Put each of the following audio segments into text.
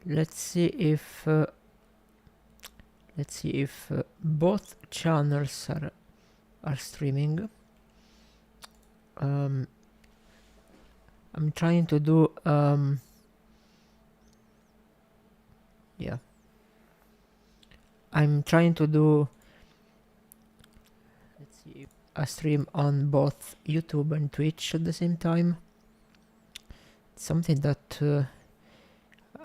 let's see if both channels are streaming. I'm trying to do yeah, I'm trying to do, let's see, a stream on both YouTube and Twitch at the same time. Something that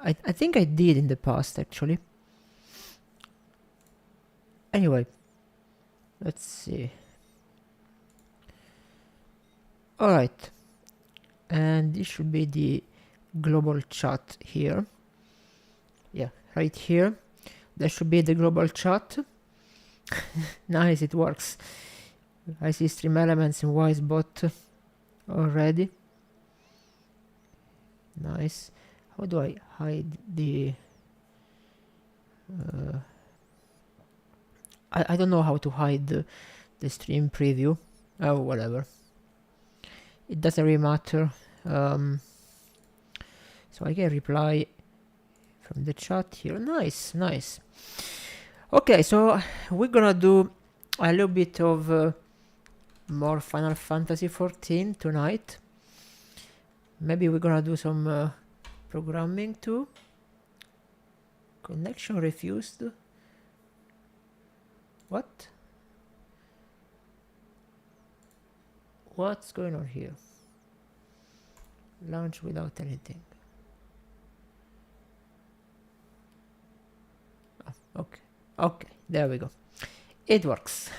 I think I did in the past, actually. Anyway, let's see. Alright, and this should be the global chat here. Yeah, right here. That should be the global chat. Nice, it works. I see stream elements in Wisebot already. Nice. How do I hide the... I don't know how to hide the stream preview. Oh, whatever. It doesn't really matter. So I can reply from the chat here. Nice, nice. Okay, so we're gonna do a little bit of more Final Fantasy XIV tonight. Maybe we're gonna do some programming too. Connection refused. What? What's going on here? Launch without anything. Oh, okay. Okay, there we go. It works.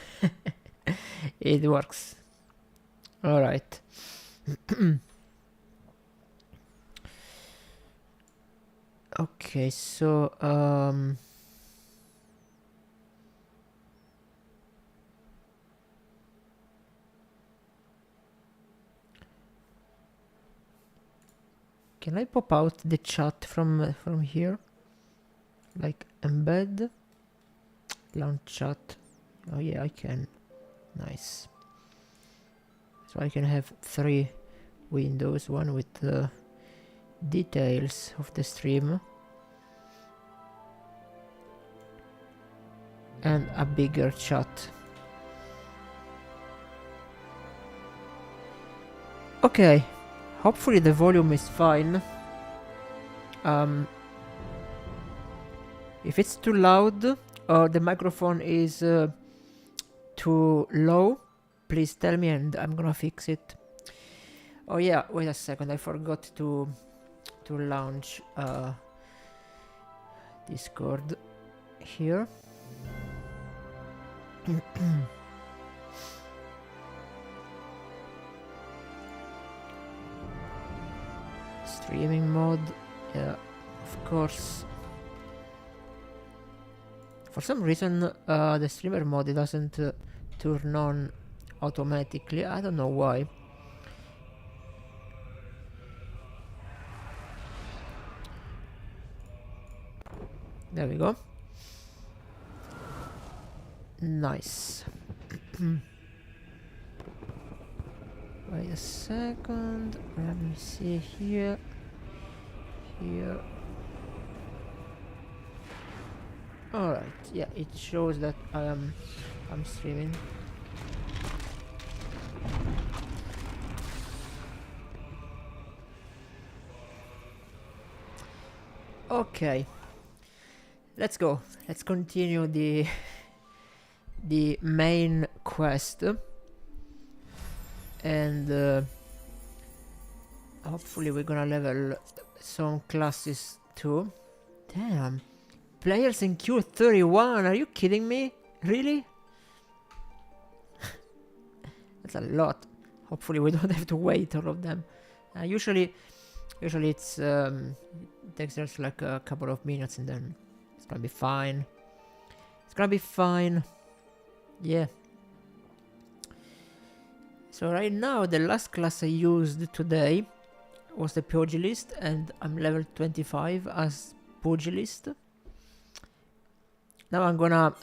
It works. All right. Okay, so can I pop out the chat from here? Like embed, launch chat. Oh yeah, I can. Nice. So I can have 3 windows, one with the details of the stream and a bigger chat. Okay, hopefully the volume is fine. If it's too loud or the microphone is too low, please tell me and I'm gonna fix it. Oh yeah, wait a second, I forgot to launch Discord here. Streaming mode, yeah, of course. For some reason the streamer mode doesn't turn on automatically. I don't know why. There we go. Nice. Wait a second. Let me see here. Here. Alright, yeah, it shows that I'm streaming. Okay. Let's go. Let's continue the main quest. And hopefully we're gonna level some classes too. Damn. Players in queue 31, are you kidding me? Really? That's a lot. Hopefully we don't have to wait all of them. Usually it's it takes just like a couple of minutes and then it's gonna be fine. It's gonna be fine. Yeah. So right now the last class I used today was the pugilist and I'm level 25 as pugilist. Now I'm gonna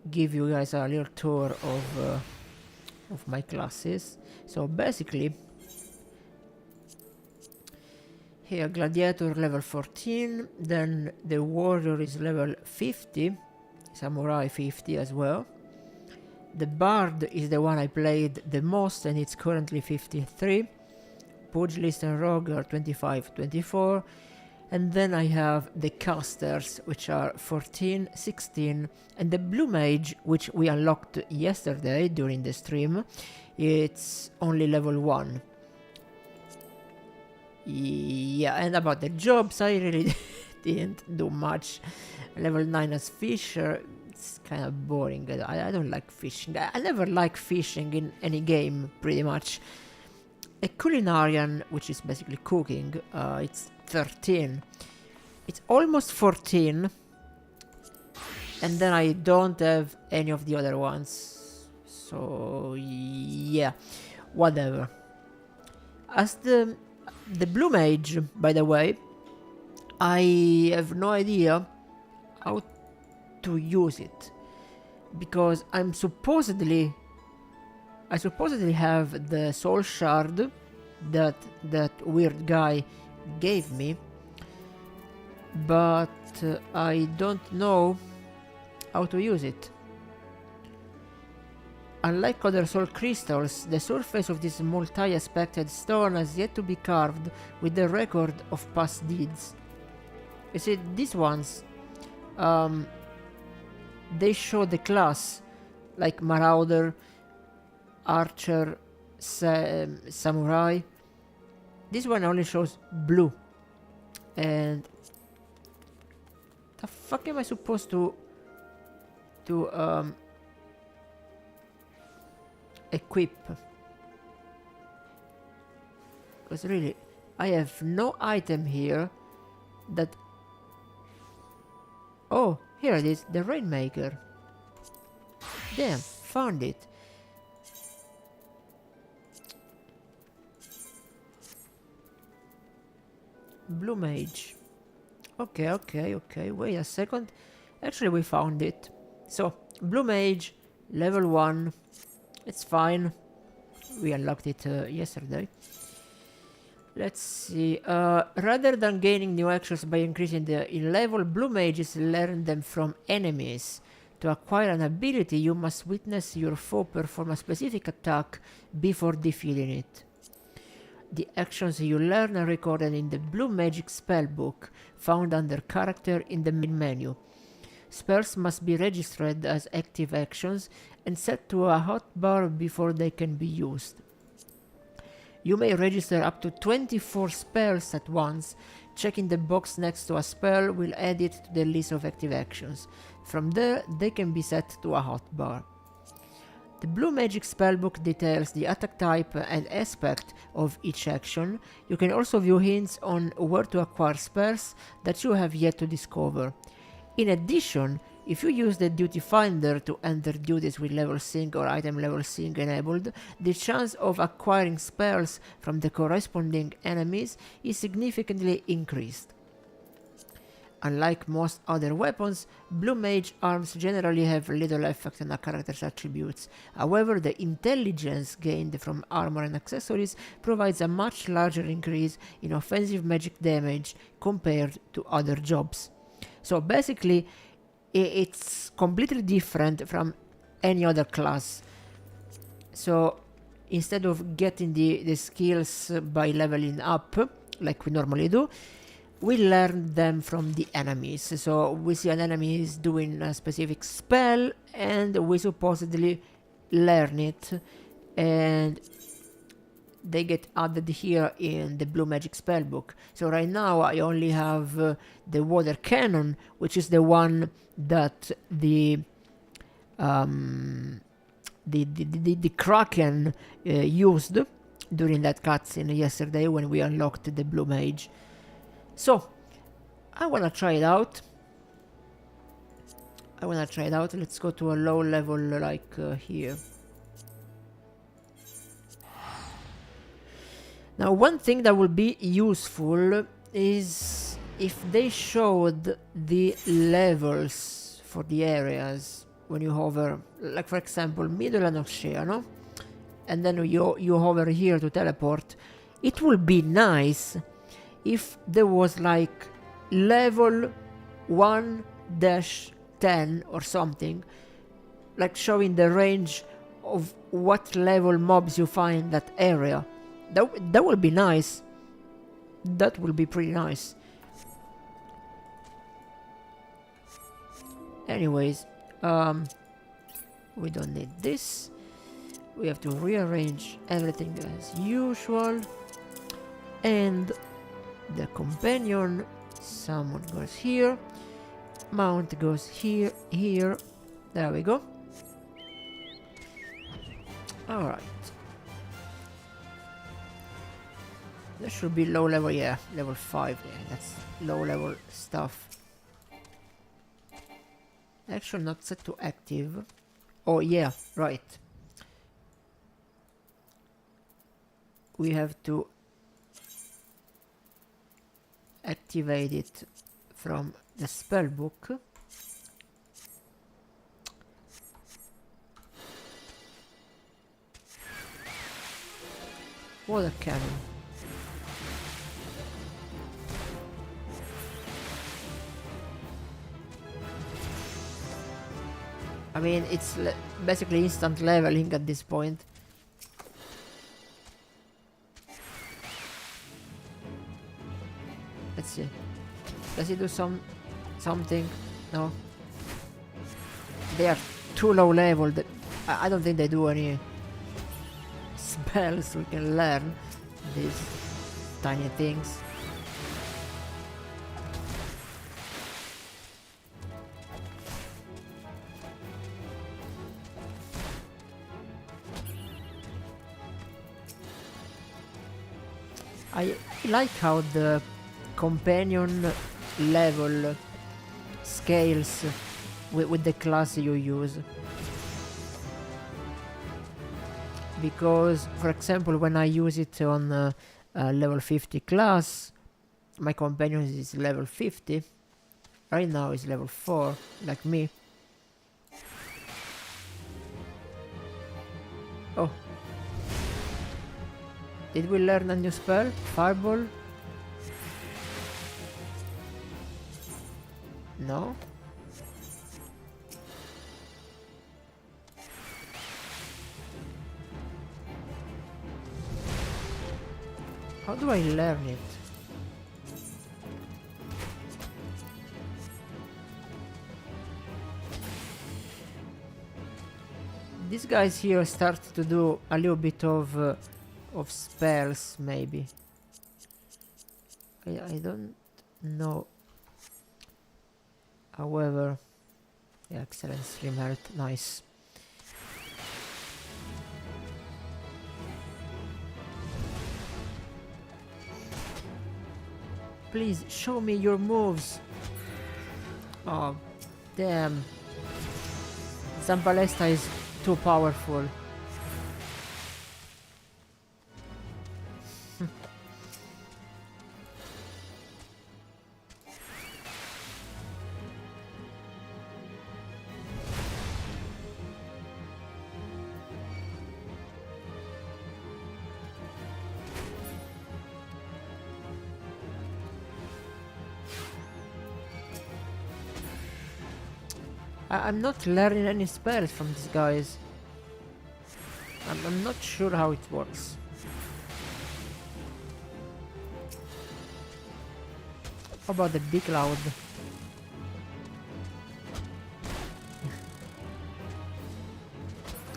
give you guys a little tour of my classes. So basically here gladiator level 14, then the warrior is level 50, samurai 50 as well. The bard is the one I played the most and it's currently 53. Pugilist and rogue are 25, 24. And then I have the casters, which are 14, 16, and the blue mage, which we unlocked yesterday during the stream, it's only level 1. Yeah, and about the jobs, I really didn't do much. Level 9 as fisher, it's kind of boring. I don't like fishing. I never like fishing in any game, pretty much. A culinarian, which is basically cooking, it's 13. It's almost 14. And then I don't have any of the other ones. So, yeah, whatever. As the blue mage, by the way, I have no idea how to use it. Because I supposedly have the soul shard that weird guy gave me, but I don't know how to use it. Unlike other soul crystals, the surface of this multi-aspected stone has yet to be carved with the record of past deeds. You see, these ones, they show the class, like Marauder, Archer, Samurai. This one only shows blue. And the fuck am I supposed to equip? Because really, I have no item here that... Oh, here it is, the Rainmaker. Damn, found it. Blue mage. Okay, wait a second. Actually, we found it. So, blue mage, level 1. It's fine. We unlocked it yesterday. Let's see. Rather than gaining new actions by increasing in level, blue mages learn them from enemies. To acquire an ability, you must witness your foe perform a specific attack before defeating it. The actions you learn are recorded in the Blue Magic Spellbook, found under Character in the main menu. Spells must be registered as active actions and set to a hotbar before they can be used. You may register up to 24 spells at once. Checking the box next to a spell will add it to the list of active actions. From there, they can be set to a hotbar. The Blue Magic Spellbook details the attack type and aspect of each action. You can also view hints on where to acquire spells that you have yet to discover. In addition, if you use the Duty Finder to enter duties with level sync or item level sync enabled, the chance of acquiring spells from the corresponding enemies is significantly increased. Unlike most other weapons, Blue Mage arms generally have little effect on a character's attributes. However, the intelligence gained from armor and accessories provides a much larger increase in offensive magic damage compared to other jobs. So basically, it's completely different from any other class. So instead of getting the skills by leveling up, like we normally do, we learn them from the enemies. So we see an enemy is doing a specific spell and we supposedly learn it, and they get added here in the Blue Magic Spellbook. So right now I only have the water cannon, which is the one that the Kraken used during that cutscene yesterday when we unlocked the Blue Mage. So, I wanna try it out. Let's go to a low level like here. Now, one thing that would be useful is if they showed the levels for the areas when you hover, like for example, middle and oceano, and then you hover here to teleport. It would be nice if there was like level 1-10 or something, like showing the range of what level mobs you find in that area. That would be nice. That will be pretty nice. Anyways, we don't need this. We have to rearrange everything as usual. And the companion, someone goes here. Mount goes here, here. There we go. Alright. That should be low level, yeah, level 5, yeah, that's low level stuff. Actually not set to active. Oh yeah, right. We have to activate it from the spell book. Water cannon. I mean, it's basically instant leveling at this point. Let's see. Does he do something? No. They are too low level that I don't think they do any spells we can learn these tiny things. I like how the companion level scales with the class you use. Because, for example, when I use it on level 50 class, my companion is level 50. Right now it's level 4, like me. Oh. Did we learn a new spell? Fireball? No? How do I learn it? These guys here start to do a little bit of spells, maybe. I don't know. However, yeah, excellent stream health, nice. Please show me your moves. Oh, damn. Zampalesta is too powerful. I'm not learning any spells from these guys. I'm not sure how it works. How about the big cloud?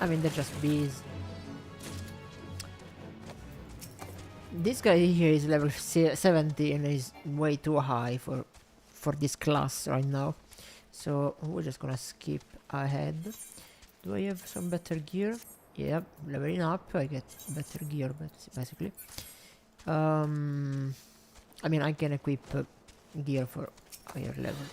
I mean, they're just bees. This guy here is level 70 and is way too high for this class right now. So we're just gonna skip ahead. Do I have some better gear? Yep, leveling up, I get better gear, but basically. I mean, I can equip gear for higher level.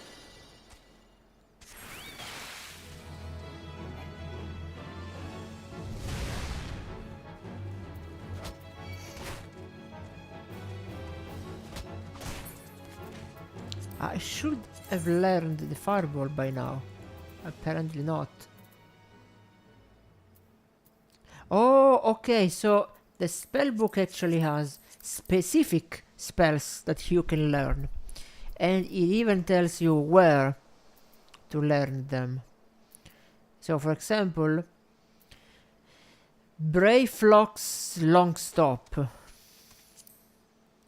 I should have learned the fireball by now. Apparently not. Oh, okay, so the spellbook actually has specific spells that you can learn, and it even tells you where to learn them. So for example, Brayflock's long stop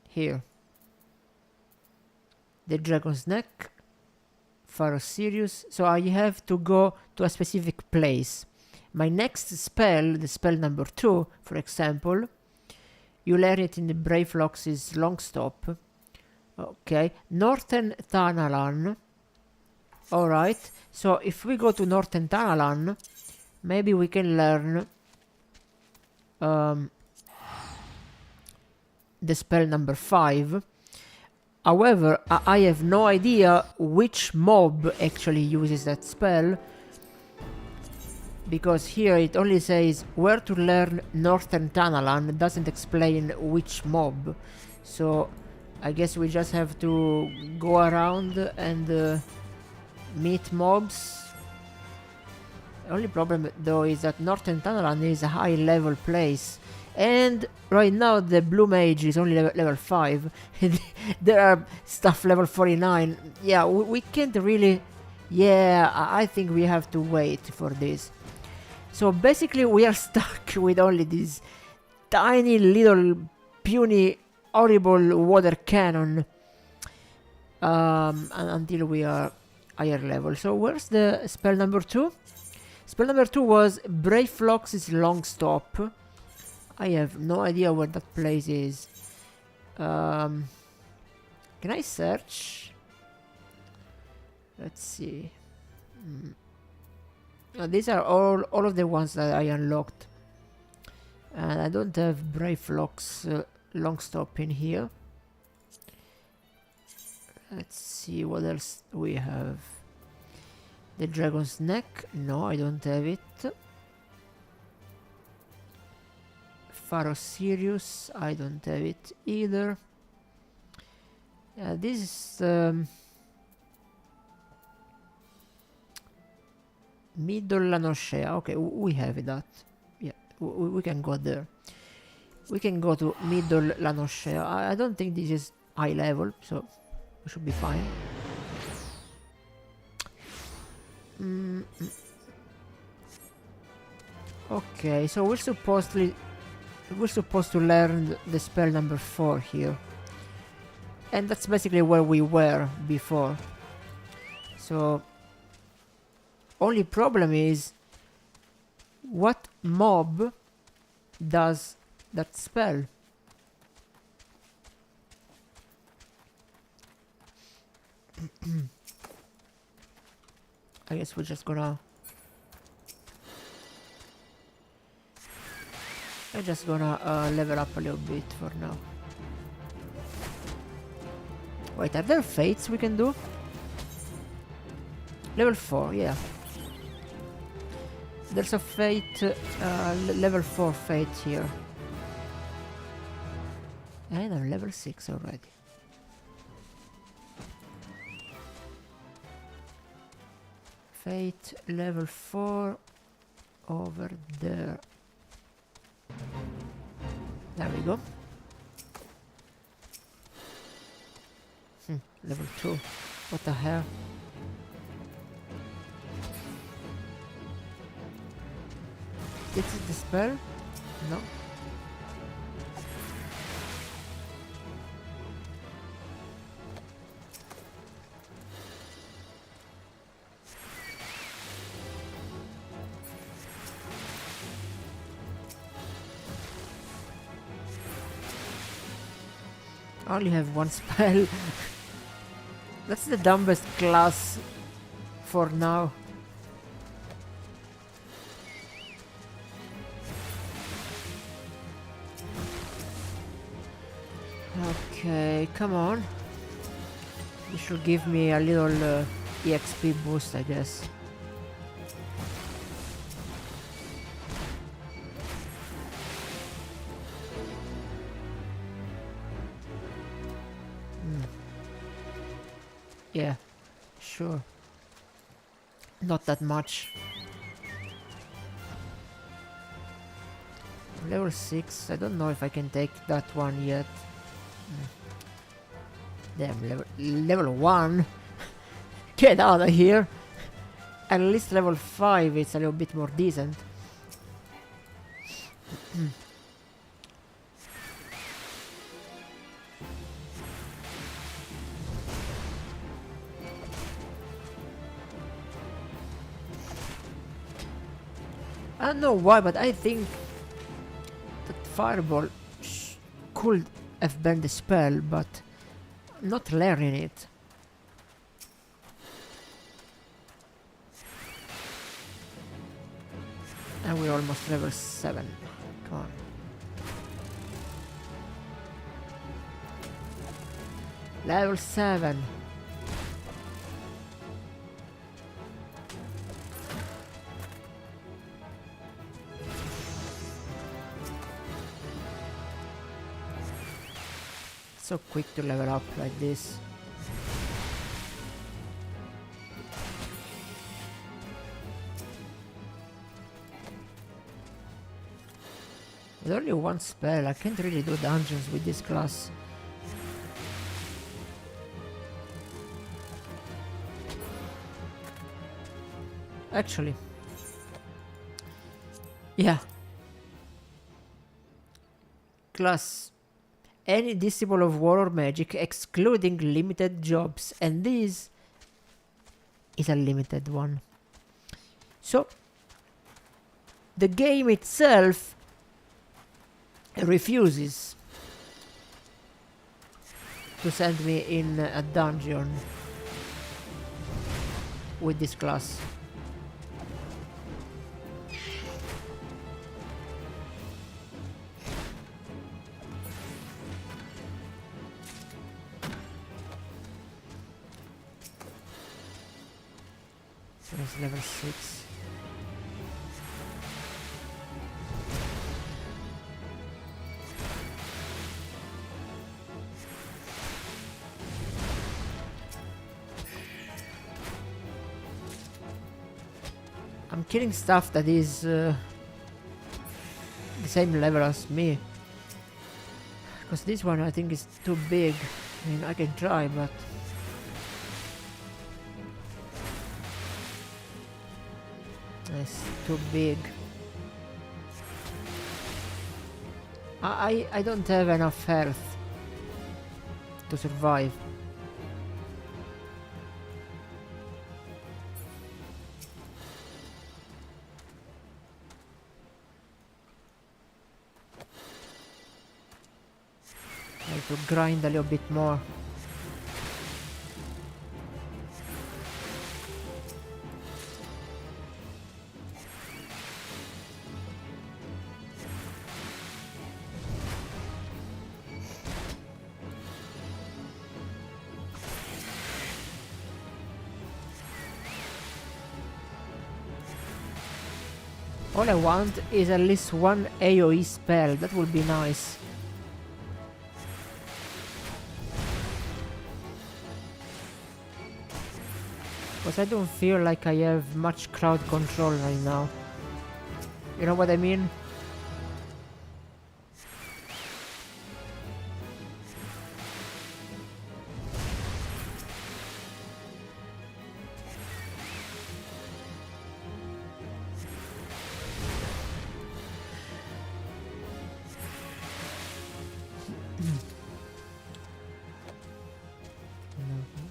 here, the Dragon's Neck, Pharaoh Sirius. So I have to go to a specific place. My next spell, the spell number 2, for example, you learn it in the Brayflock's long stop. Okay, Northern Tanalan. Alright, so if we go to Northern Tanalan, maybe we can learn the spell number 5. However, I have no idea which mob actually uses that spell, because here it only says where to learn Northern Tanalan, it doesn't explain which mob. So I guess we just have to go around and meet mobs. The only problem though is that Northern Tanalan is a high level place, and right now the blue mage is only level 5. There are stuff level 49. Yeah, we can't really... Yeah, I think we have to wait for this. So basically we are stuck with only this tiny little puny horrible water cannon until we are higher level. So where's the spell number 2? Spell number 2 was Brayflock's long stop. I have no idea where that place is. Can I search? Let's see. These are all of the ones that I unlocked, and I don't have Brayflock's long stop in here. Let's see what else we have. The Dragon's Neck, no, I don't have it. Pharaoh Sirius, I don't have it either. This is Middle Lanoshea. Okay, we have that. Yeah, we can go there. We can go to Middle Lanoshea. I don't think this is high level, so we should be fine. Okay, so we're supposed to learn the spell number 4 here, and that's basically where we were before. So only problem is, what mob does that spell? I guess we're just gonna... level up a little bit for now. Wait, are there fates we can do? Level 4, yeah. There's a fate, level 4 fate here. And I'm level 6 already. Fate level 4 over there. There we go. Level 2. What the hell? Is it the spell? No. I only have one spell. That's the dumbest class for now. Okay, come on. This should give me a little EXP boost, I guess. Yeah, sure. Not that much. Level 6, I don't know if I can take that one yet. Damn, level 1? Get out of here! At least level 5 is a little bit more decent. I don't know why, but I think that Fireball could have been the spell, but I'm not learning it. And we're almost level 7. Come on. Level 7. So quick to level up like this. With only one spell, I can't really do dungeons with this class. Actually, yeah. Class. Any disciple of war or magic, excluding limited jobs, and this is a limited one. So, the game itself refuses to send me in a dungeon with this class. So it's level 6. I'm killing stuff that is the same level as me. Because this one I think is too big. I mean, I can try, but... it's too big. I don't have enough health to survive. I have to grind a little bit more. All I want is at least one AoE spell, that would be nice. Because I don't feel like I have much crowd control right now. You know what I mean?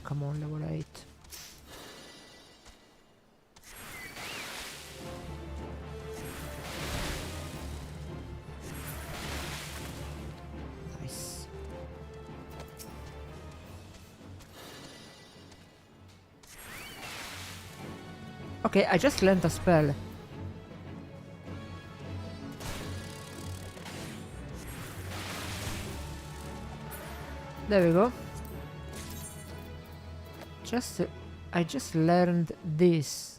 Come on, level 8. Nice. Okay, I just learned a spell. There we go. I just learned this.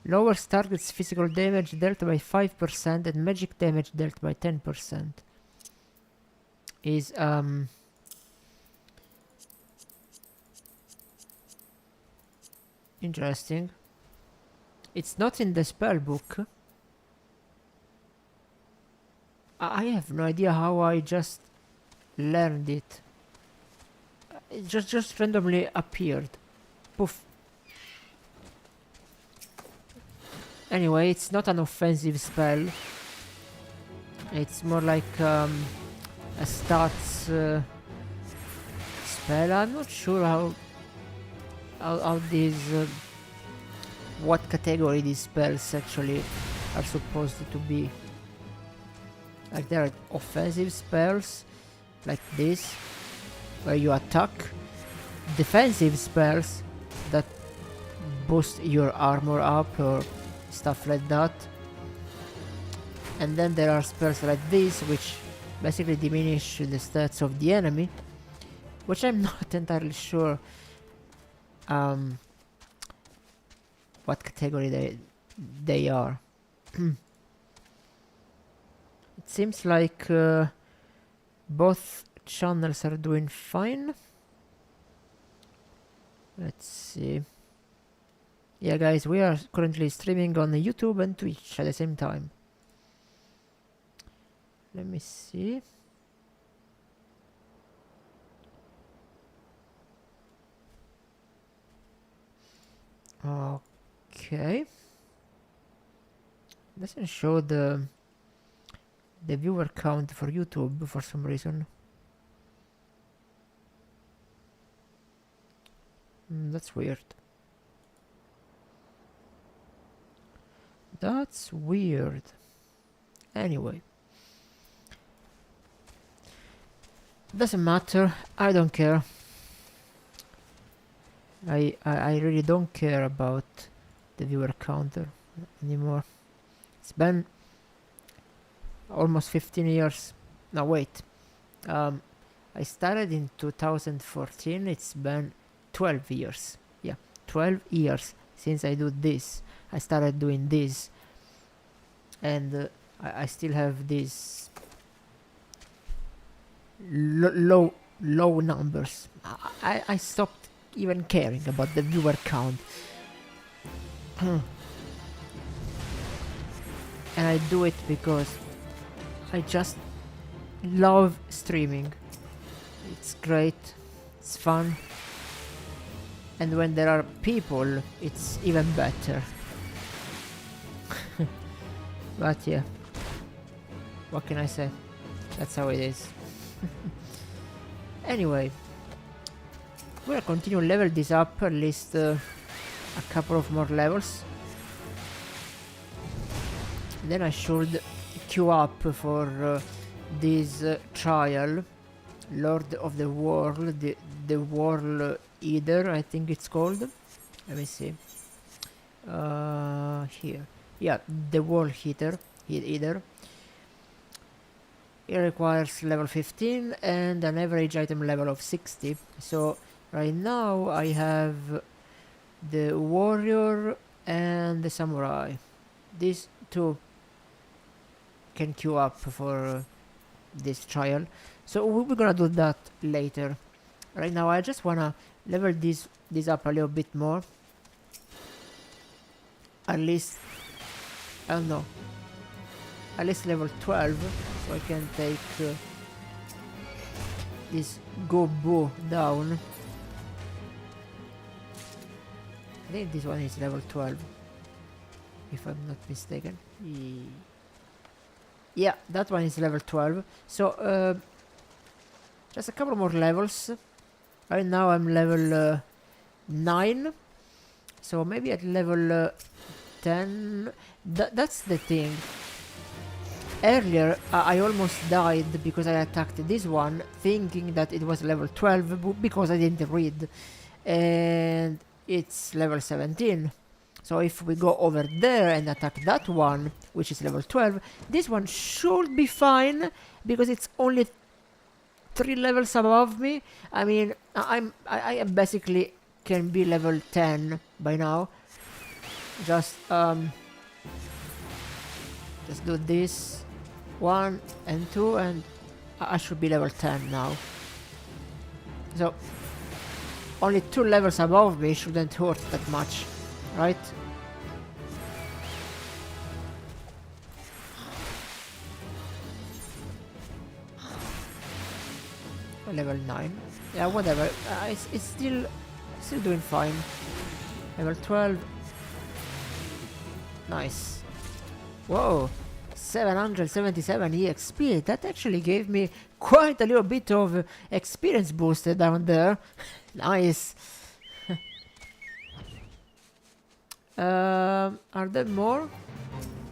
Lowers target's physical damage dealt by 5% and magic damage dealt by 10%. Is interesting. It's not in the spell book. I have no idea how I just learned it. It just randomly appeared. Poof. Anyway, it's not an offensive spell. It's more like a stats spell. I'm not sure how these what category these spells actually are supposed to be. Like there are offensive spells like this where you attack, defensive spells that boost your armor up or stuff like that, and then there are spells like this which basically diminish the stats of the enemy, which I'm not entirely sure what category they are. It seems like both channels are doing fine. Let's see. Yeah, guys, we are currently streaming on YouTube and Twitch at the same time. Let me see. Okay. Doesn't show the viewer count for YouTube for some reason. That's weird. That's weird. Anyway. Doesn't matter. I don't care. I really don't care about the viewer counter anymore. It's been almost 15 years. No, wait. I started in 2014. It's been 12 years. Yeah, 12 years since I do this. I started doing this. And I still have these low numbers. I stopped even caring about the viewer count. And I do it because I just love streaming. It's great, it's fun, and when there are people, it's even better. But yeah, what can I say? That's how it is. Anyway, we'll continue to level this up, at least a couple of more levels. Then I should queue up for this trial, Lord of the World, the World Eater, I think it's called. Let me see. Here. Yeah, the World Eater. It requires level 15 and an average item level of 60. So right now I have the Warrior and the Samurai. These two can queue up for this trial. So we're gonna do that later. Right now I just wanna level this up a little bit more. At least, I don't know, at least level 12, so I can take this Gobo down. I think this one is level 12, if I'm not mistaken. Yeah, that one is level 12. So just a couple more levels. Right now I'm level 9, so maybe at level 10. That's the thing. Earlier I almost died because I attacked this one thinking that it was level 12 because I didn't read, and it's level 17. So if we go over there and attack that one, which is level 12, this one should be fine because it's only 3 levels above me. I mean, I basically can be level 10 by now. Just do this 1 and 2 and I should be level 10 now. So only 2 levels above me shouldn't hurt that much, right? Level 9. Yeah, whatever. It's still doing fine. Level 12. Nice. Whoa. 777 EXP. That actually gave me quite a little bit of experience boosted down there. Nice. Are there more?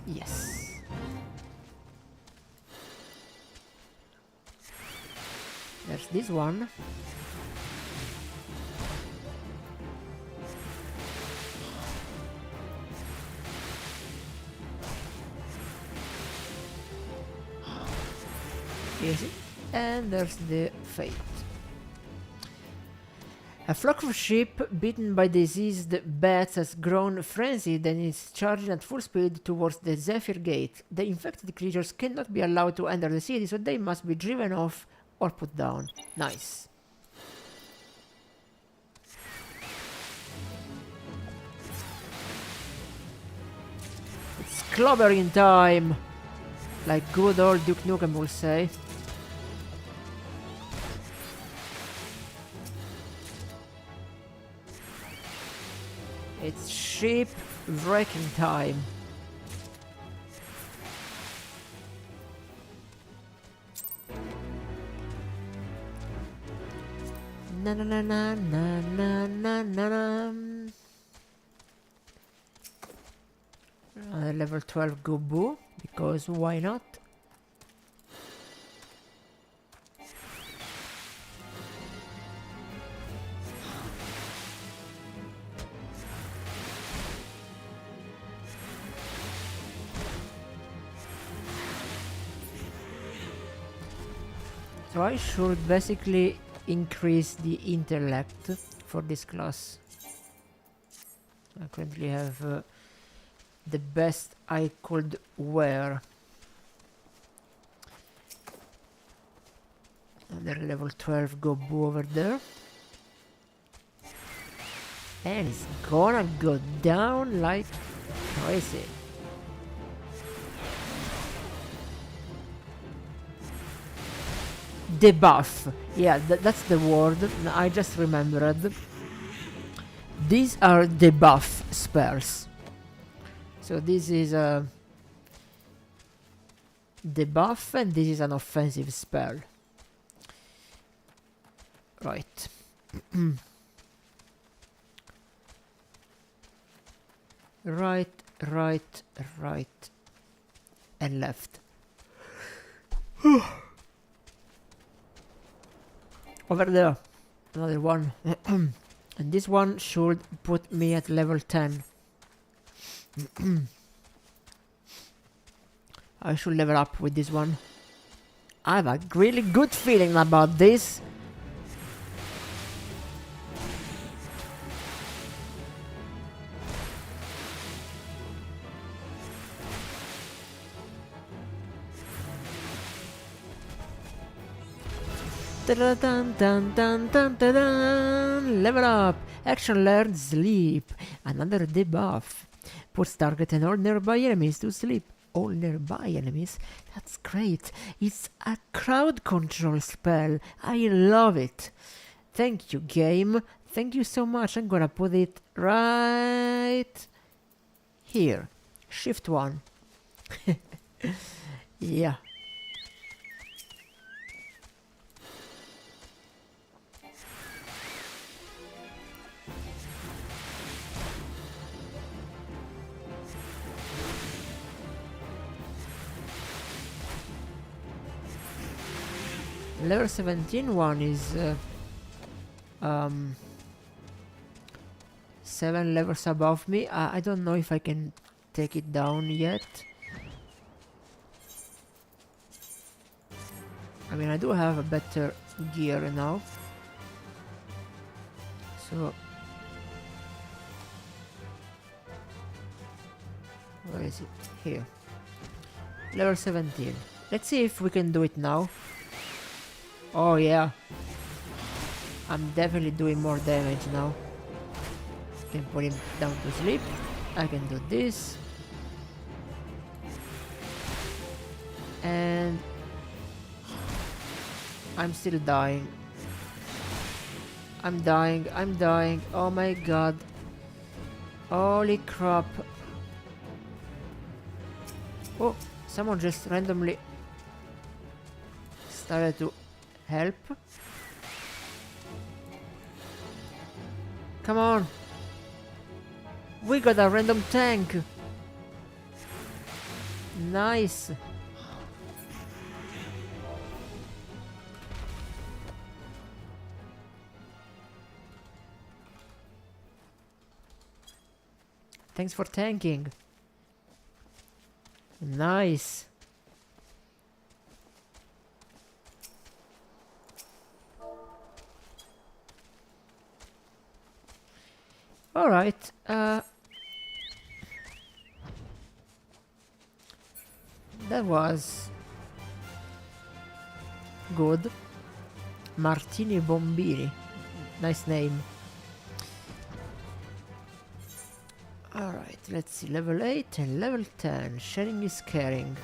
Yes. There's this one. Easy. And there's the fate. A flock of sheep bitten by diseased bats has grown frenzied and is charging at full speed towards the Zephyr Gate. The infected creatures cannot be allowed to enter the city, so they must be driven off or put down. Nice. It's clobbering time! Like good old Duke Nukem will say. It's sheep wrecking time. Na na na na na na na na na. Level 12 Gobu, because why not? So I should basically increase the intellect for this class. I currently have the best I could wear. Another level 12 Gobu over there. And it's gonna go down like crazy. Debuff. Yeah, that's the word. I just remembered. These are debuff spells. So this is a debuff and this is an offensive spell. Right. Right, and left. Over there, another one. And this one should put me at level 10. I should level up with this one. I have a really good feeling about this. Dun, dun, dun, dun, dun, dun. Level up. Action learned sleep. Another debuff. Puts target and all nearby enemies to sleep. All nearby enemies? That's great. It's a crowd control spell. I love it. Thank you, game. Thank you so much. I'm gonna put it right here. Shift 1. Yeah. Level 17 one is 7 levels above me. I don't know if I can take it down yet. I mean, I do have a better gear now. So where is it? Here. Level 17. Let's see if we can do it now. Oh yeah, I'm definitely doing more damage now. Can put him down to sleep. I can do this. And I'm still dying. I'm dying, I'm dying. Oh my god. Holy crap. Oh, someone just randomly started to help. Come on. We got a random tank. Nice. Thanks for tanking. Nice. Alright, that was good. Martini Bombini. Nice name. Alright, let's see. Level 8 and level 10. Sharing is caring.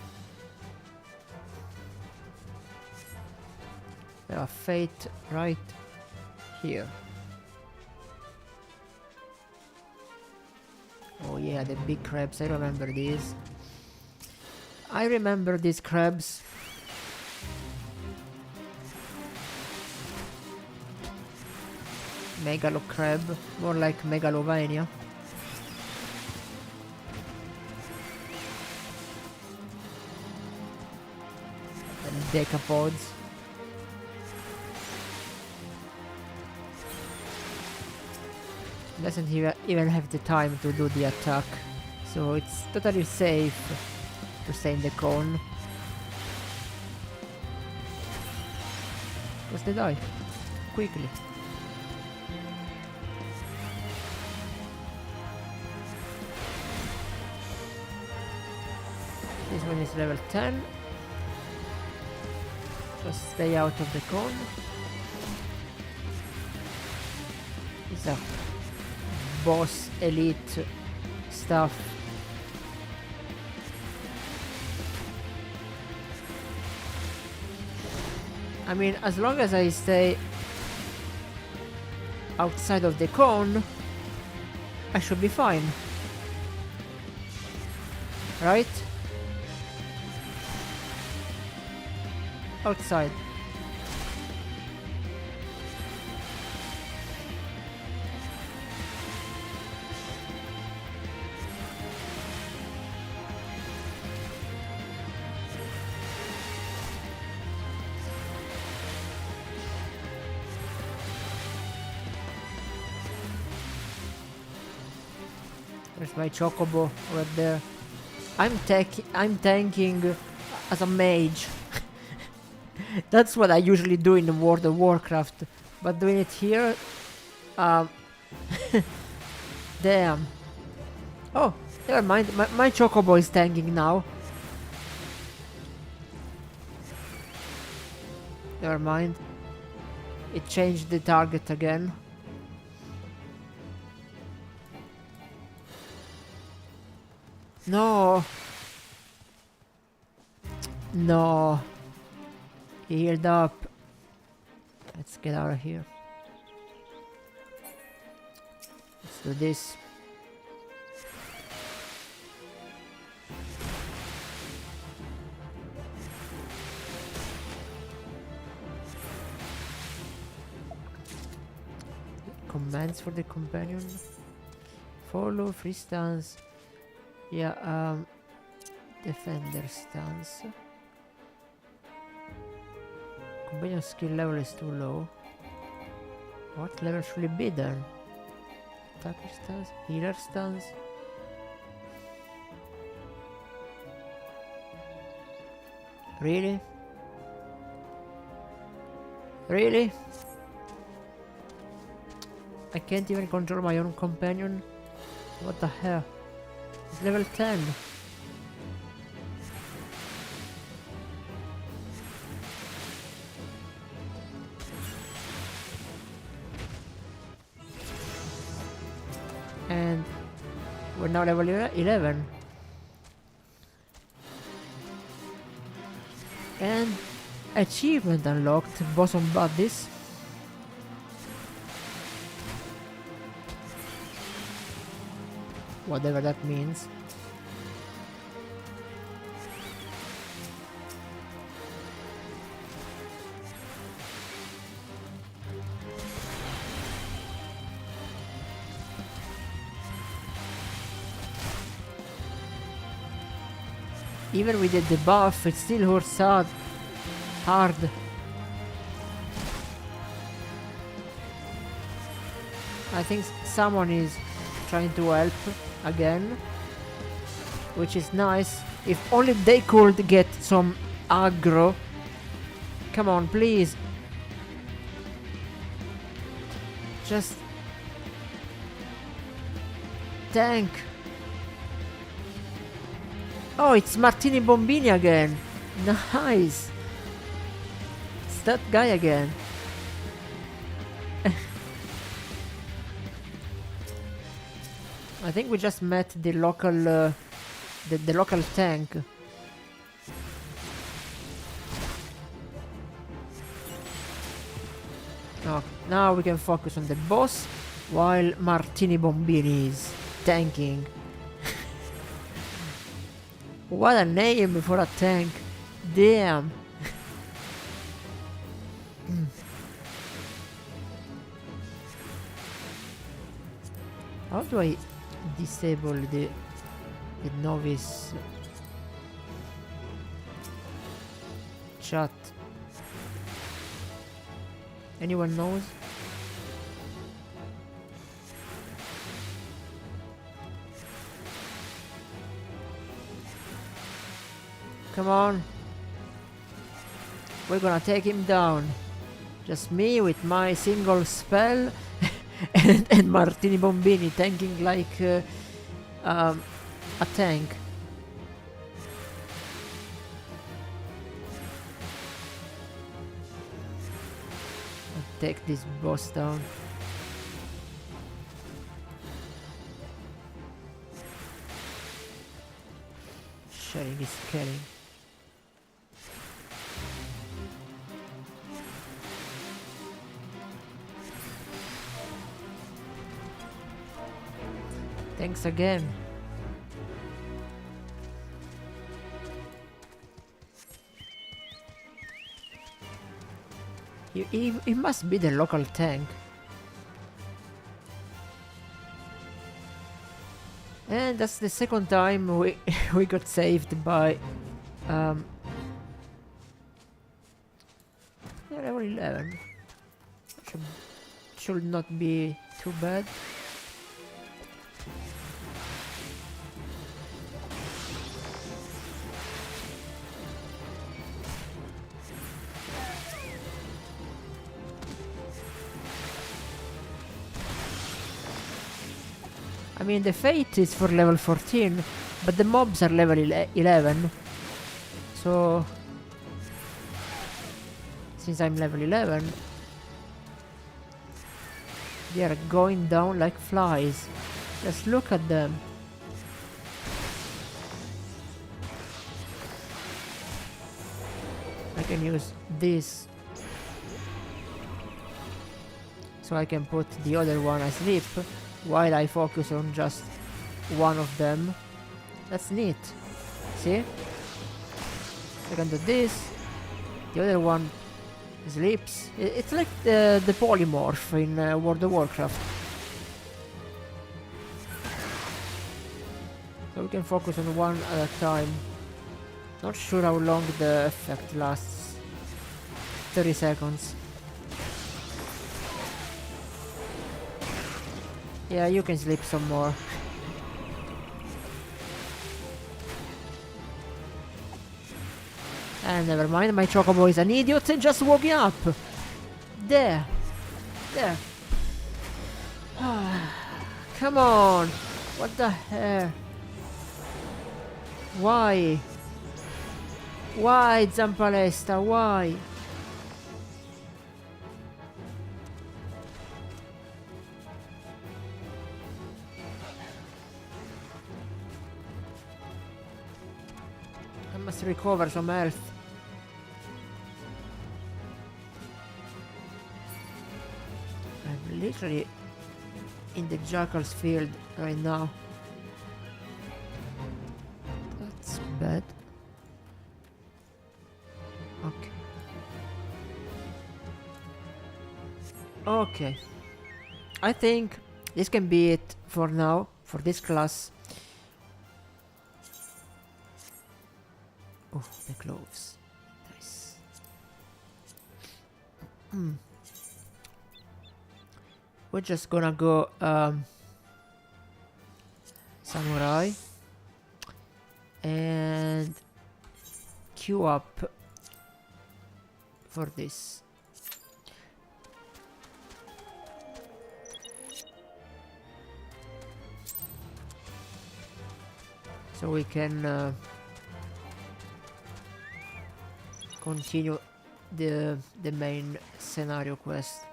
We have a fate right here. Oh yeah, the big crabs. I remember these. I remember these crabs. Megalo crab. More like Megalovania. And decapods. Doesn't even have the time to do the attack, so it's totally safe to stay in the cone. Because they die quickly. This one is level 10. Just stay out of the cone. It's a boss elite stuff. I mean, as long as I stay outside of the cone, I should be fine. Right? Outside. There's my chocobo right there. I'm tanking as a mage. That's what I usually do in the World of Warcraft, but doing it here, damn. Oh, never mind. My chocobo is tanking now. Never mind. It changed the target again. No. No. He healed up. Let's get out of here. Let's do this. Commands for the companion. Follow, free stance. Yeah, defender stance. Companion skill level is too low. What level should it be then? Attacker stance? Healer stance? Really? Really? I can't even control my own companion? What the hell? It's level 10. And we're now level 11. And achievement unlocked, bosom buddies. Whatever that means. Even with the debuff, it still hurts hard. I think someone is trying to help again, which is nice. If only they could get some aggro. Come on, please. Just tank. Oh, it's Martini Bombini again. Nice. It's that guy again. I think we just met the local the local tank. Oh, now we can focus on the boss while Martini Bombini is tanking. What a name for a tank. Damn. How do I disable the novice chat? Anyone knows? Come on. We're gonna take him down. Just me with my single spell and Martini Bombini tanking like a tank. I'll take this boss down. Sharing is caring. Thanks again. He must be the local tank. And that's the second time we got saved by yeah, level 11. Should not be too bad. I mean, the fate is for level 14, but the mobs are level 11. So, since I'm level 11, they are going down like flies. Just look at them. I can use this, so I can put the other one asleep while I focus on just one of them. That's neat. See? I can do this. The other one sleeps. It's like the polymorph in World of Warcraft. So we can focus on one at a time. Not sure how long the effect lasts. 30 seconds. Yeah, you can sleep some more. And never mind, my chocobo is an idiot and just woke me up. There. There. Come on. What the hell? Why? Why, Zampalesta? Why? I must recover some health. I'm literally in the Jackal's field right now. bad. Okay. Okay. I think this can be it for now, for this class. Oh, the gloves. Nice. We're just gonna go samurai and queue up for this. So we can continue the main scenario quest.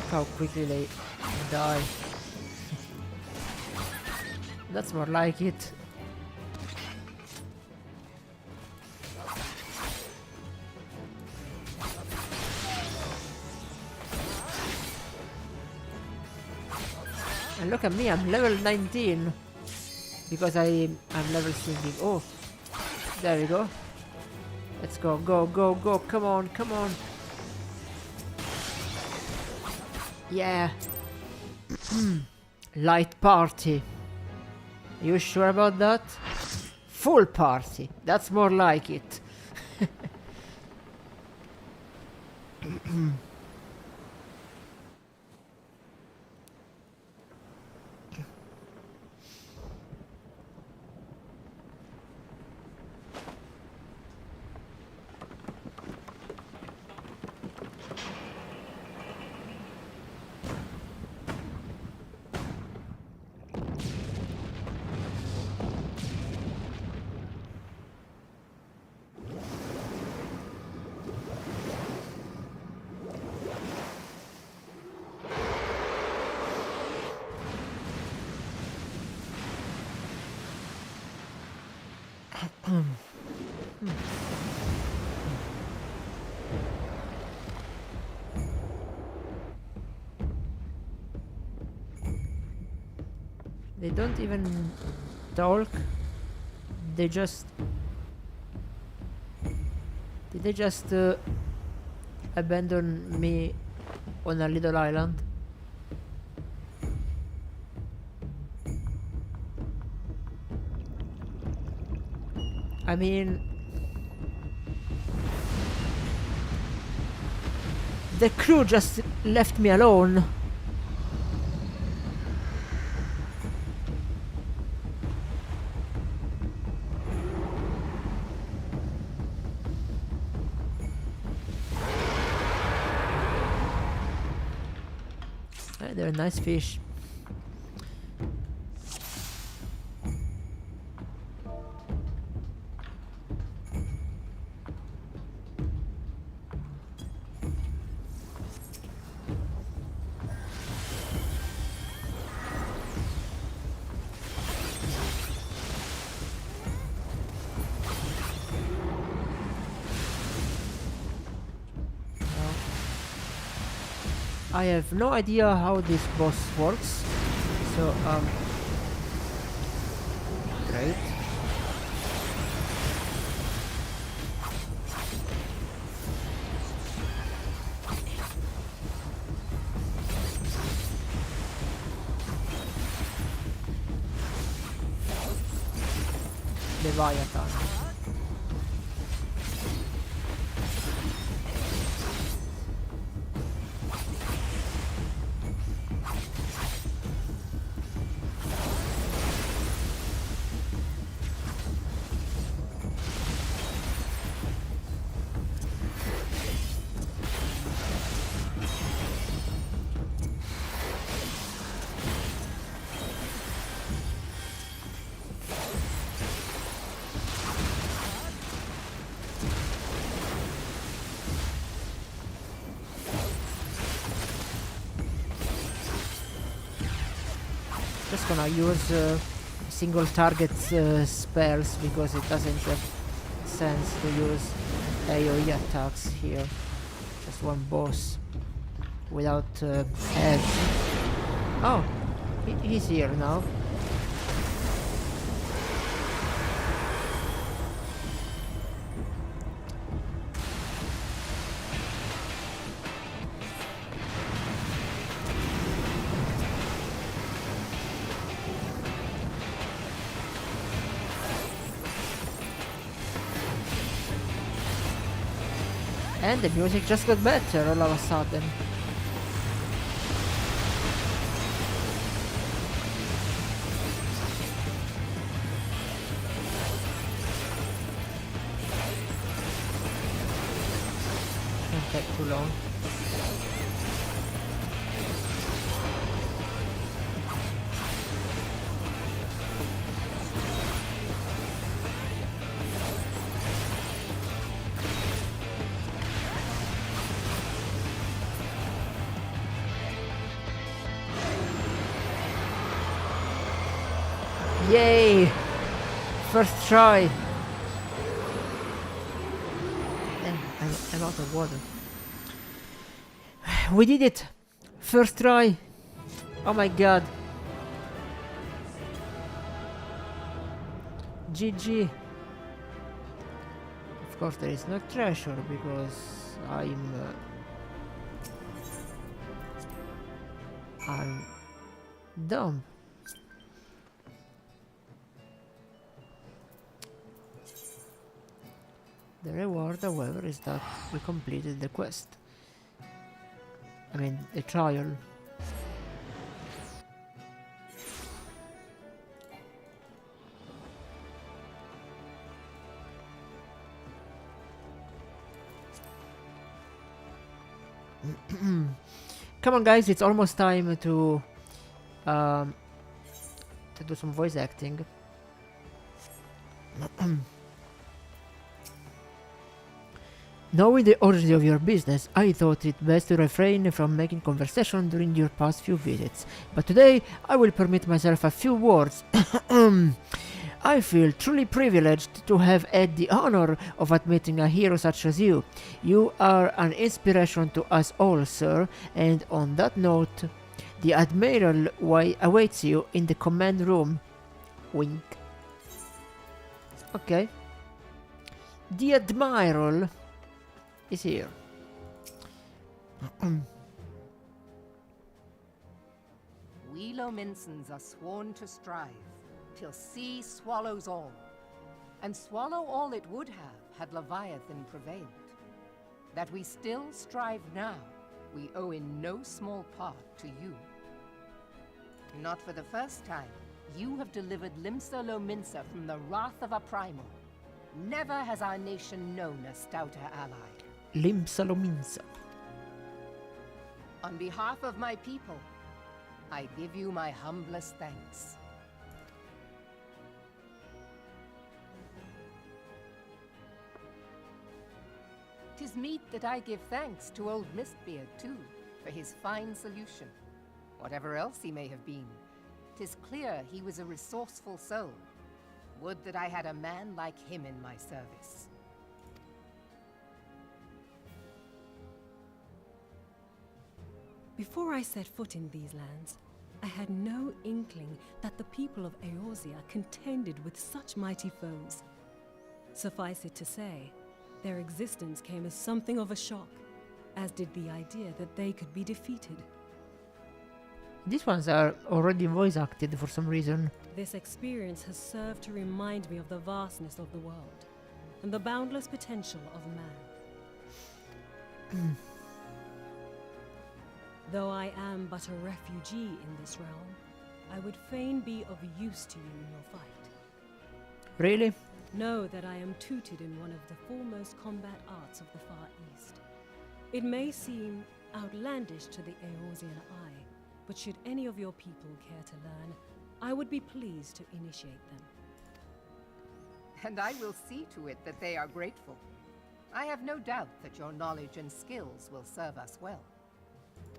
How quickly they die. That's more like it. And look at me, I'm level 19. Because I'm level thinking. Oh, there we go. Let's go, go, go, go. Come on, come on. Yeah. Light party. You sure about that? Full party. That's more like it. They don't even talk. They just... Did they just abandon me on a little island? I mean... The crew just left me alone. They're a nice fish. I have no idea how this boss works, so great. Leviathan. Just gonna use single target spells because it doesn't have sense to use AoE attacks here. Just one boss without edge. Oh, he's here now. And the music just got better all of a sudden. Shouldn't take too long. Yay! First try! I'm out of water. We did it! First try! Oh my god! GG! Of course there is no treasure because I'm dumb. The reward, however, is that we completed the quest. I mean, the trial. Come on, guys! It's almost time to do some voice acting. Knowing the origin of your business, I thought it best to refrain from making conversation during your past few visits. But today, I will permit myself a few words. I feel truly privileged to have had the honor of admitting a hero such as you. You are an inspiration to us all, sir, and on that note, the Admiral awaits you in the command room. Wink. Okay. The Admiral is here. We Lominsons are sworn to strive, till sea swallows all. And swallow all it would have, had Leviathan prevailed. That we still strive now, we owe in no small part to you. Not for the first time, you have delivered Limsa Lominsa from the wrath of a primal. Never has our nation known a stouter ally. Limsa Lominsa. On behalf of my people, I give you my humblest thanks. 'Tis meet that I give thanks to old Mistbeard, too, for his fine solution. Whatever else he may have been, 'tis clear he was a resourceful soul. Would that I had a man like him in my service. Before I set foot in these lands, I had no inkling that the people of Eorzea contended with such mighty foes. Suffice it to say, their existence came as something of a shock, as did the idea that they could be defeated. These ones are already voice acted for some reason. This experience has served to remind me of the vastness of the world, and the boundless potential of man. Though I am but a refugee in this realm, I would fain be of use to you in your fight. Really? Know that I am tutored in one of the foremost combat arts of the Far East. It may seem outlandish to the Eorzean eye, but should any of your people care to learn, I would be pleased to initiate them. And I will see to it that they are grateful. I have no doubt that your knowledge and skills will serve us well.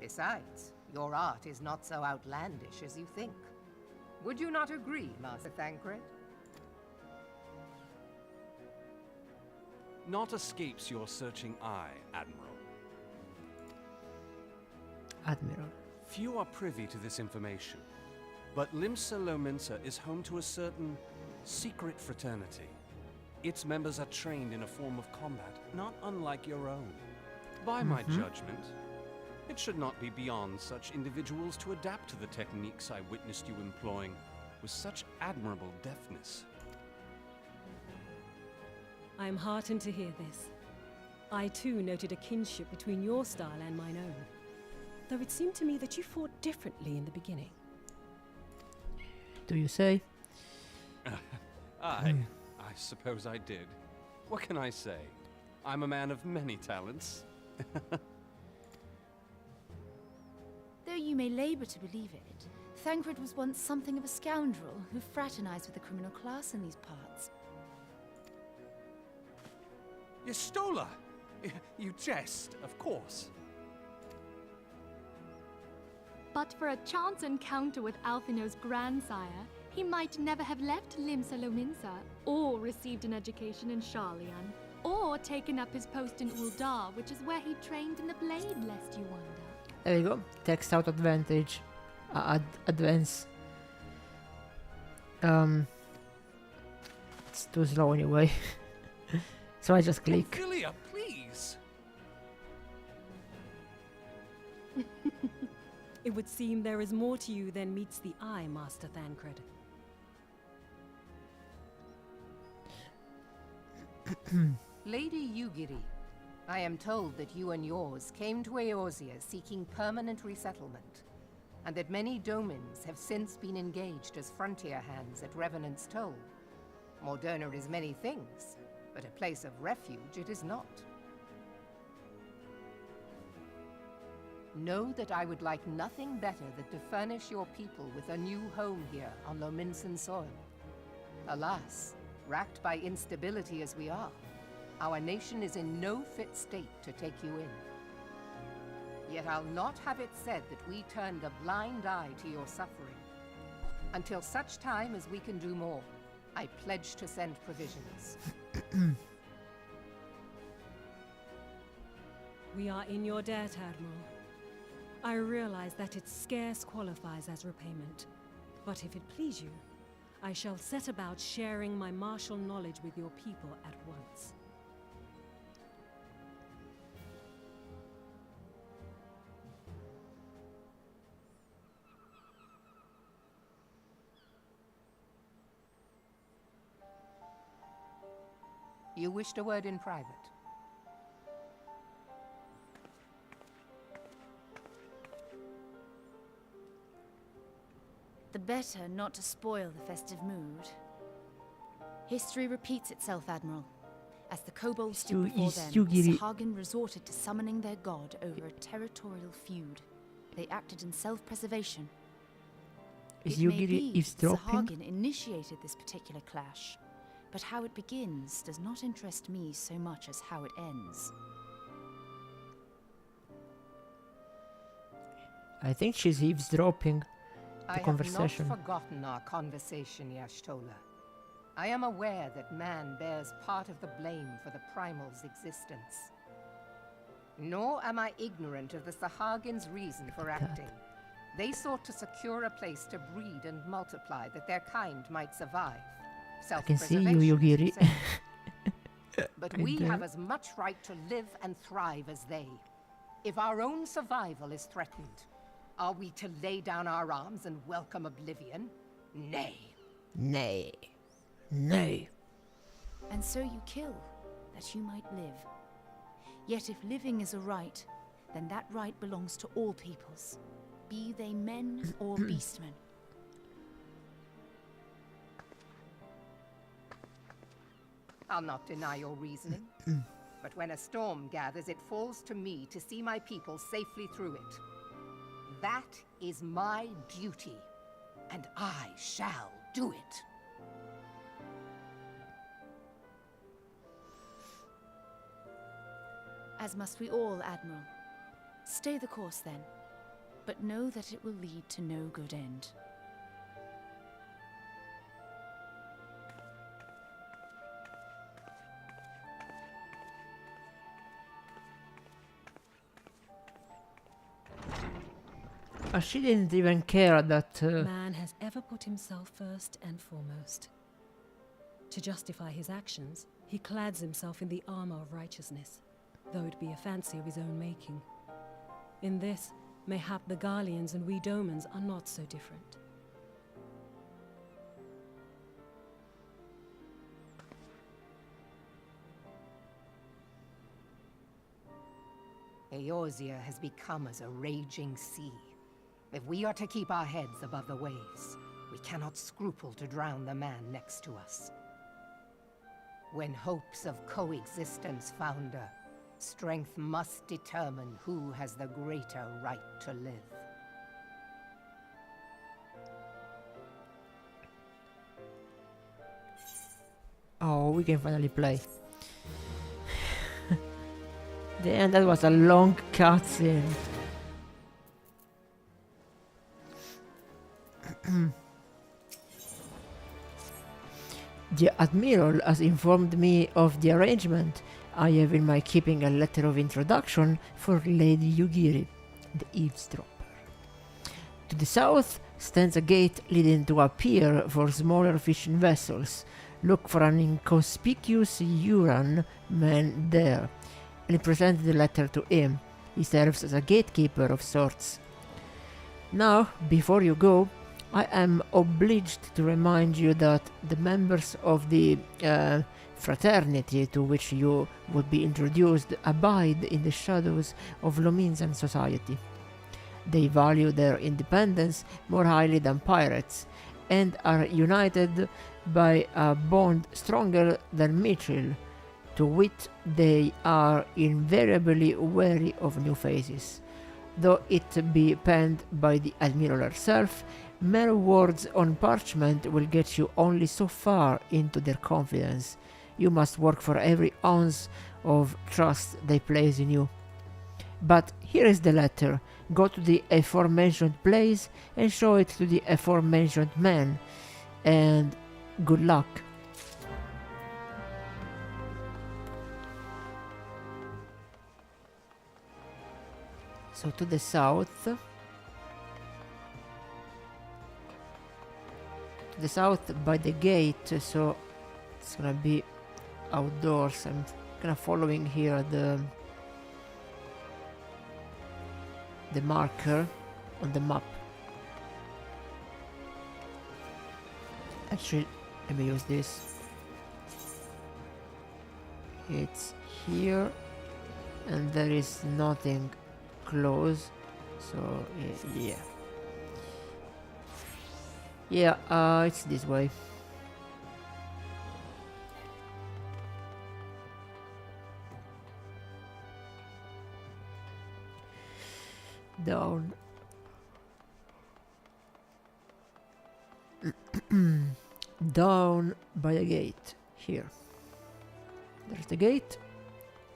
Besides, your art is not so outlandish as you think. Would you not agree, Master Thancred? Naught escapes your searching eye, Admiral. Admiral. Few are privy to this information, but Limsa Lominsa is home to a certain secret fraternity. Its members are trained in a form of combat not unlike your own. By my judgment, it should not be beyond such individuals to adapt to the techniques I witnessed you employing with such admirable deftness. I am heartened to hear this. I too noted a kinship between your style and mine own, though it seemed to me that you fought differently in the beginning. Do you say? I suppose I did. What can I say? I'm a man of many talents. Though you may labor to believe it, Thancred was once something of a scoundrel who fraternized with the criminal class in these parts. Yestola! You jest, of course. But for a chance encounter with Alphino's grandsire, he might never have left Limsa Lominsa, or received an education in Sharlayan, or taken up his post in Uldar, which is where he trained in the blade, lest you wonder. There we go. Text out advantage. Advance. It's too slow anyway. So I just click. Ophelia, please! It would seem there is more to you than meets the eye, Master Thancred. Lady Yugiri, I am told that you and yours came to Eorzea seeking permanent resettlement, and that many domins have since been engaged as frontier hands at Revenant's Toll. Moderna is many things, but a place of refuge it is not. Know that I would like nothing better than to furnish your people with a new home here on Lominsan soil. Alas, racked by instability as we are, our nation is in no fit state to take you in. Yet I'll not have it said that we turned a blind eye to your suffering. Until such time as we can do more, I pledge to send provisions. We are in your debt, Admiral. I realize that it scarce qualifies as repayment, but if it please you, I shall set about sharing my martial knowledge with your people at once. You wished a word in private. The better not to spoil the festive mood. History repeats itself, Admiral. As the kobolds stood before them, Sahagin resorted to summoning their god over a territorial feud. They acted in self-preservation. Is It may Yugiri be eavesdropping? Sahagin initiated this particular clash, but how it begins does not interest me so much as how it ends. I think she's eavesdropping I the conversation. have not forgotten our conversation, Y'ashtola. I am aware that man bears part of the blame for the Primal's existence. Nor am I ignorant of the Sahagin's reason for acting. They sought to secure a place to breed and multiply that their kind might survive. I can see you, Self-preservation, Yugiri. say. But we have as much right to live and thrive as they. If our own survival is threatened, are we to lay down our arms and welcome oblivion? Nay. Nay. Nay. And so you kill, that you might live. Yet if living is a right, then that right belongs to all peoples, be they men or beastmen. I'll not deny your reasoning. But when a storm gathers, it falls to me to see my people safely through it. That is my duty, and I shall do it. As must we all, Admiral. Stay the course then, but know that it will lead to no good end. She didn't even care that... Man has ever put himself first and foremost. To justify his actions, he clads himself in the armor of righteousness, though it be a fancy of his own making. In this, mayhap the Garleans and we Domans are not so different. Eorzea has become as a raging sea. If we are to keep our heads above the waves, we cannot scruple to drown the man next to us. When hopes of coexistence founder, strength must determine who has the greater right to live. Oh, we can finally play. Damn, that was a long cutscene. The Admiral has informed me of the arrangement. I have in my keeping a letter of introduction for Lady Yugiri, the eavesdropper. To the south stands a gate leading to a pier for smaller fishing vessels. Look for an inconspicuous Huron man there. And he presented the letter to him. He serves as a gatekeeper of sorts. Now, before you go, I am obliged to remind you that the members of the fraternity to which you would be introduced abide in the shadows of Lominsan society. They value their independence more highly than pirates, and are united by a bond stronger than Mitchell. To wit, they are invariably wary of new faces. Though it be penned by the Admiral herself, mere words on parchment will get you only so far into their confidence. You must work for every ounce of trust they place in you. But here is the letter. Go to the aforementioned place and show it to the aforementioned man. And good luck. So to the south. To the south by the gate, so it's gonna be outdoors. I'm kinda following here the marker on the map. Actually, let me use this. It's here, and there is nothing close, so yeah, it's this way. Down. Down by the gate. Here. There's the gate.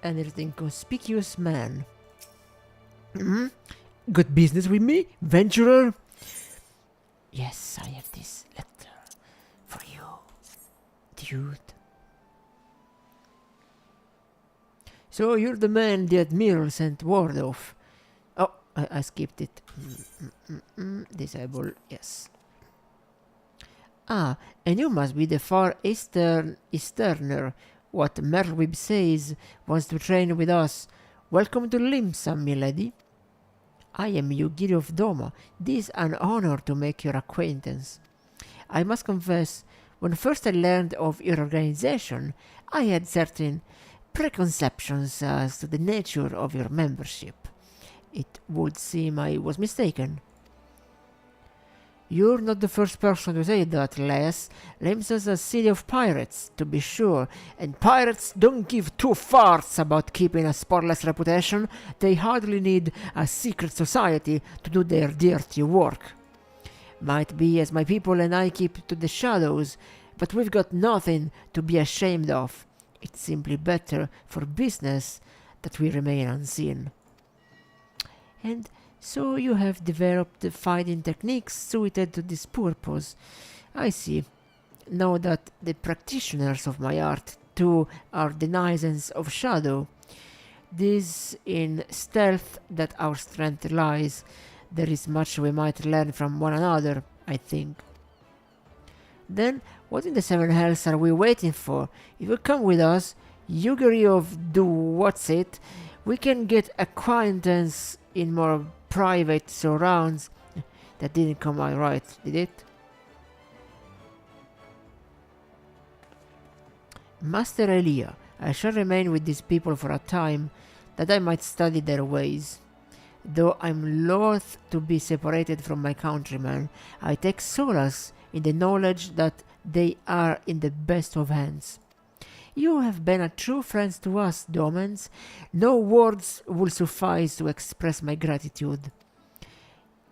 And there's the inconspicuous man. Got business with me, venturer? Yes, I have this letter for you, dude. So you're the man the Admiral sent word of. Oh, I skipped it. Disable, yes. Ah, and you must be the far Easterner. What Merwib says wants to train with us. Welcome to Limsa, milady. I am Yugiri of Doma. This is an honor to make your acquaintance. I must confess, when first I learned of your organization, I had certain preconceptions as to the nature of your membership. It would seem I was mistaken. You're not the first person to say that, Les. Limsa's a city of pirates, to be sure, and pirates don't give two farts about keeping a spotless reputation. They hardly need a secret society to do their dirty work. Might be as my people and I keep to the shadows, but we've got nothing to be ashamed of. It's simply better for business that we remain unseen. And so you have developed fighting techniques suited to this purpose. I see. Now that the practitioners of my art too are denizens of shadow, 'tis in stealth that our strength lies. there is much we might learn from one another, I think. Then, what in the seven hells are we waiting for? If you come with us, you agree of do what's it, we can get acquaintance in more private surrounds. That didn't come out right, did it? Master Elia, I shall remain with these people for a time, that I might study their ways. Though I'm loath to be separated from my countrymen, I take solace in the knowledge that they are in the best of hands. You have been a true friend to us, Domens. No words will suffice to express my gratitude.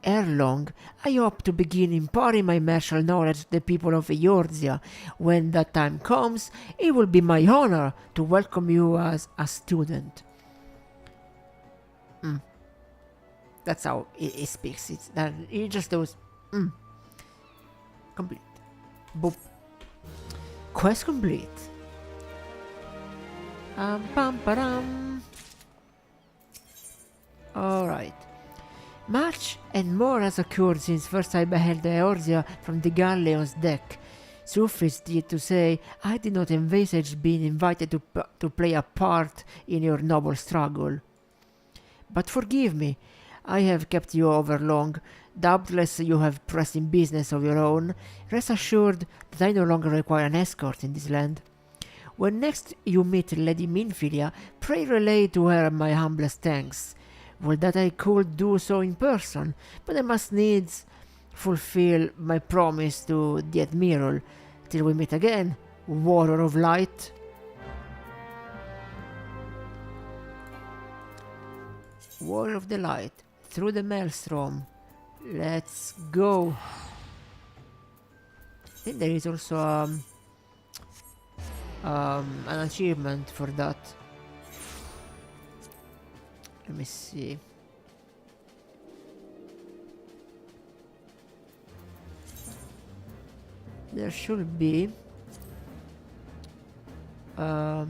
Ere long, I hope to begin imparting my martial knowledge to the people of Eorzea. When that time comes, it will be my honor to welcome you as a student. That's how he speaks. It's that he just does. Complete. Boop. Quest complete. Alright. Much and more has occurred since first I beheld Eorzea from the galleon's deck. Suffice it to say, I did not envisage being invited to play a part in your noble struggle. But forgive me, I have kept you over long. Doubtless you have pressing business of your own. Rest assured that I no longer require an escort in this land. When next you meet Lady Minfilia, pray relay to her my humblest thanks. Well, that I could do so in person, but I must needs fulfill my promise to the Admiral. Till we meet again, Warrior of Light. Warrior of the Light, through the Maelstrom. Let's go. I think there is also an achievement for that. Let me see. There should be oh,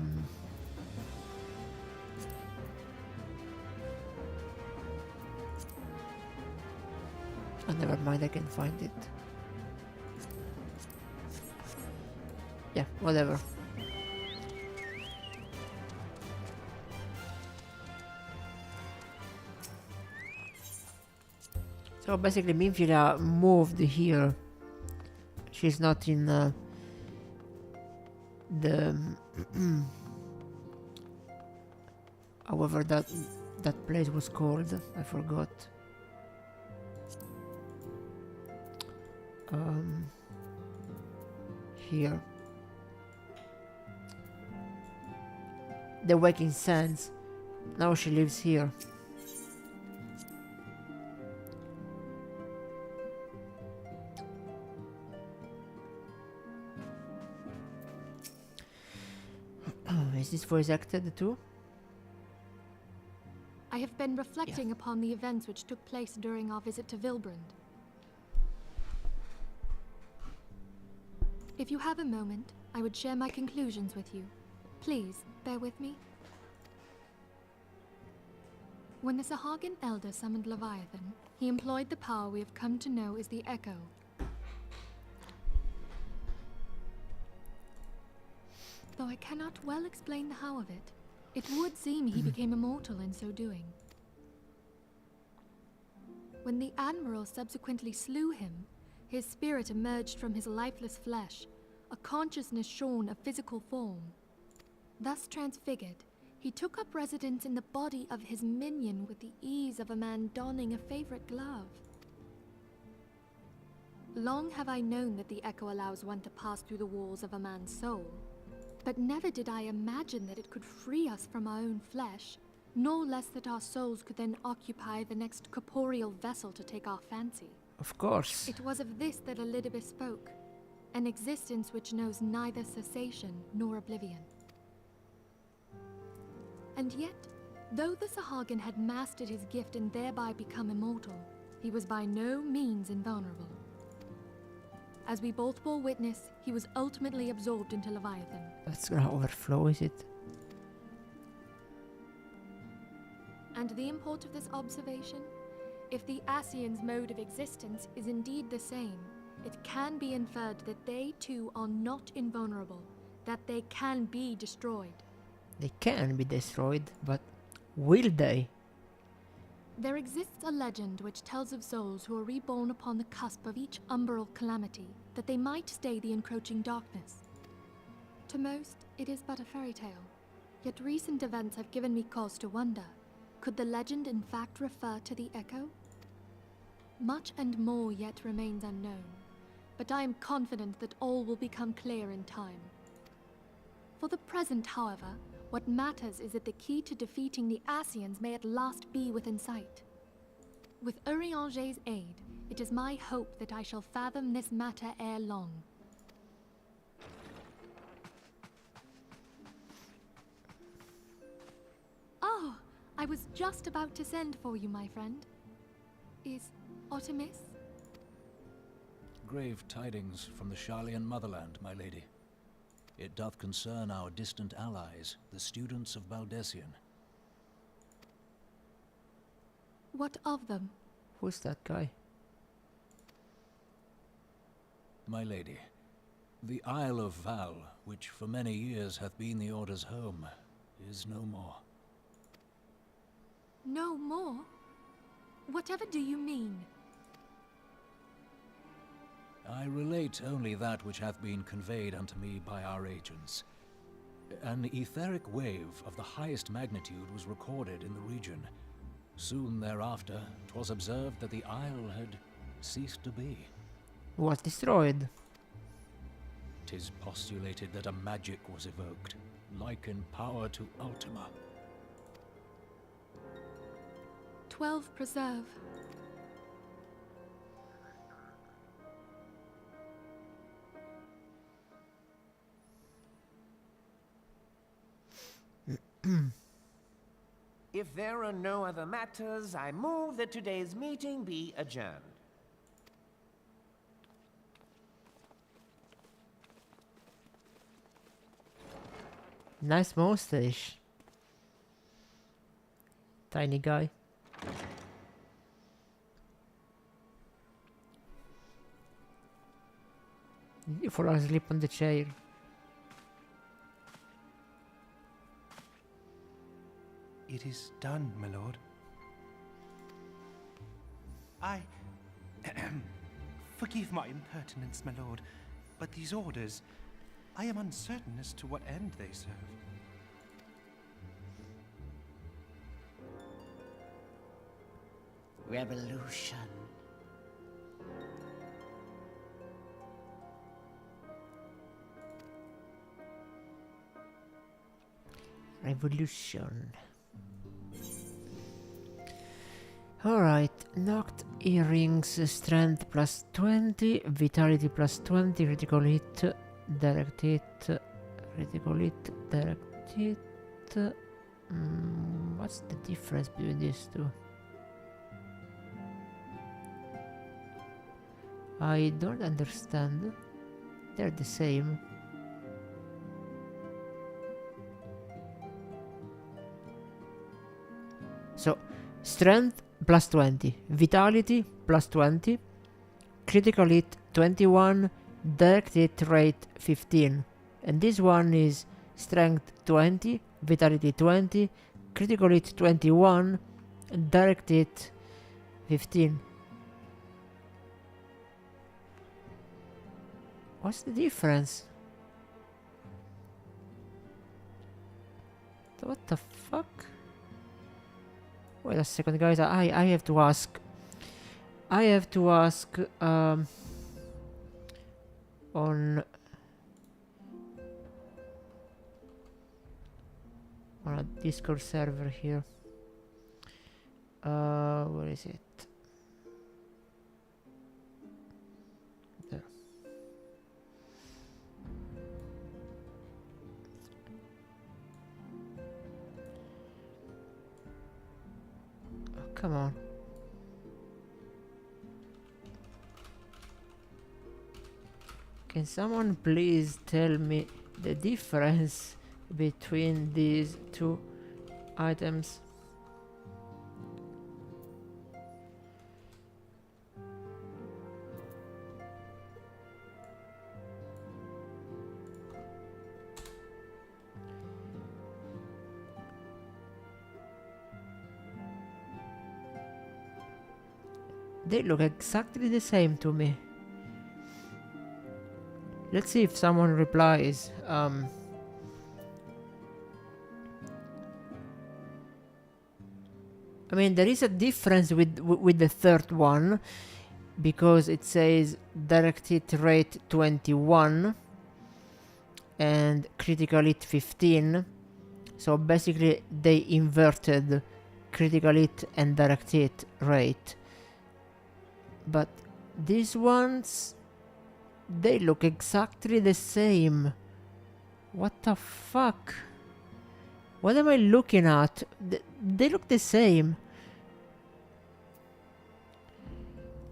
never mind, I can find it. Yeah, whatever. So basically Minfilia moved here. She's not in the however that place was called, I forgot. Here. The Waking Sands. Now she lives here. Is this voice acted too? I have been reflecting upon the events which took place during our visit to Vilbrand. If you have a moment, I would share my conclusions with you. Please, bear with me. When the Sahagin Elder summoned Leviathan, he employed the power we have come to know as the Echo. Though I cannot well explain the how of it, it would seem he became immortal in so doing. When the Admiral subsequently slew him, his spirit emerged from his lifeless flesh, a consciousness shorn of physical form. Thus transfigured, he took up residence in the body of his minion with the ease of a man donning a favorite glove. Long have I known that the Echo allows one to pass through the walls of a man's soul, but never did I imagine that it could free us from our own flesh, nor less that our souls could then occupy the next corporeal vessel to take our fancy. Of course. It was of this that Elidibeth spoke, an existence which knows neither cessation nor oblivion. And yet, though the Sahagin had mastered his gift and thereby become immortal, he was by no means invulnerable. As we both bore witness, he was ultimately absorbed into Leviathan. That's gonna overflow, is it? And the import of this observation If the Ascians' mode of existence is indeed the same, it can be inferred that they too are not invulnerable, that they can be destroyed. They can be destroyed, but will they? There exists a legend which tells of souls who are reborn upon the cusp of each umbral calamity, that they might stay the encroaching darkness. To most, it is but a fairy tale. Yet recent events have given me cause to wonder. Could the legend in fact refer to the Echo? Much and more yet remains unknown, but I am confident that all will become clear in time. For the present, however, what matters is that the key to defeating the Ascians may at last be within sight. With Urianger's aid, it is my hope that I shall fathom this matter ere long. Oh, I was just about to send for you, my friend. Is Artemis? Grave tidings from the Sharlayan motherland, my lady. It doth concern our distant allies, the students of Baldessian. What of them? Who's that guy? My lady, the Isle of Val, which for many years hath been the Order's home, is no more. No more? Whatever do you mean? I relate only that which hath been conveyed unto me by our agents. An etheric wave of the highest magnitude was recorded in the region. Soon thereafter, 'twas observed that the isle had ceased to be. Was destroyed. 'Tis postulated that a magic was evoked, like in power to Ultima. 12 preserve. If there are no other matters, I move that today's meeting be adjourned. Nice mustache. Tiny guy. Did you fall asleep on the chair? It is done, my lord. Forgive my impertinence, my lord, but these orders, I am uncertain as to what end they serve. Revolution. Revolution. Alright, knocked earrings, strength plus 20, vitality plus 20, critical hit, direct hit, critical hit, direct hit. What's the difference between these two? I don't understand. They're the same. So, strength plus 20, vitality plus 20, critical hit 21, direct hit rate 15. And this one is strength 20, vitality 20, critical hit 21, direct hit 15. What's the difference? What the fuck? Wait a second, guys. I have to ask. I have to ask on a Discord server here. Where is it? There. Come on. Can someone please tell me the difference between these two items? They look exactly the same to me. Let's see if someone replies. I mean, there is a difference with the third one, because it says direct hit rate 21 and critical hit 15. So basically they inverted critical hit and direct hit rate. But these ones, they look exactly the same. What the fuck? What am I looking at? They look the same.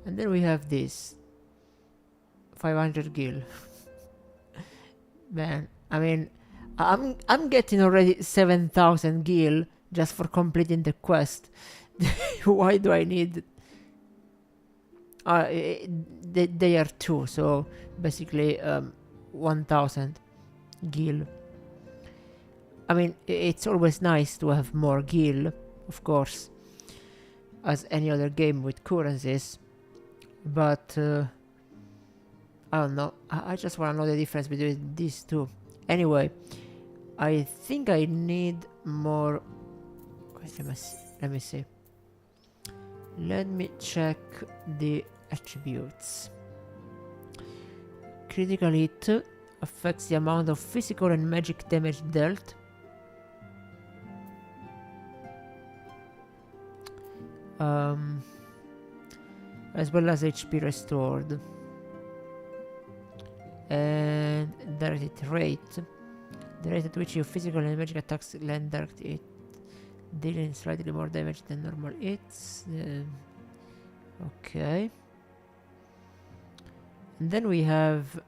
And then we have this 500 gil. Man, I mean, I'm getting already 7,000 gil just for completing the quest. Why do I need? They are 2, so basically 1,000 gil. I mean, it's always nice to have more gil, of course, as any other game with currencies. But I don't know. I just want to know the difference between these two. Anyway, I think I need more. Wait, let me see. Let me check the attributes. Critical hit affects the amount of physical and magic damage dealt. As well as HP restored. And direct hit rate. The rate at which your physical and magic attacks land direct hit, dealing slightly more damage than normal hits. Okay. And then we have,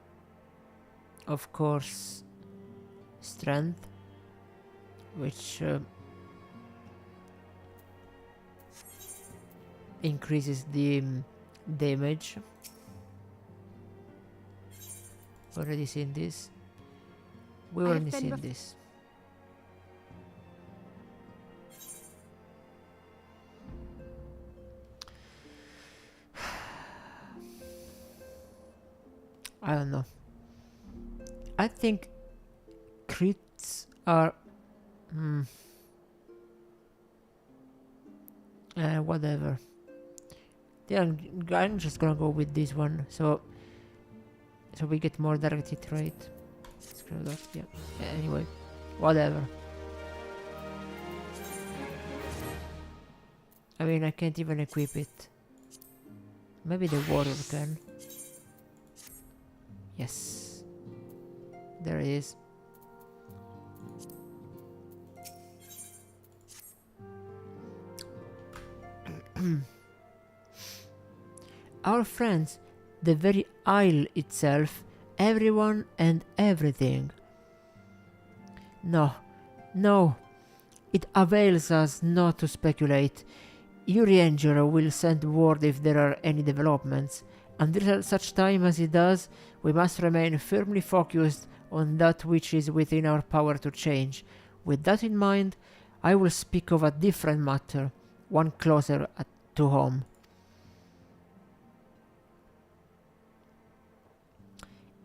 of course, strength, which increases the damage. Already seen this. We've already seen this. I don't know. I think crits are whatever. Yeah, I'm just gonna go with this one. So we get more direct hit rate. Screw that. Yeah. Anyway, whatever. I mean, I can't even equip it. Maybe the warrior can. Yes. There it is. Our friends, the very isle itself, everyone and everything. No, it avails us not to speculate. Urianger will send word if there are any developments. Until such time as it does, we must remain firmly focused on that which is within our power to change. With that in mind, I will speak of a different matter, one closer to home.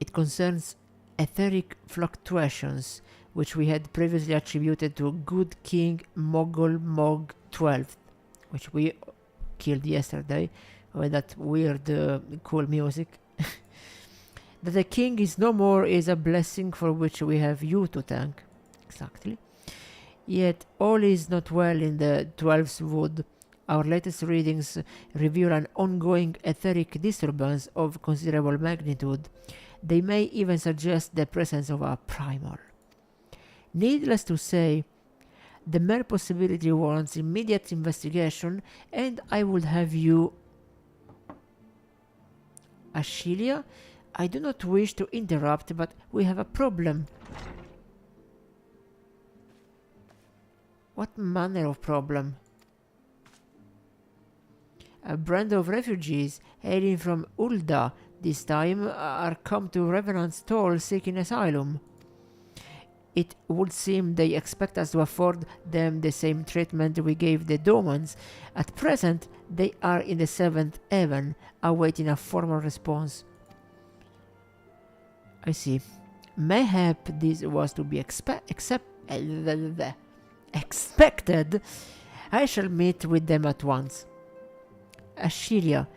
It concerns etheric fluctuations, which we had previously attributed to good King Mogul Mog 12th, which we killed yesterday with that weird cool music. That the king is no more is a blessing for which we have you to thank. Exactly. Yet all is not well in the 12th wood. Our latest readings reveal an ongoing etheric disturbance of considerable magnitude. They may even suggest the presence of a primal. Needless to say, the mere possibility warrants immediate investigation, and I would have you... Ashilia, I do not wish to interrupt, but we have a problem. What manner of problem? A band of refugees hailing from Ulda this time are come to Revenant's Toll seeking asylum. It would seem they expect us to afford them the same treatment we gave the Domans. At present, they are in the 7th heaven, awaiting a formal response. I see. Mayhap this was to be expected. I shall meet with them at once. Ashelia,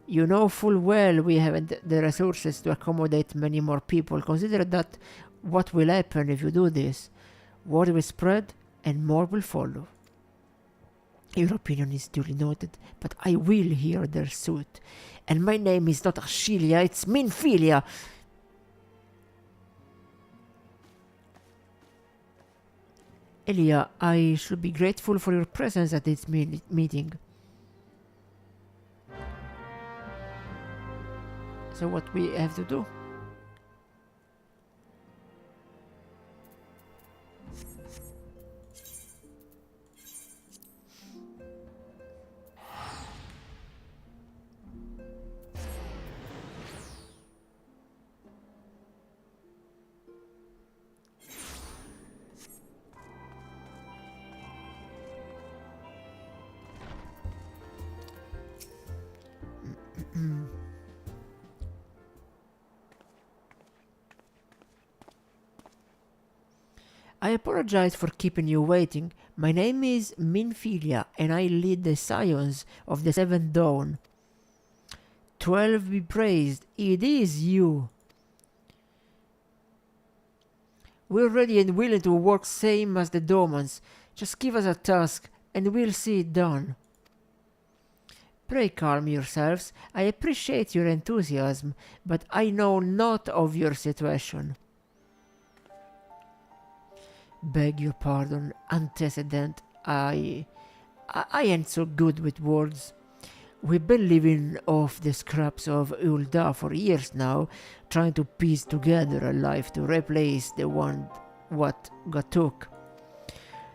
you know full well we haven't the resources to accommodate many more people. Consider that what will happen if you do this. Word will spread and more will follow. Your opinion is duly noted, but I will hear their suit. And my name is not Ashelia, it's Minfilia. Elia, I should be grateful for your presence at this meeting. So what we have to do? I apologize for keeping you waiting. My name is Minfilia, and I lead the Scions of the Seventh Dawn. 12 be praised, it is you. We're ready and willing to work same as the Domans. Just give us a task, and we'll see it done. Pray calm yourselves. I appreciate your enthusiasm, but I know not of your situation. Beg your pardon, antecedent. I ain't so good with words. We've been living off the scraps of Ulda for years now, trying to piece together a life to replace the one what got took.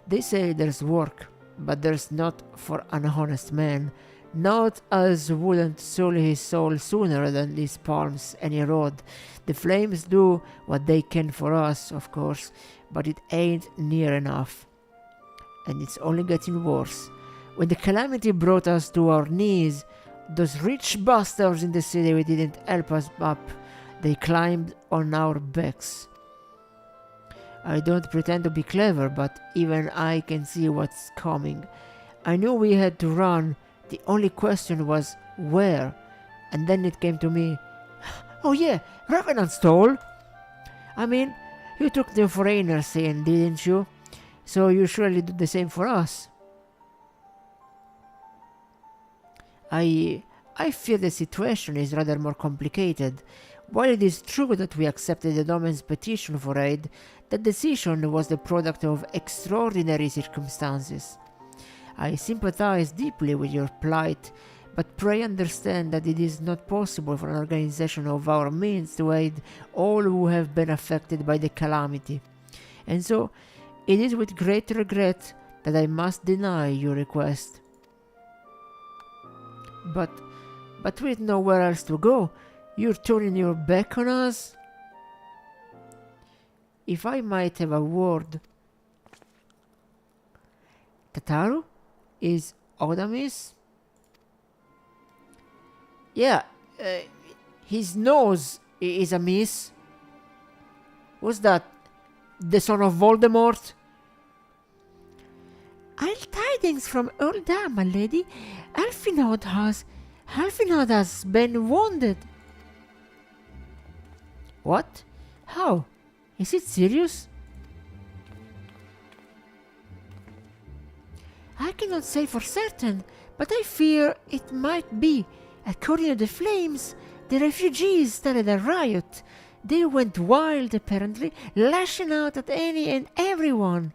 They say there's work, but there's not for an honest man. Not as wouldn't soul his soul sooner than his palms any road. The flames do what they can for us, of course, but it ain't near enough. And it's only getting worse. When the calamity brought us to our knees, those rich bastards in the city didn't help us up. They climbed on our backs. I don't pretend to be clever, but even I can see what's coming. I knew we had to run. The only question was where, and then it came to me. Oh yeah, Revenant stole! I mean, you took the foreigners in, didn't you? So you surely do the same for us. I fear the situation is rather more complicated. While it is true that we accepted the Domain's petition for aid, that decision was the product of extraordinary circumstances. I sympathize deeply with your plight, but pray understand that it is not possible for an organization of our means to aid all who have been affected by the calamity. And so, it is with great regret that I must deny your request. But with nowhere else to go, you're turning your back on us? If I might have a word... Tataru? Is Odamis? Yeah, his nose is amiss. What's that? The son of Voldemort? I'll tidings from Ulda, my lady. Alfinod has been wounded. What? How? Is it serious? I cannot say for certain, but I fear it might be. According to the flames, the refugees started a riot. They went wild, apparently, lashing out at any and everyone.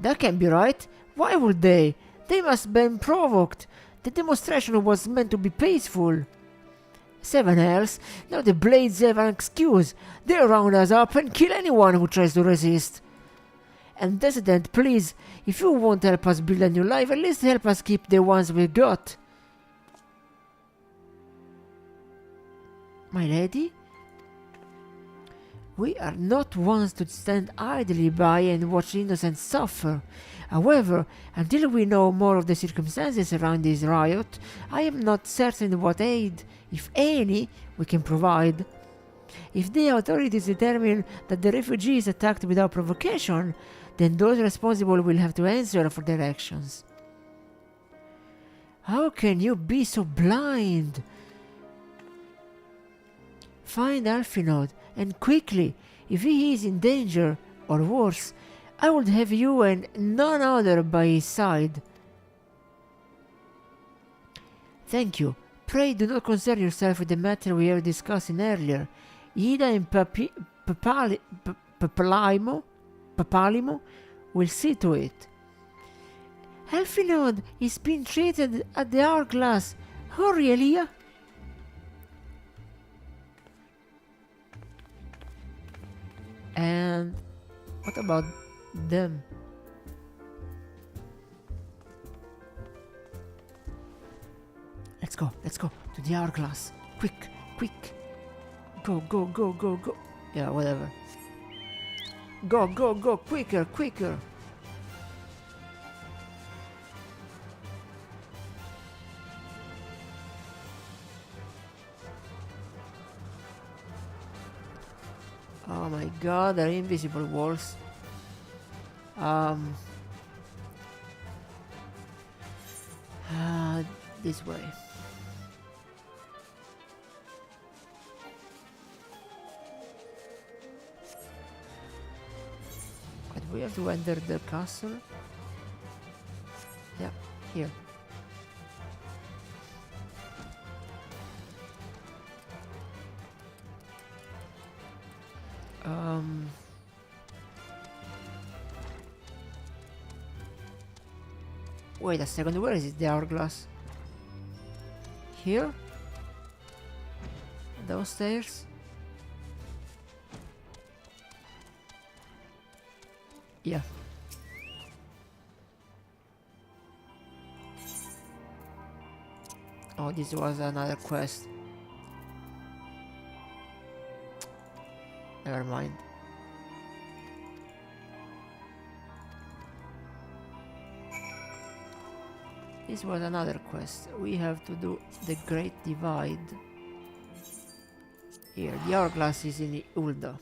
That can't be right. Why would they? They must have been provoked. The demonstration was meant to be peaceful. Seven hells, now the Blades have an excuse. They'll round us up and kill anyone who tries to resist. And Dissident, please, if you won't help us build a new life, at least help us keep the ones we got. My lady? We are not ones to stand idly by and watch innocents suffer. However, until we know more of the circumstances around this riot, I am not certain what aid, if any, we can provide. If the authorities determine that the refugees attacked without provocation, then those responsible will have to answer for their actions. How can you be so blind? Find Alphinaud, and quickly. If he is in danger, or worse, I would have you and none other by his side. Thank you. Pray do not concern yourself with the matter we have discussed earlier. Ida and Papalimo will see to it. Alphinaud is being treated at the hourglass. Hurry, Elia! And what about them? Let's go to the hourglass. Quick. Go. Yeah, whatever. Go, quicker. Oh my god, they're invisible walls. This way. But we have to enter the castle. Yeah, here. Wait a second, where is it, the hourglass? Here? Downstairs? Yeah. Oh, this was another quest. Never mind. This was another quest. We have to do the Great Divide. Here, the hourglass is in Ulda.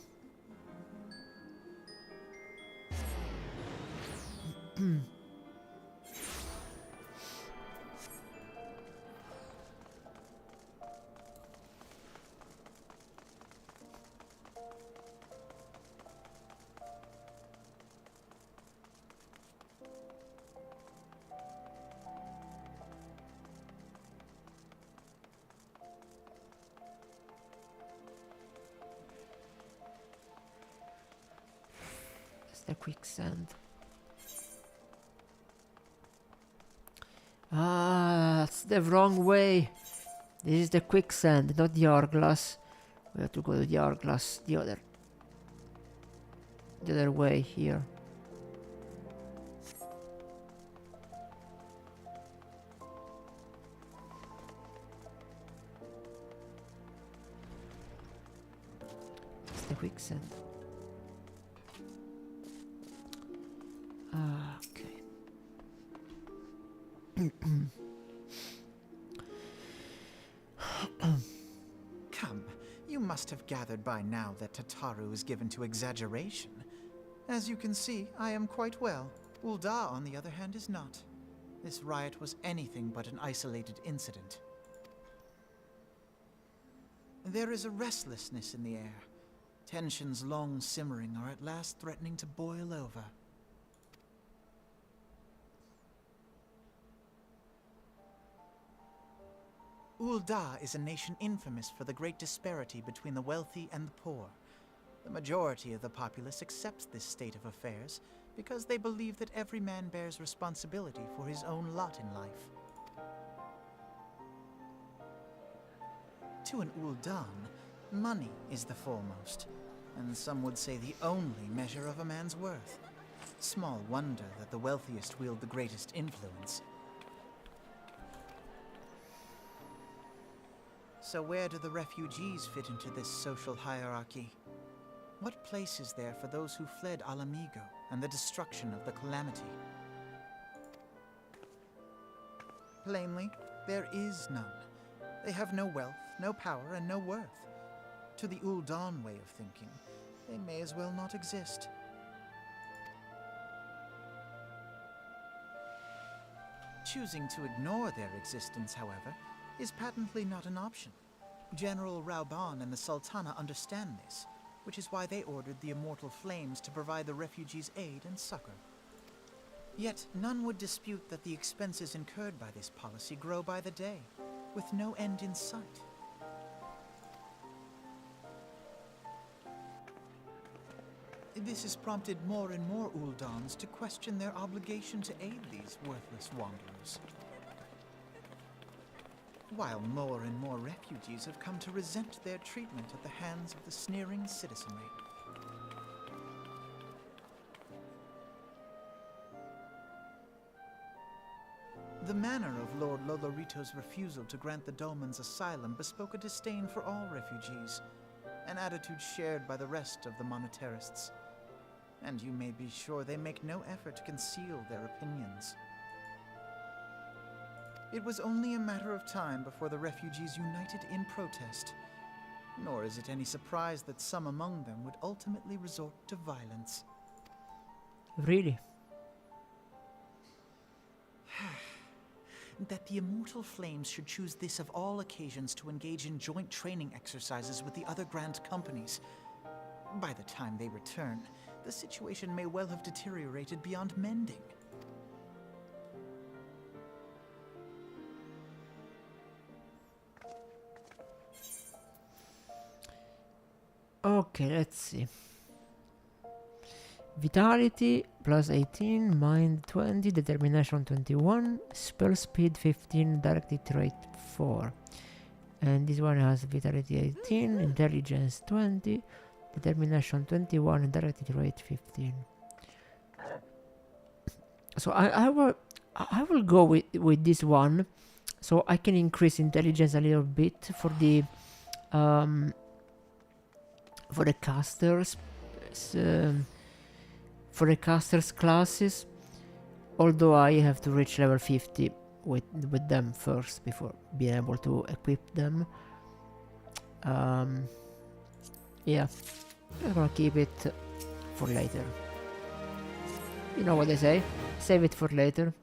The quicksand. That's the wrong way. This is the quicksand, not the hourglass. We have to go to the hourglass the other way here. It's the quicksand. Okay. Come, you must have gathered by now that Tataru is given to exaggeration. As you can see, I am quite well. Ulda, on the other hand, is not. This riot was anything but an isolated incident. There is a restlessness in the air. Tensions long simmering are at last threatening to boil over. Ulda is a nation infamous for the great disparity between the wealthy and the poor. The majority of the populace accepts this state of affairs because they believe that every man bears responsibility for his own lot in life. To an Uldan, money is the foremost, and some would say the only measure of a man's worth. Small wonder that the wealthiest wield the greatest influence. So where do the refugees fit into this social hierarchy? What place is there for those who fled Alamigo and the destruction of the Calamity? Plainly, there is none. They have no wealth, no power, and no worth. To the Ul'Dan way of thinking, they may as well not exist. Choosing to ignore their existence, however, is patently not an option. General Rauban and the Sultana understand this, which is why they ordered the Immortal Flames to provide the refugees aid and succor. Yet none would dispute that the expenses incurred by this policy grow by the day, with no end in sight. This has prompted more and more Uldans to question their obligation to aid these worthless wanderers. While more and more refugees have come to resent their treatment at the hands of the sneering citizenry. The manner of Lord Lolorito's refusal to grant the Dolmens asylum bespoke a disdain for all refugees, an attitude shared by the rest of the monetarists. And you may be sure they make no effort to conceal their opinions. It was only a matter of time before the refugees united in protest, nor is it any surprise that some among them would ultimately resort to violence. Really? That the Immortal Flames should choose this of all occasions to engage in joint training exercises with the other Grand Companies. By the time they return, the situation may well have deteriorated beyond mending. Okay, let's see. Vitality plus 18, Mind 20, Determination 21, Spell Speed 15, Directed Rate 4. And this one has Vitality 18, Intelligence 20, Determination 21, and Directed Rate 15. So I will go with this one, so I can increase intelligence a little bit for the casters. For the casters classes, although I have to reach level 50 with them first before being able to equip them. Yeah, I'm gonna keep it for later. You know what they say, save it for later.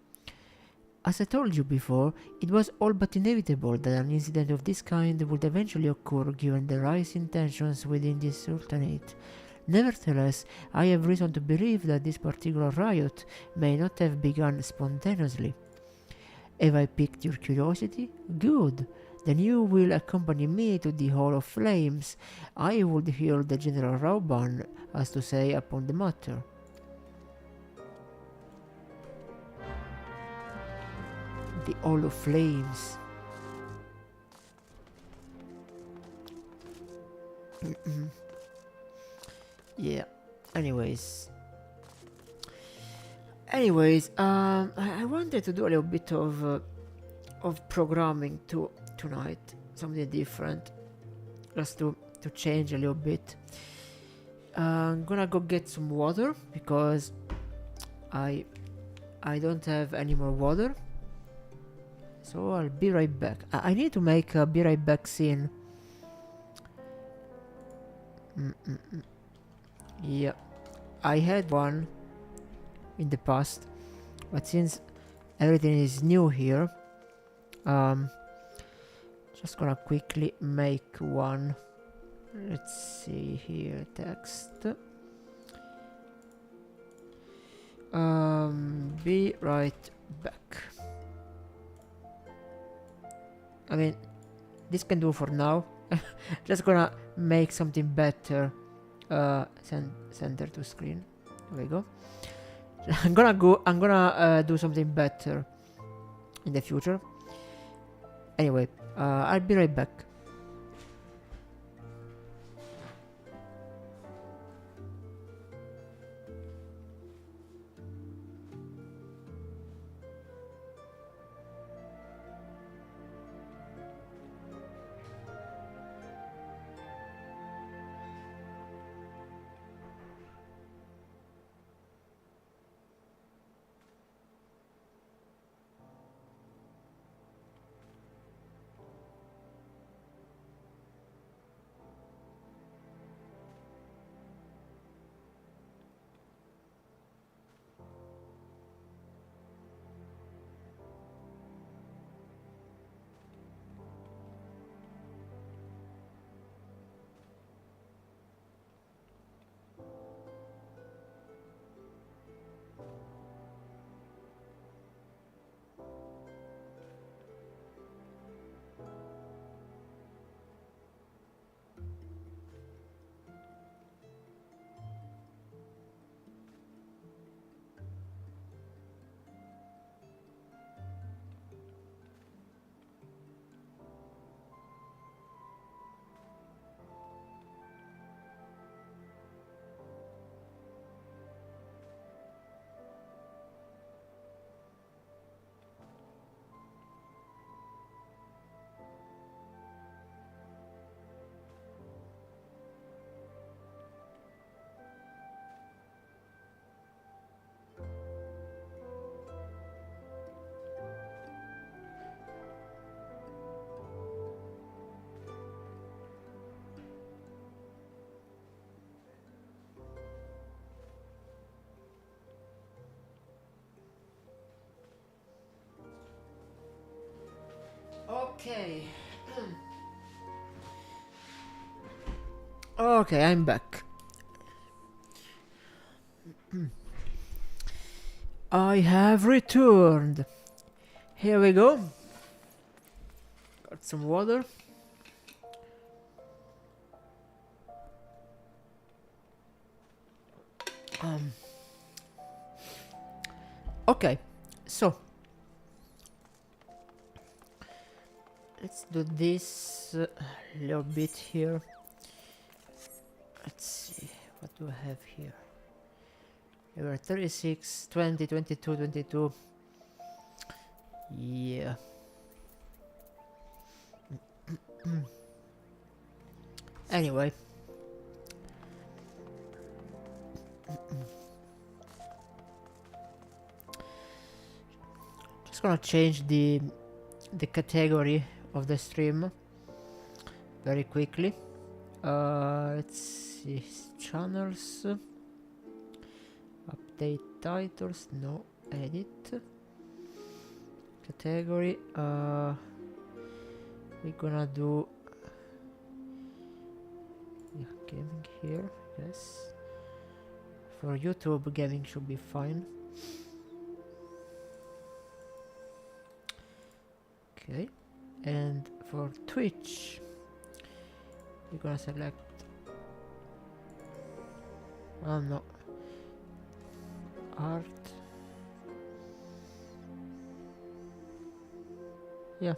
As I told you before, it was all but inevitable that an incident of this kind would eventually occur given the rising tensions within the Sultanate. Nevertheless, I have reason to believe that this particular riot may not have begun spontaneously. Have I piqued your curiosity? Good. Then you will accompany me to the Hall of Flames. I would hear the General Rauban has to say upon the matter. The Hall of Flames. Yeah. Anyways, I wanted to do a little bit of programming tonight, something different, just to change a little bit. I'm gonna go get some water because I don't have any more water. So I'll be right back. I need to make a be right back scene. Yeah, I had one in the past, but since everything is new here, just gonna quickly make one. Let's see here, text. Be right back. I mean, this can do for now. Just gonna make something better. Center to screen. There we go. I'm gonna do something better in the future. Anyway, I'll be right back. Okay. Okay, I'm back. I have returned. Here we go. Got some water. Okay, so let's do this little bit here. Let's see, what do I have here? There were 36, 20, 22, 22. Yeah. Anyway. Just gonna change the category of the stream very quickly. Let's see, channels, update titles, no, edit, category, we're gonna do gaming here, yes. For YouTube, gaming should be fine. Okay, and for Twitch, we're gonna select, oh no, art, yeah,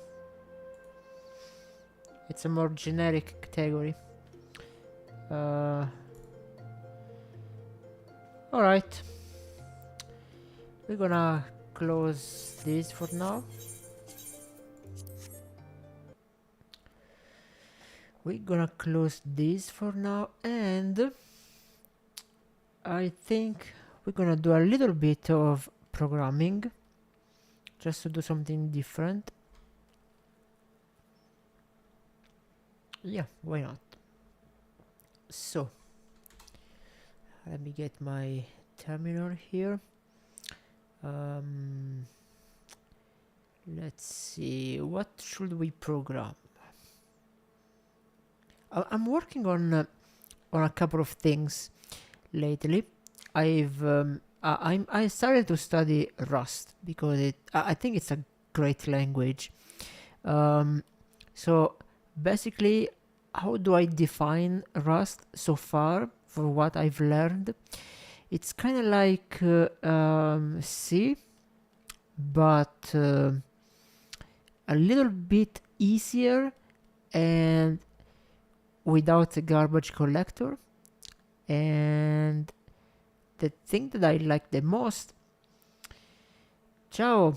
it's a more generic category. Alright, we're gonna close this for now. We're gonna close this for now, and I think we're gonna do a little bit of programming just to do something different. Yeah, why not? So let me get my terminal here. Let's see, what should we program? I'm working on a couple of things lately. I started to study Rust because I think it's a great language. So basically, how do I define Rust so far for what I've learned? It's kind of like C, but a little bit easier and without a garbage collector. And the thing that I like the most, ciao,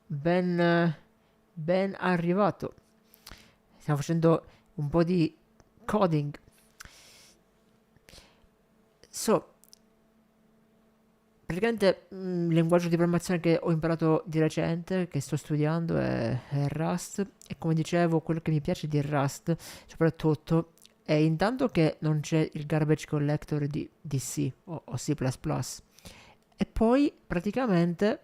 ben arrivato. Stiamo facendo un po' di coding. So, praticamente il linguaggio di programmazione che ho imparato di recente, che sto studiando, è Rust. E come dicevo, quello che mi piace di Rust soprattutto è intanto che non c'è il garbage collector di C o C++, e poi praticamente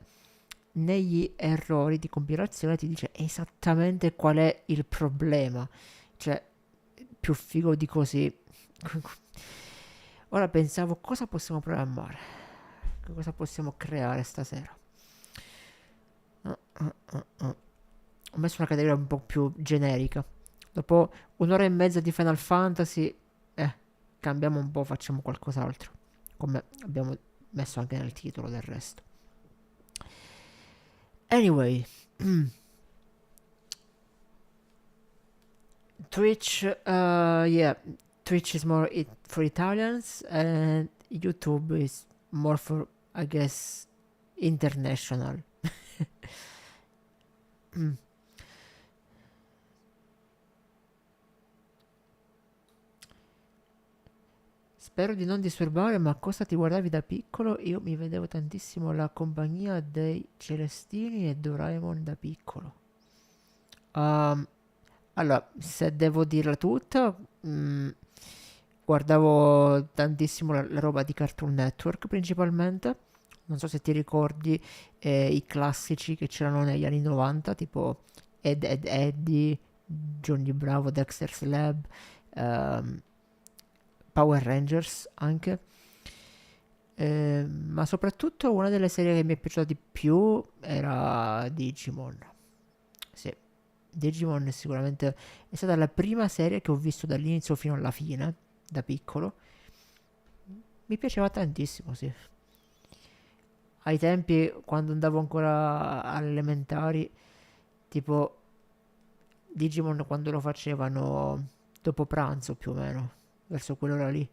negli errori di compilazione ti dice esattamente qual è il problema. Cioè, più figo di così. Ora pensavo cosa possiamo programmare, cosa possiamo creare stasera. Ho messo una categoria un po' più generica. Dopo un'ora e mezza di Final Fantasy, cambiamo un po', facciamo qualcos'altro, come abbiamo messo anche nel titolo del resto. Anyway, Twitch, yeah, Twitch is more for Italians, and YouTube is more for, I guess, international. Spero di non disturbare, ma cosa ti guardavi da piccolo? Io mi vedevo tantissimo La Compagnia dei Celestini e Doraemon da piccolo. Allora, se devo dirla tutta, guardavo tantissimo la roba di Cartoon Network principalmente. Non so se ti ricordi i classici che c'erano negli anni 90, tipo Ed Eddie, Johnny Bravo, Dexter's Lab, Power Rangers anche. Ma soprattutto una delle serie che mi è piaciuta di più era Digimon. Sì, Digimon sicuramente è stata la prima serie che ho visto dall'inizio fino alla fine, da piccolo. Mi piaceva tantissimo, sì. Ai tempi, quando andavo ancora alle elementari, tipo Digimon quando lo facevano dopo pranzo più o meno, verso quell'ora lì.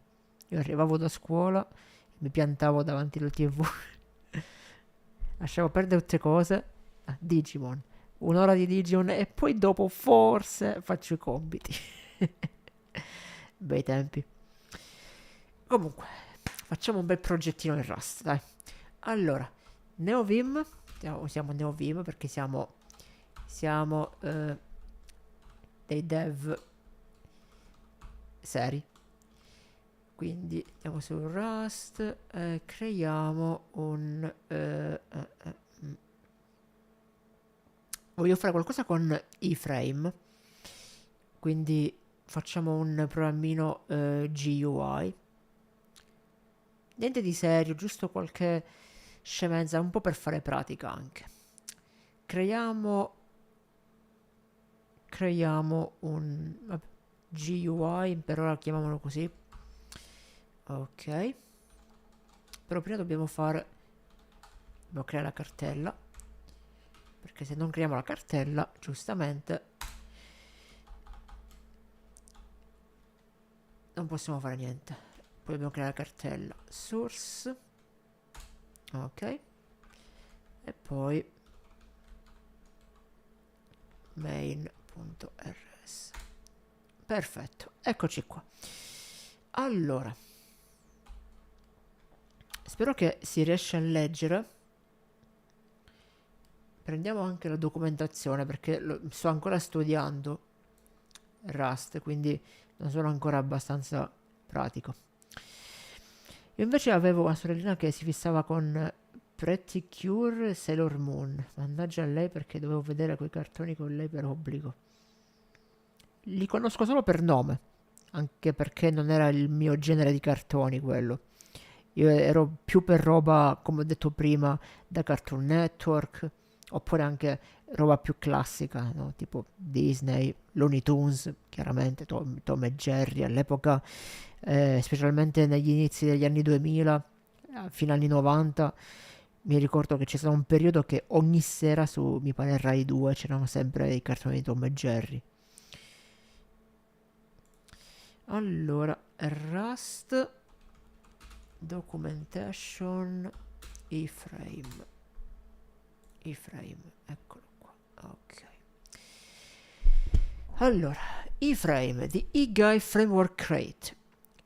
Io arrivavo da scuola, mi piantavo davanti alla TV, lasciavo perdere tutte cose. Digimon, un'ora di Digimon e poi dopo forse faccio i compiti. Bei tempi. Comunque, facciamo un bel progettino in Rust, dai. Allora, NeoVim, usiamo NeoVim perché siamo dei dev seri. Quindi andiamo su Rust, creiamo un... voglio fare qualcosa con iframe, quindi facciamo un programmino GUI. Niente di serio, giusto qualche scemenza, un po' per fare pratica anche. Creiamo un GUI, per ora chiamiamolo così. Ok. Però prima dobbiamo creare la cartella, perché se non creiamo la cartella, giustamente non possiamo fare niente. Poi dobbiamo creare la cartella source. Ok. E poi main.rs. Perfetto, eccoci qua. Allora, spero che si riesca a leggere. Prendiamo anche la documentazione perché sto ancora studiando Rust, quindi non sono ancora abbastanza pratico. Io invece avevo una sorellina che si fissava con Pretty Cure e Sailor Moon. Mannaggia a lei, perché dovevo vedere quei cartoni con lei per obbligo. Li conosco solo per nome, anche perché non era il mio genere di cartoni quello. Io ero più per roba, come ho detto prima, da Cartoon Network, oppure anche roba più classica, no? Tipo Disney, Looney Tunes, chiaramente, Tom e Jerry all'epoca, specialmente negli inizi degli anni 2000, fino agli anni 90. Mi ricordo che c'è stato un periodo che ogni sera su, mi pare, Rai 2 c'erano sempre i cartoni di Tom e Jerry. Allora, Rust documentation iframe, eccolo qua. Ok, allora, iframe, the eGuy framework crate.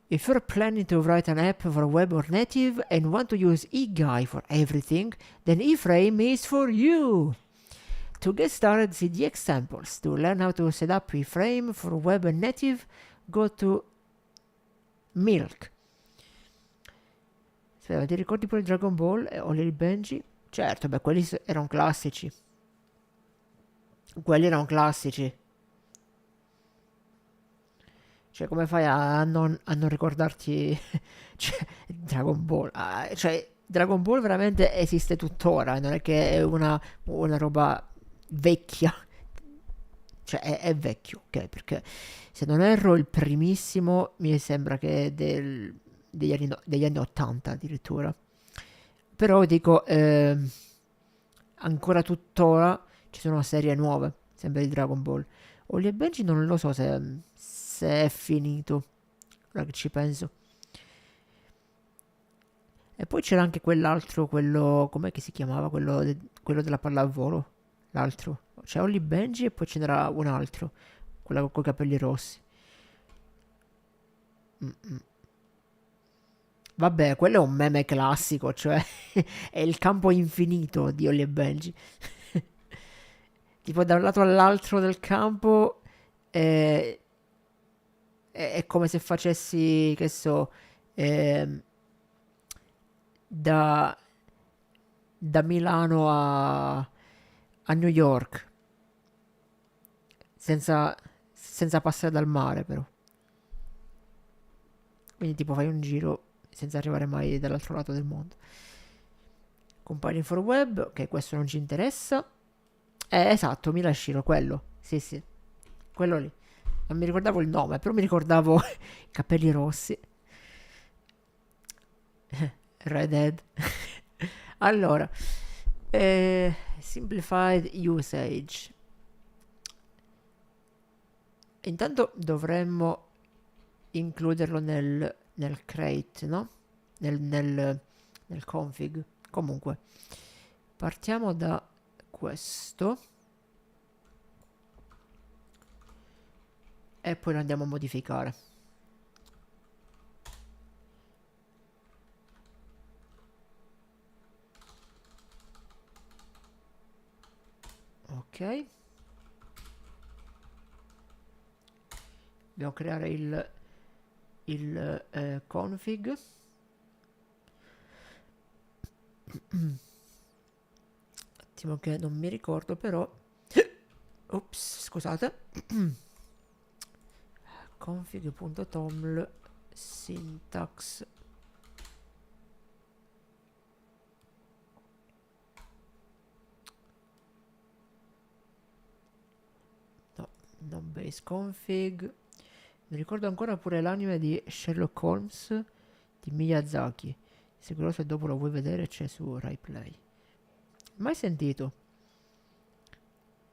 If you're planning to write an app for web or native and want to use eGuy for everything, then iframe is for you. To get started, see the examples. To learn how to set up iframe for web and native, go to Milk. Aspetta, ti ricordi pure Dragon Ball e Oliver Benji? Certo, beh, quelli erano classici. Cioè, come fai a non ricordarti cioè, Dragon Ball? Cioè, Dragon Ball veramente esiste tuttora, non è che è una roba vecchia. Cioè, è vecchio, ok? Perché se non erro il primissimo mi sembra che è degli anni 80 addirittura. Però dico, ancora tuttora ci sono serie nuove, sempre di Dragon Ball. Oli e Benji non lo so se è finito, ora che ci penso. E poi c'era anche quell'altro, quello, com'è che si chiamava? Quello della pallavolo, l'altro. C'è Oli Benji e poi ce n'era un altro, quello con i capelli rossi. Vabbè, quello è un meme classico, cioè è il campo infinito di Oli e Benji. Tipo da un lato all'altro del campo è come se facessi, che so, da Milano a New York. senza passare dal mare però. Quindi tipo fai un giro senza arrivare mai dall'altro lato del mondo. Compiling for web, ok, questo non ci interessa. Esatto, Milashiro, quello. Sì, quello lì. Non mi ricordavo il nome, però mi ricordavo i capelli rossi. Redhead. Allora, simplified usage. Intanto dovremmo includerlo nel crate, no? Nel config. Comunque, partiamo da questo e poi lo andiamo a modificare. Ok, dobbiamo creare il config. Attimo che non mi ricordo però. Ops, scusate. config.toml syntax. No, non base config. Mi ricordo ancora pure l'anime di Sherlock Holmes di Miyazaki. Sicuro se dopo lo vuoi vedere c'è su Rai Play. Mai sentito.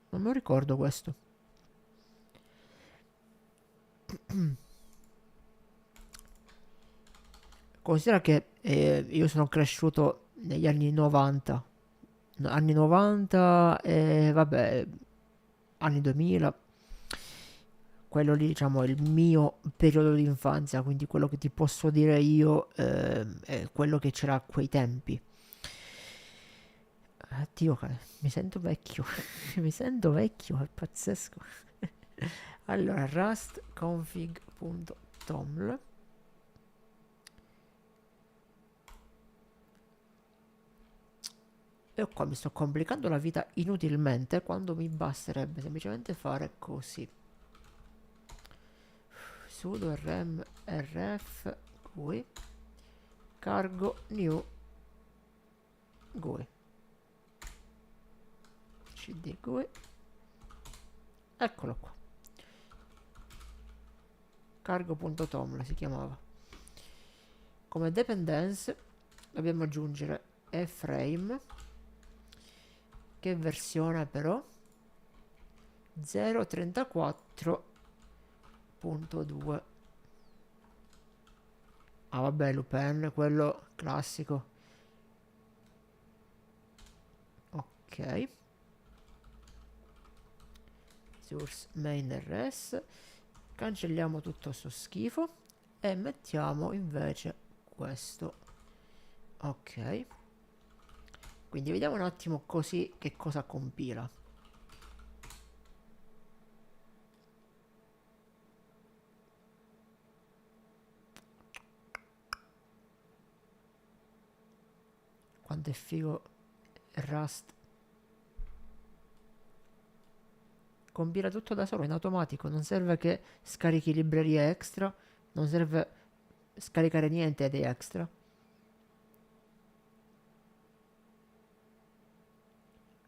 Non me lo ricordo questo. Considera che io sono cresciuto negli anni 90. Anni 90 e vabbè, anni 2000. Quello lì, diciamo, è il mio periodo di infanzia, quindi quello che ti posso dire io è quello che c'era a quei tempi. Dio, mi sento vecchio. Mi sento vecchio, è pazzesco. Allora, rust config.toml. E qua mi sto complicando la vita inutilmente quando mi basterebbe semplicemente fare così. Sudo rm rf GUI cargo new GUI cd GUI, eccolo qua, cargo.toml si chiamava. Come dependenze dobbiamo aggiungere frame, che versione però 0.34.2. Ah vabbè, Lupin, quello classico. Ok, source main rs, cancelliamo tutto sto schifo e mettiamo invece questo. Ok, quindi vediamo un attimo così che cosa compila. Quanto è figo Rust. Compila tutto da solo in automatico, non serve che scarichi librerie extra, non serve scaricare niente di extra.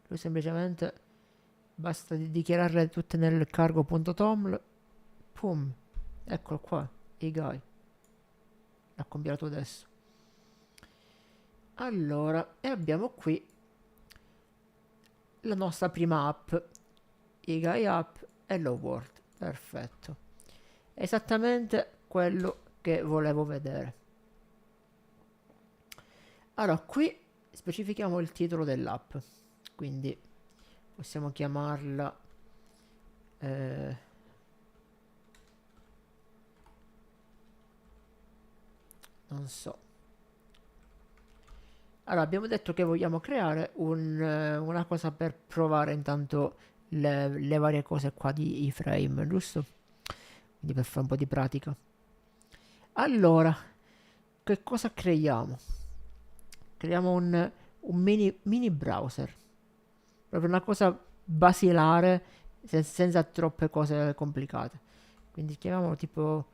Lui semplicemente basta dichiararle tutte nel cargo.toml, pum, eccolo qua, i guy. L'ha compilato adesso. Allora, e abbiamo qui la nostra prima app, i guy app Hello World, perfetto, esattamente quello che volevo vedere. Allora, qui specifichiamo il titolo dell'app, quindi possiamo chiamarla non so. Allora, abbiamo detto che vogliamo creare una cosa per provare intanto le varie cose qua di iframe, giusto? Quindi per fare un po' di pratica. Allora, che cosa creiamo? Creiamo un mini browser, proprio una cosa basilare senza troppe cose complicate. Quindi chiamiamolo tipo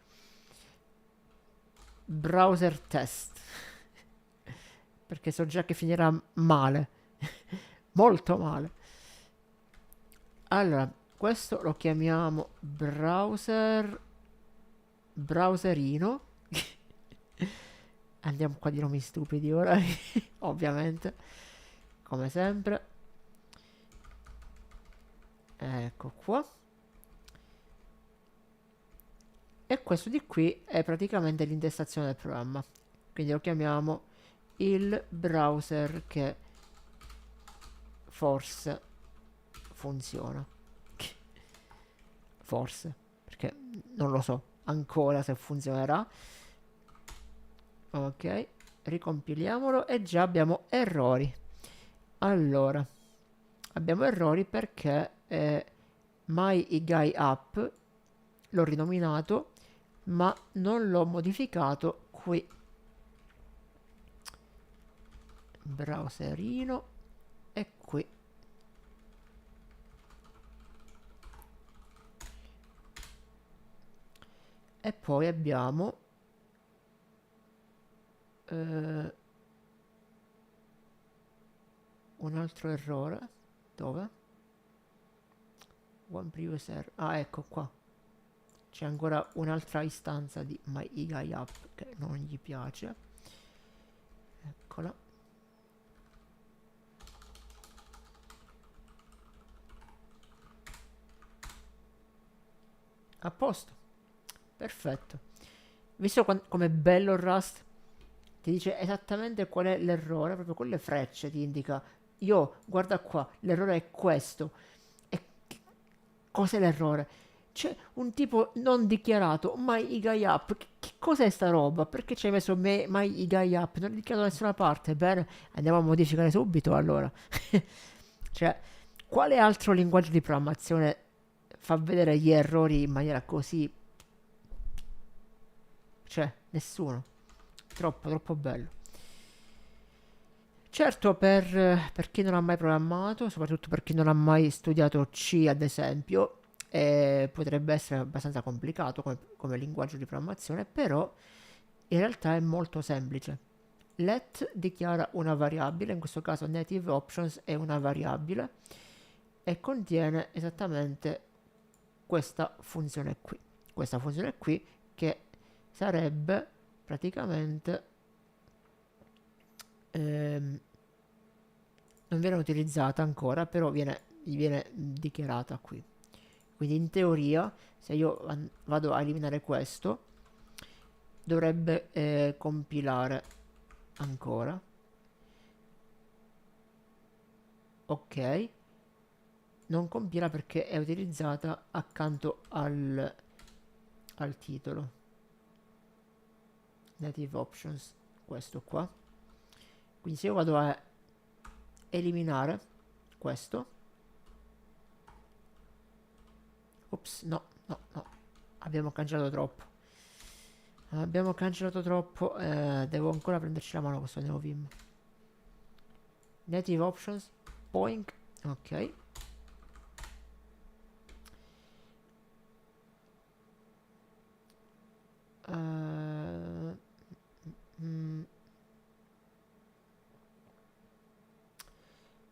browser test, perché so già che finirà male, molto male. Allora, questo lo chiamiamo browserino. Andiamo qua di nomi stupidi ora, ovviamente, come sempre. Ecco qua. E questo di qui è praticamente l'intestazione del programma. Quindi lo chiamiamo il browser che forse funziona. Forse, perché non lo so ancora se funzionerà. Ok, ricompiliamolo e già abbiamo errori. Allora, abbiamo errori perché MyIGUI l'ho rinominato ma non l'ho modificato qui. Browserino e qui. E poi abbiamo un altro errore. Dove? One previous error. Ah, ecco qua. C'è ancora un'altra istanza di MyIGUI app che non gli piace. Eccola. A posto. Perfetto. Visto com'è bello il Rust? Ti dice esattamente qual è l'errore, proprio con le frecce ti indica. Io, guarda qua, l'errore è questo. E cos'è l'errore? C'è un tipo non dichiarato, MyIGUI app. Che cos'è sta roba? Perché ci hai messo MyIGUI app? Non è dichiarato da nessuna parte. Bene, andiamo a modificare subito allora. Cioè, quale altro linguaggio di programmazione fa vedere gli errori in maniera così? Cioè, nessuno. Troppo bello. Certo, per chi non ha mai programmato, soprattutto per chi non ha mai studiato C, ad esempio, potrebbe essere abbastanza complicato come linguaggio di programmazione, però in realtà è molto semplice. Let dichiara una variabile, in questo caso native options è una variabile, e contiene esattamente questa funzione qui. Questa funzione qui che sarebbe praticamente non viene utilizzata ancora, però viene dichiarata qui. Quindi in teoria, se io vado a eliminare questo, dovrebbe compilare ancora. Ok, non compila perché è utilizzata accanto al titolo. Native options, questo qua. Quindi se io vado a eliminare questo, ops, no, abbiamo cancellato troppo, devo ancora prenderci la mano questo nuovo Vim. Native options, poing, ok.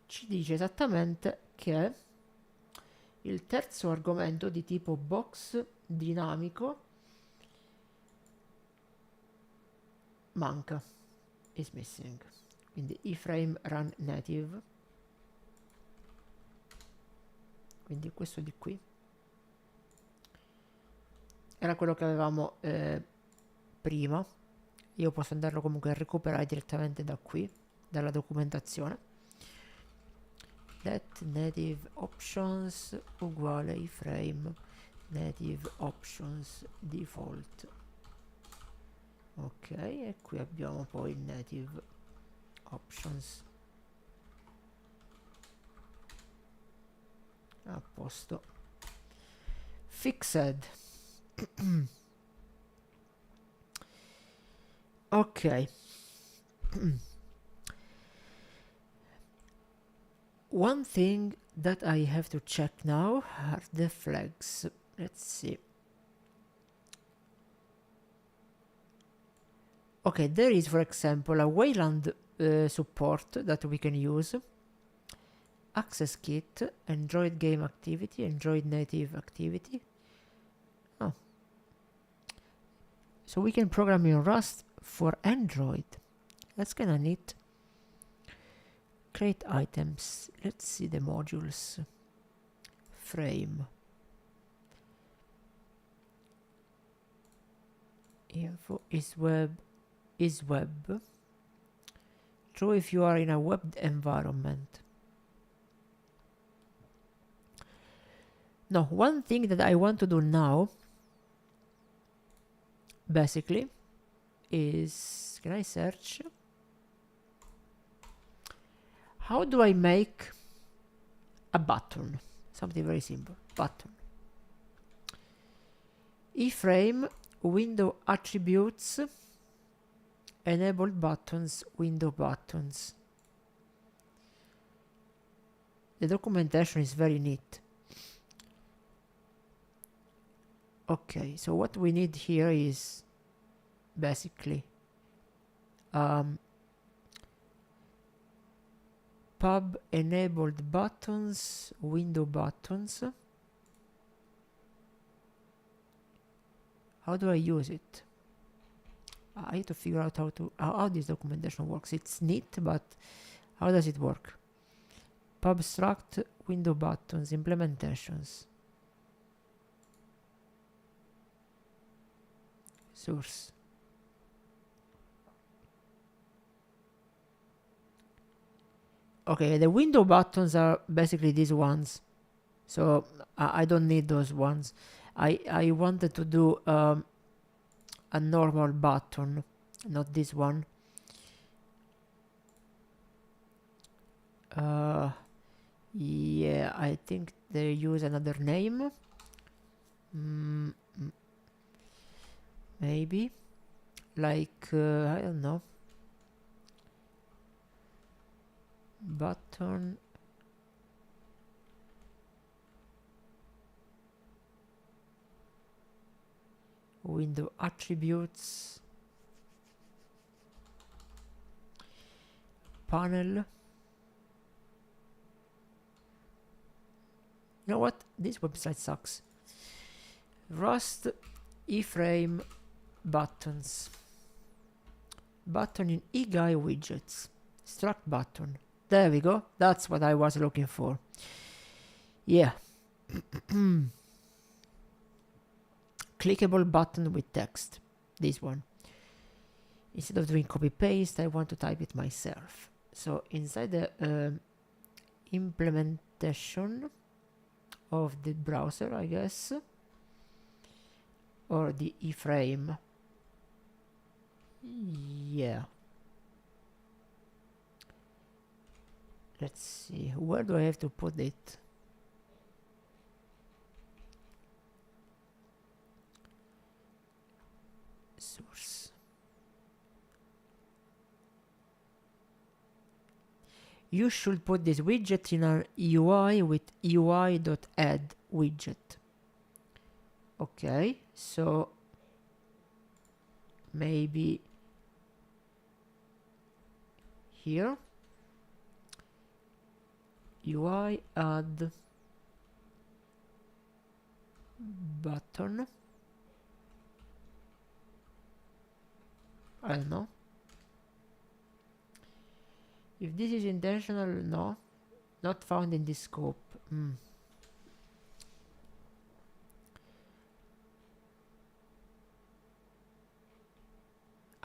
Ci dice esattamente che il terzo argomento di tipo box dinamico manca, is missing. Quindi iframe run native, quindi questo di qui era quello che avevamo prima. Io posso andarlo comunque a recuperare direttamente da qui, dalla documentazione. Let native options uguale iframe native options default. Ok, e qui abbiamo poi il native options. A posto. Fixed. Ok. One thing that I have to check now are the flags. Let's see. Okay, there is, for example, a Wayland support that we can use. Access kit, Android game activity, Android native activity. Oh. So we can program in Rust for Android. That's kinda neat. Create items. Let's see the modules. Frame. Info is web. Is web. True if you are in a web environment. No, one thing that I want to do now, basically, is, can I search? How do I make a button? Something very simple. Button. Iframe, window attributes, enabled buttons, window buttons. The documentation is very neat. Okay, so what we need here is basically pub enabled buttons, window buttons. How do I use it? I have to figure out how this documentation works. It's neat, but how does it work? Pub struct, window buttons, implementations. Source. Okay, the window buttons are basically these ones, so I don't need those ones. I wanted to do a normal button, not this one. Yeah, I think they use another name. Maybe like I don't know, button window attributes panel. You know what, this website sucks. Rust iframe buttons. Button in eGuy widgets. Struct button. There we go. That's what I was looking for. Yeah. Clickable button with text. This one. Instead of doing copy paste, I want to type it myself. So inside the implementation of the browser, I guess, or the iframe. Yeah. Let's see, where do I have to put it? Source. You should put this widget in our UI with UI.add widget. Okay, so maybe here UI add button. I don't know if this is intentional. No, not found in this scope.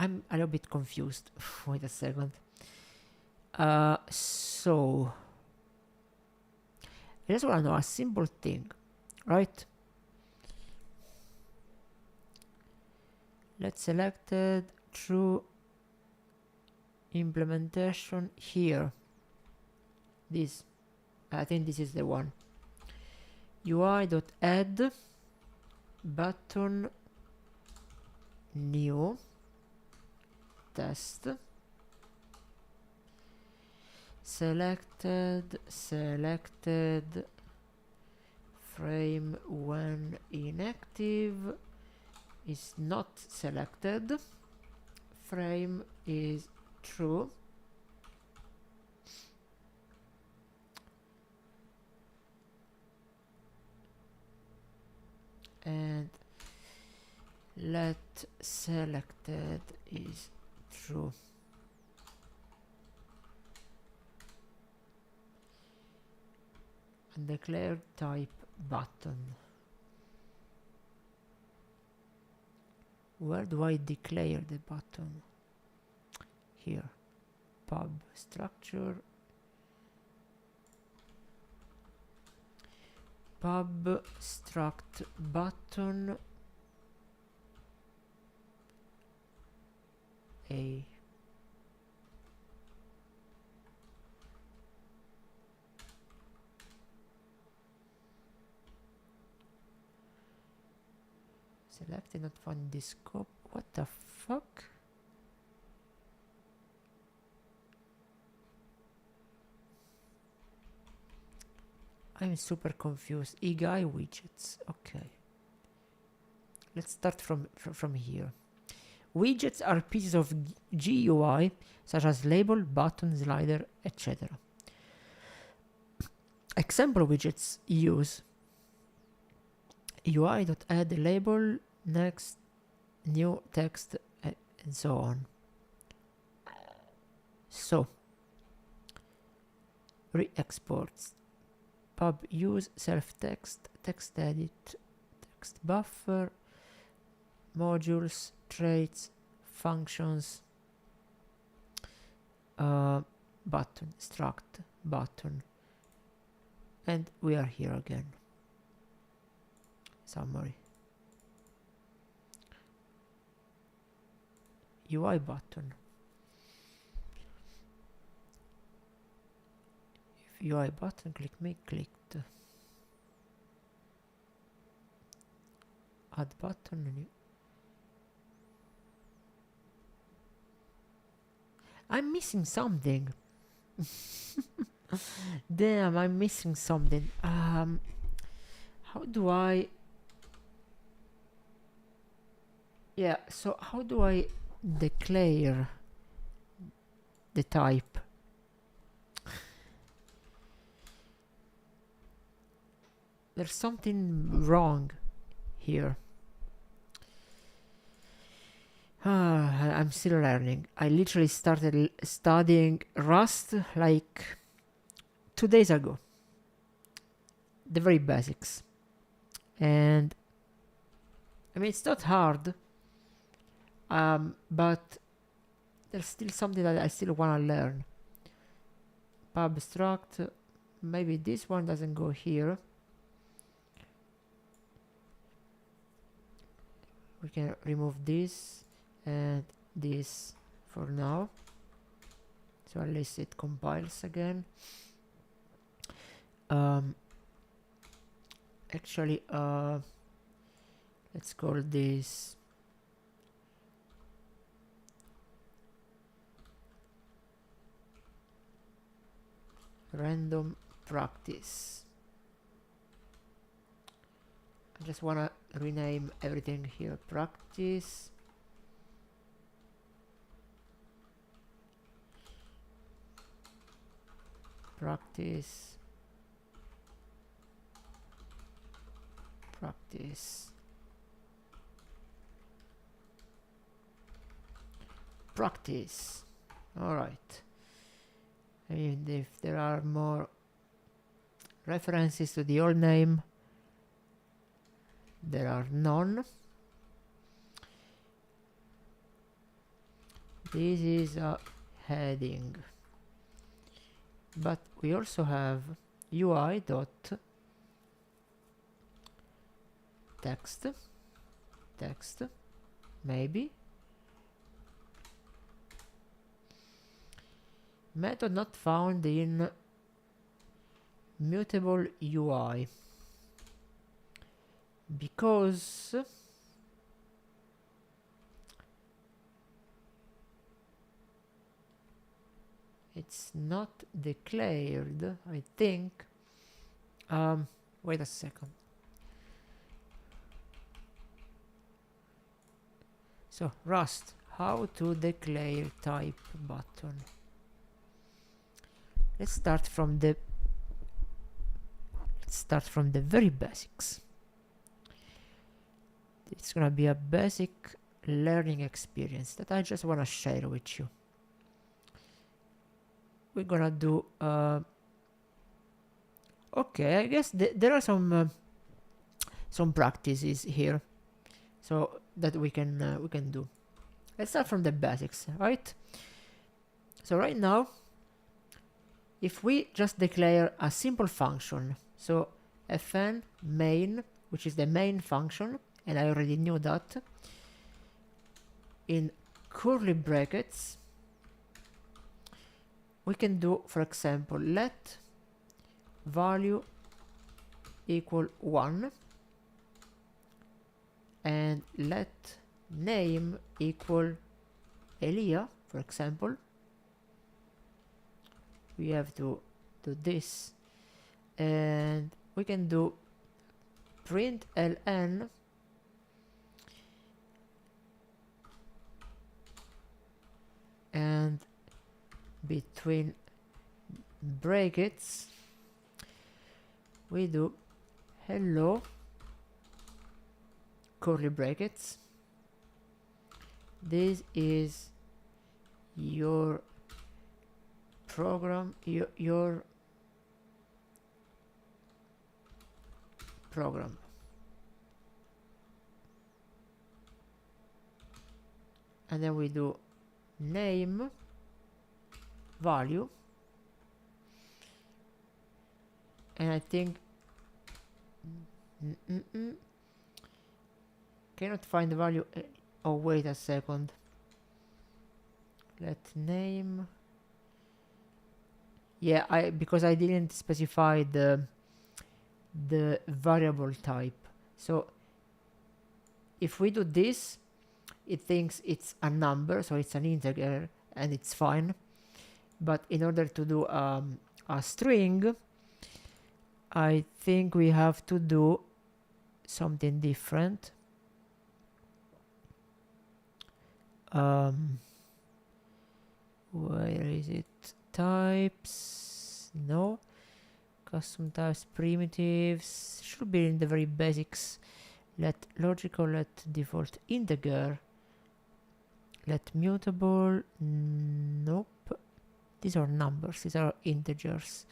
I'm a little bit confused. Wait a second. So I just want to know a simple thing, right? Let's select it through implementation here. This, I think this is the one. UI.add button new test selected, frame when inactive is not selected, frame is true, and let selected is true. And declare type button. Where do I declare the button? Here. Pub structure. Pub struct button A. Selected, not found in the scope. What the fuck? I'm super confused. eGui widgets. Okay. Let's start from here. Widgets are pieces of GUI, such as label, button, slider, etc. Example widgets use UI.add label, next, new text, and so on. So, re-exports. Pub use self-text, text edit, text buffer, modules, traits, functions, button, struct, button, and we are here again. Summary. UI button. If UI button, click me, clicked. Add button. And I'm missing something. Damn, I'm missing something. How do I... Yeah, so how do I declare the type? There's something wrong here. I'm still learning. I literally started studying Rust like 2 days ago. The very basics. And I mean, it's not hard. But there's still something that I still want to learn. Pub struct. Maybe this one doesn't go here. We can remove this and this for now. So at least it compiles again. Actually, let's call this random practice. I just wanna rename everything here. Practice. Practice. Practice. Practice. All right. And if there are more references to the old name, there are none. This is a heading, but we also have UI dot text, maybe. Method not found in mutable UI because It's not declared, I think. Wait a second. So Rust, how to declare type button. Let's start from the very basics. It's gonna be a basic learning experience that I just wanna share with you. We're gonna do okay, I guess there are some practices here, so that we can do. Let's start from the basics, right? So right now, if we just declare a simple function, so fn main, which is the main function, and I already knew that, in curly brackets, we can do, for example, let value equal 1 and let name equal Elia, for example. We have to do this, and we can do print ln and between brackets we do hello curly brackets. This is your program, your program. And then we do name value, and I think cannot find the value. Oh, wait a second. Let name. Yeah, because I didn't specify the variable type. So if we do this, it thinks it's a number, so it's an integer, and it's fine. But in order to do a string, I think we have to do something different. Where is it? Types? No. Custom types, primitives. Should be in the very basics. Let logical, let default integer. Let mutable. Nope. These are numbers. These are integers.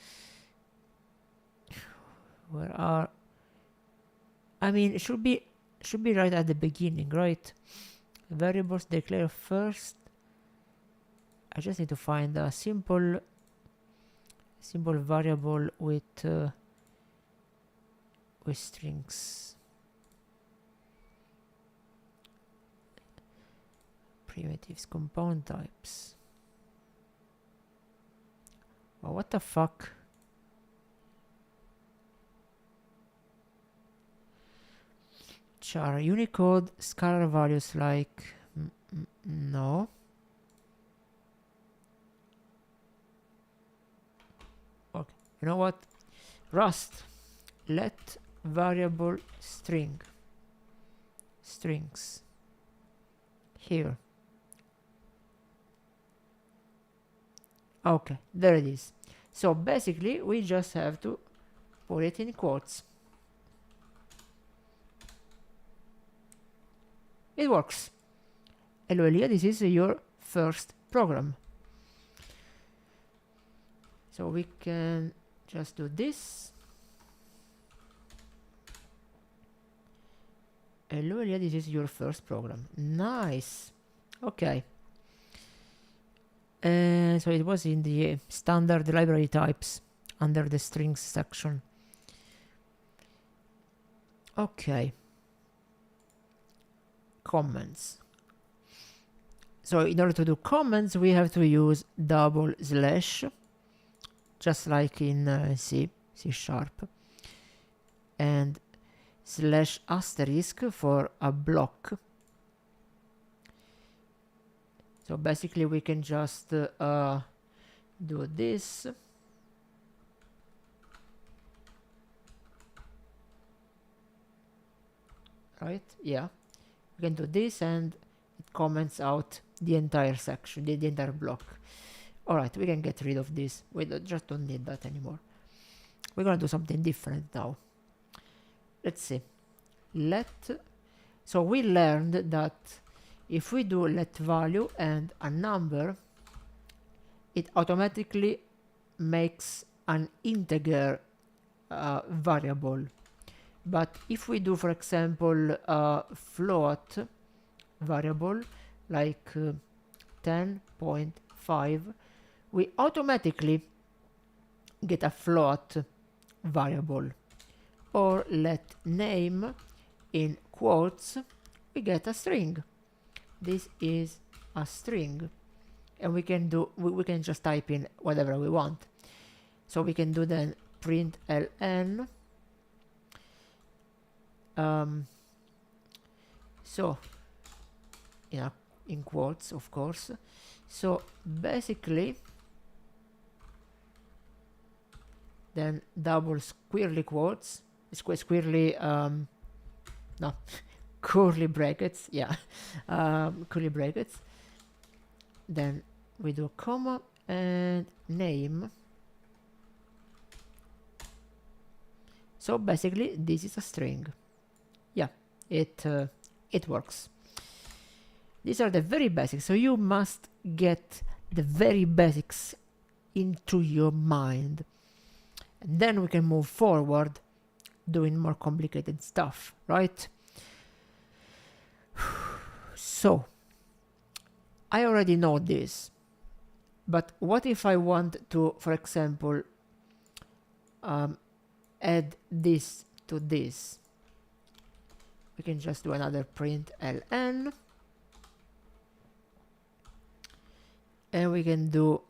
Where are? I mean, it should be right at the beginning, right? Variables declare first. I just need to find a simple variable with strings. Primitives, compound types. Oh, what the fuck? Char Unicode scalar values like no. Okay, you know what? Rust, let variable strings here. Okay, there it is. So basically we just have to put it in quotes. It works. Hello Elia, this is your first program. So we can just do this. Hello Elia, this is your first program. Nice. Okay. So it was in the standard library types under the strings section. Okay. Comments. So in order to do comments, we have to use double slash, just like in C#, and slash asterisk for a block. So basically we can just do this. Right? Yeah. We can do this and it comments out the entire section, the entire block. Alright, we can get rid of this. We just don't need that anymore. We're gonna do something different now. Let's see. So we learned that if we do let value and a number, it automatically makes an integer variable. But if we do, for example, a float variable like 10.5, we automatically get a float variable. Or let name in quotes, we get a string. This is a string, and we can just type in whatever we want. So we can do then print ln. So in quotes, of course. So basically, then double squirrely quotes, no, curly brackets, yeah, curly brackets. Then we do comma and name. So basically, this is a string. Yeah, it works. These are the very basics. So you must get the very basics into your mind. And then we can move forward doing more complicated stuff, right? So, I already know this. But what if I want to, for example, add this to this? We can just do another print ln. And we can do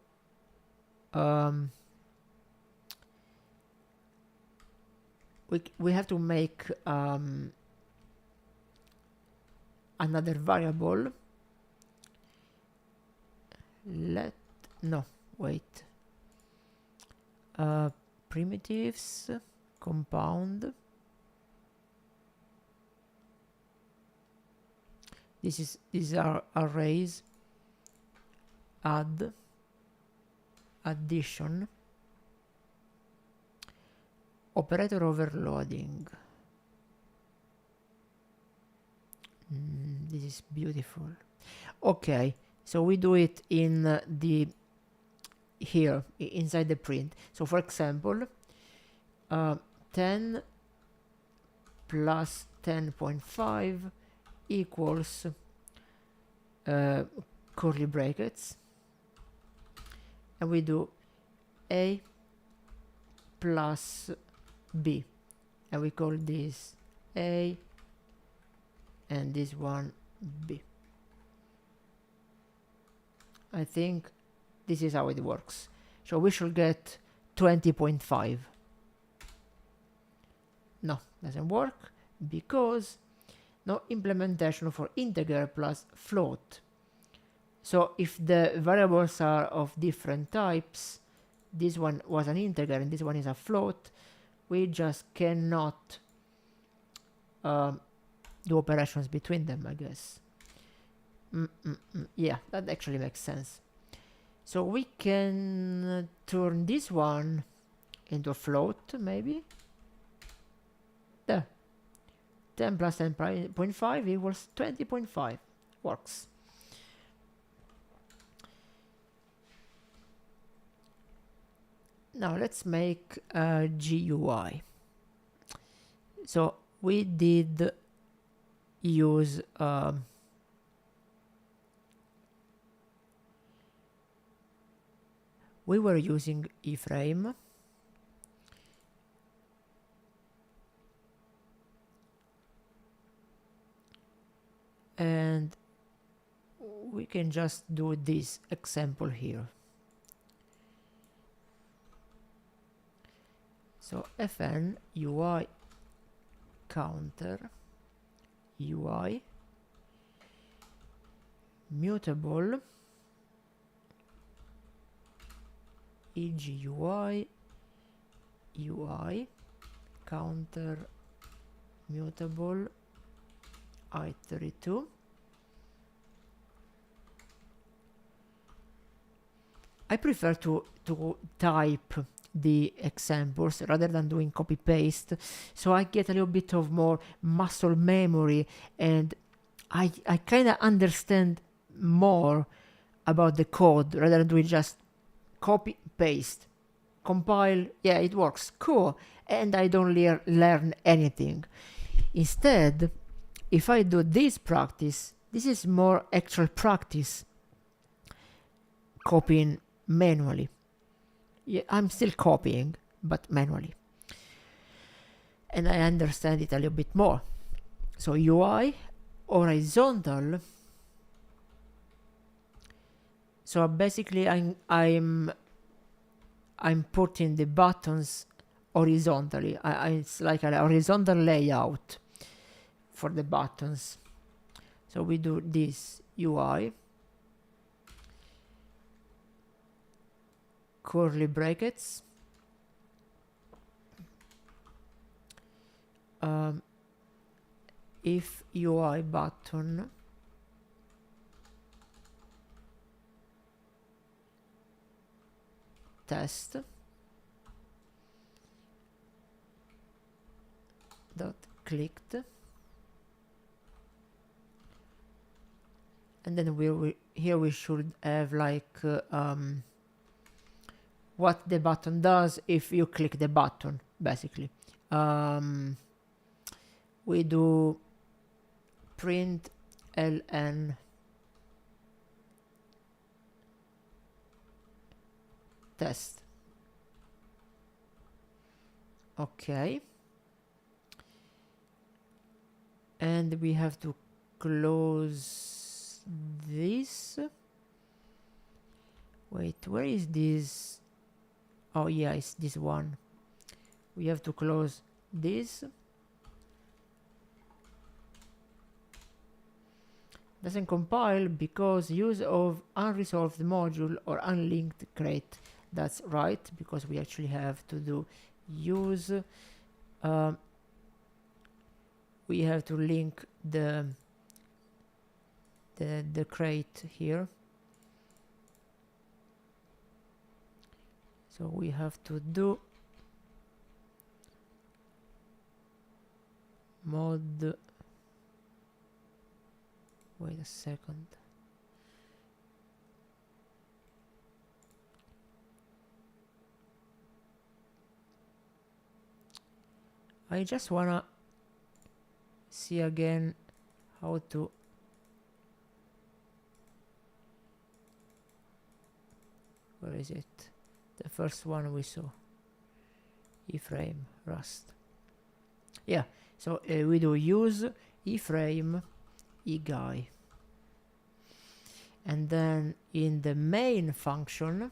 we have to make another variable. Primitives compound. These are arrays. Add, addition, operator overloading. This is beautiful. Okay, so we do it in here inside the print. So for example, 10 plus 10.5 equals curly brackets. And we do A plus B, and we call this A and this one B. I think this is how it works. So we should get 20.5. No, doesn't work because no implementation for integer plus float. So if the variables are of different types, this one was an integer and this one is a float, we just cannot do operations between them, I guess. Yeah, that actually makes sense. So we can turn this one into a float, maybe. There. 10 plus 10.5 equals 20.5. Works. Now let's make a GUI. So we did use we were using iframe. And we can just do this example here. So fn UI counter UI mutable EGUI UI counter mutable I32. I prefer to type the examples rather than doing copy paste, so I get a little bit of more muscle memory, and I kind of understand more about the code rather than doing just copy paste compile. Yeah, it works, cool, and I don't learn anything. Instead, if I do this practice, this is more actual practice, copying manually. Yeah, I'm still copying, but manually. And I understand it a little bit more. So UI, horizontal. So basically I'm putting the buttons horizontally. It's like a horizontal layout for the buttons. So we do this UI, curly brackets, if UI button test dot clicked, and then here we should have like what the button does if you click the button, basically. We do print ln test. Okay. And we have to close this. Wait, where is this? Oh yeah, it's this one. We have to close this. Doesn't compile because use of unresolved module or unlinked crate. That's right, because we actually have to do use. We have to link the crate here. So we have to do mod. Wait a second. I just wanna see again how to where is it? The first one we saw, iframe rust. Yeah, so we do use iframe eguy, and then in the main function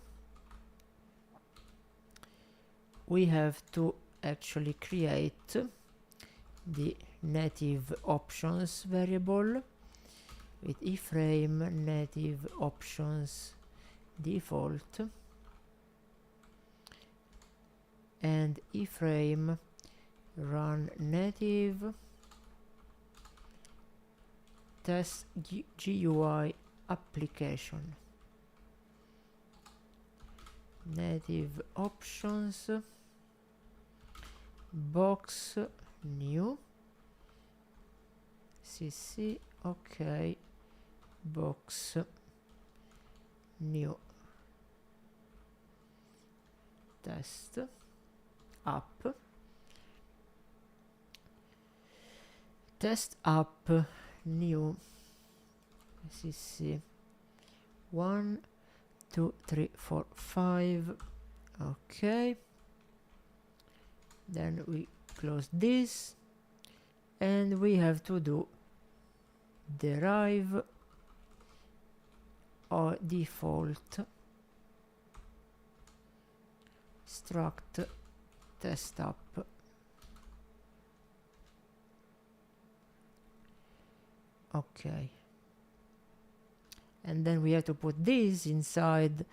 we have to actually create the native options variable with iframe native options default and iframe run native test GUI application. Native options box new cc, okay, box new test app, test app new cc 1 2 3 4 5, okay. Then we close this and we have to do derive or default struct test app. Okay, and then we have to put this inside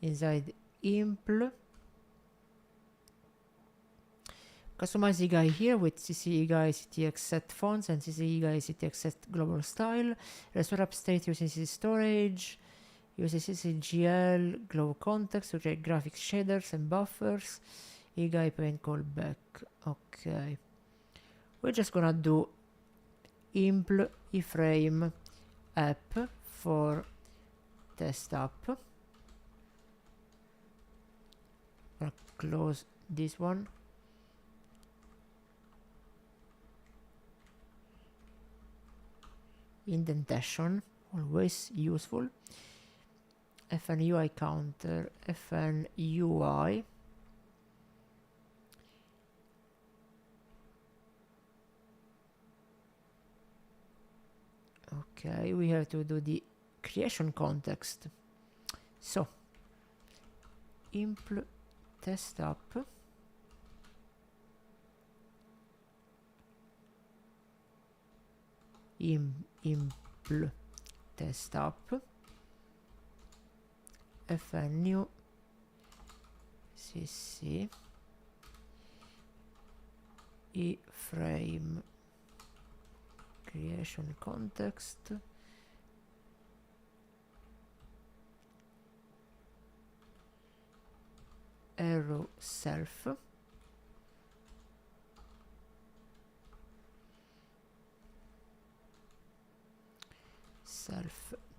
inside impl. Customize the guy here with CC guy CTX set fonts and CC guy CTX set global style. Restore upstate using CC storage. Use CCGL glow context to create graphics shaders and buffers. eGuy paint callback. Okay. We're just gonna do impl iframe app for test app. Gonna close this one. Indentation, always useful. FNUI counter, FNUI. Okay, we have to do the creation context. So, impl test up. Impl test up. FNU CC iframe creation context arrow self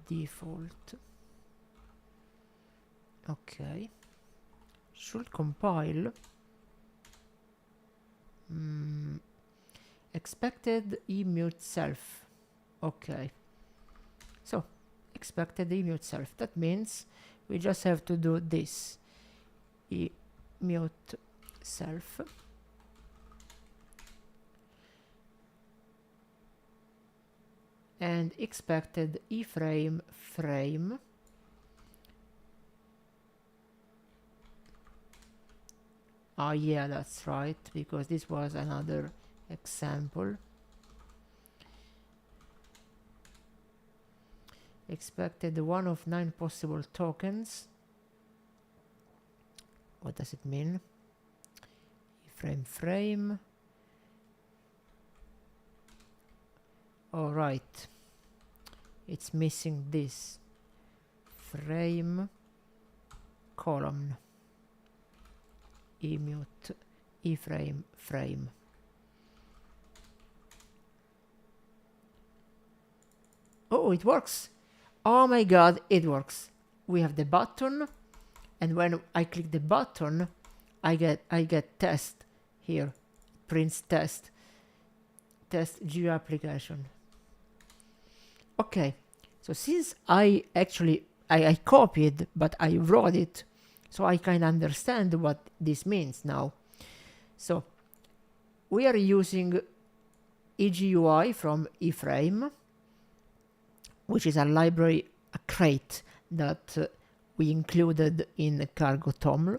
default. Okay, should compile. Expected emute self. Okay, so expected emute self. That means we just have to do this. Emute self. And expected iframe frame. Ah, yeah, that's right, because this was another example. Expected 1 of 9 possible tokens. What does it mean? Iframe frame. All right. It's missing this. Frame column. Emute iframe frame. Oh, it works. Oh my god, it works. We have the button, and when I click the button, I get test here. Prints test GUI application. Okay, so since I copied, but I wrote it, so I can understand what this means now. So we are using EGUI from iframe, which is a library, a crate that we included in Cargo TOML.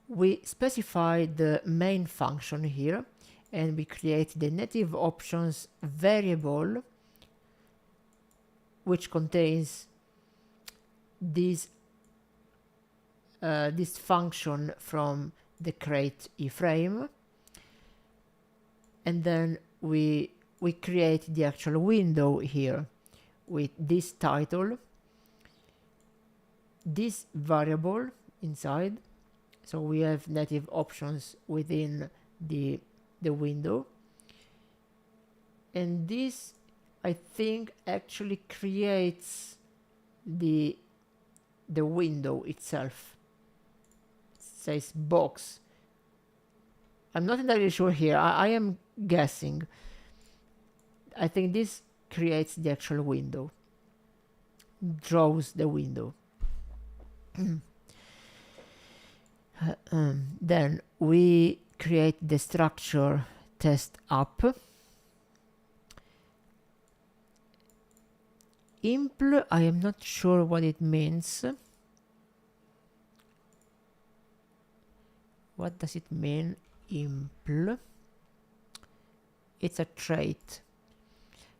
We specify the main function here, and we create the native options variable, which contains this function from the crate iframe, and then we create the actual window here with this title, this variable inside. So we have native options within the window, and this I think actually creates the window itself. It says box. I'm not entirely sure here. I am guessing. I think this creates the actual window, draws the window. Then we create the structure test app. Impl, I am not sure what it means. What does it mean, impl? It's a trait.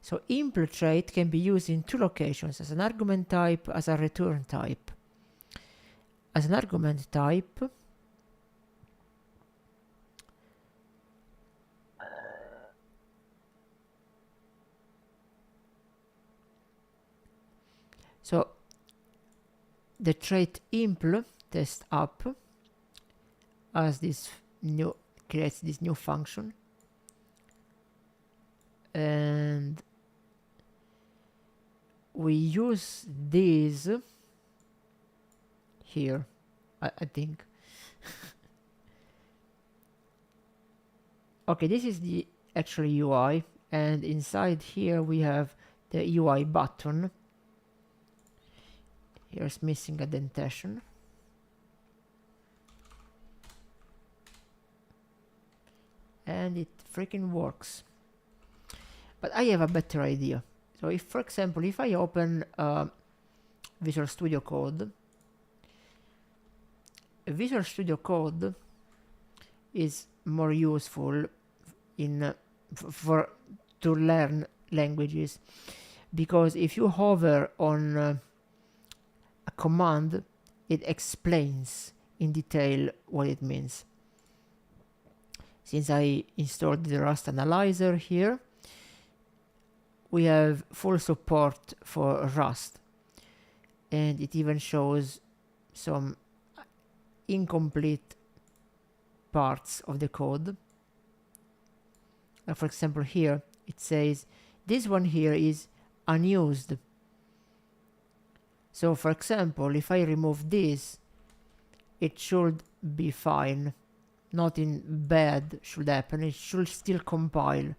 So impl trait can be used in two locations, as an argument type, as a return type. as an argument type, so the trait impl test up as this new creates this new function, and we use this here, I think. Okay, this is the actual UI, and inside here we have the UI button. Here's missing a dentation. And it freaking works. But I have a better idea. So if, for example, if I open Visual Studio Code, Visual Studio Code is more useful in to learn languages, because if you hover on a command, it explains in detail what it means. Since I installed the Rust Analyzer here, we have full support for Rust, and it even shows some incomplete parts of the code. For example, here it says this one here is unused. So for example, if I remove this, it should be fine. Nothing bad should happen. It should still compile.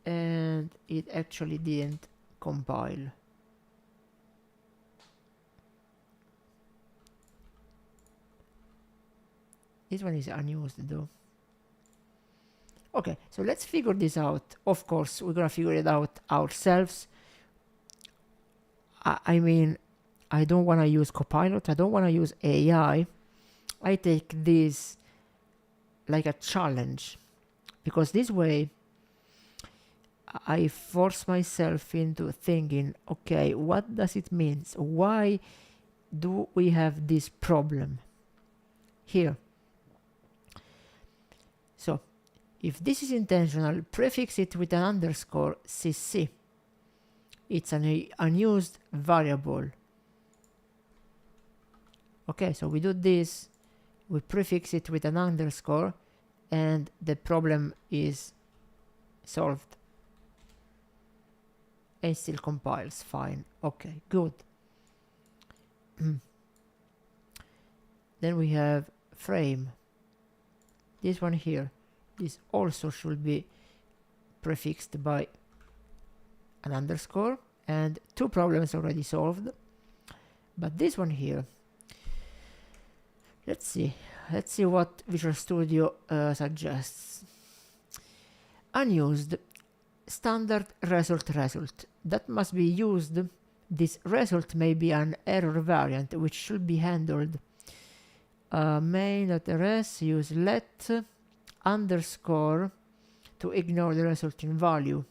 And it actually didn't compile. This one is unused though. Okay, so let's figure this out. Of course, we're gonna figure it out ourselves. I mean, I don't wanna use Copilot, I don't wanna use AI. I take this like a challenge, because this way I force myself into thinking, okay, what does it mean? Why do we have this problem here? So, if this is intentional, prefix it with an underscore cc. It's an unused variable. Okay, so we do this, we prefix it with an underscore, and the problem is solved. And still compiles fine. Okay, good. Then we have frame. This one here. This also should be prefixed by an underscore, and two problems already solved. But this one here, let's see what Visual Studio suggests. Unused standard result. That must be used. This result may be an error variant which should be handled. Main.rs use let underscore to ignore the resulting value.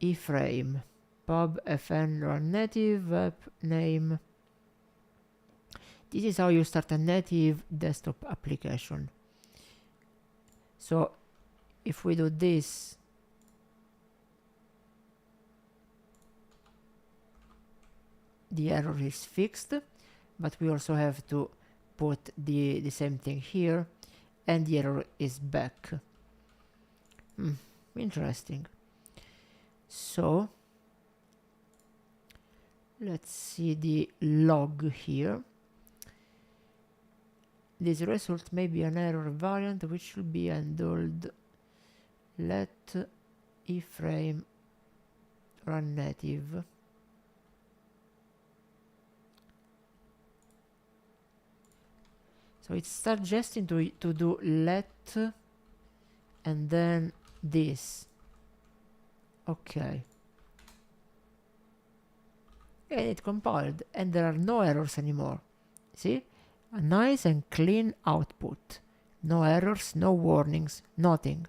iframe pub fn run native web name. This is how you start a native desktop application. So if we do this, the error is fixed, but we also have to put the same thing here, and the error is back. Interesting. So let's see the log here. This result may be an error variant which should be handled. Let iframe run native. So it's suggesting to do let and then this. Okay. And it compiled, and there are no errors anymore. See? A nice and clean output. No errors, no warnings, nothing.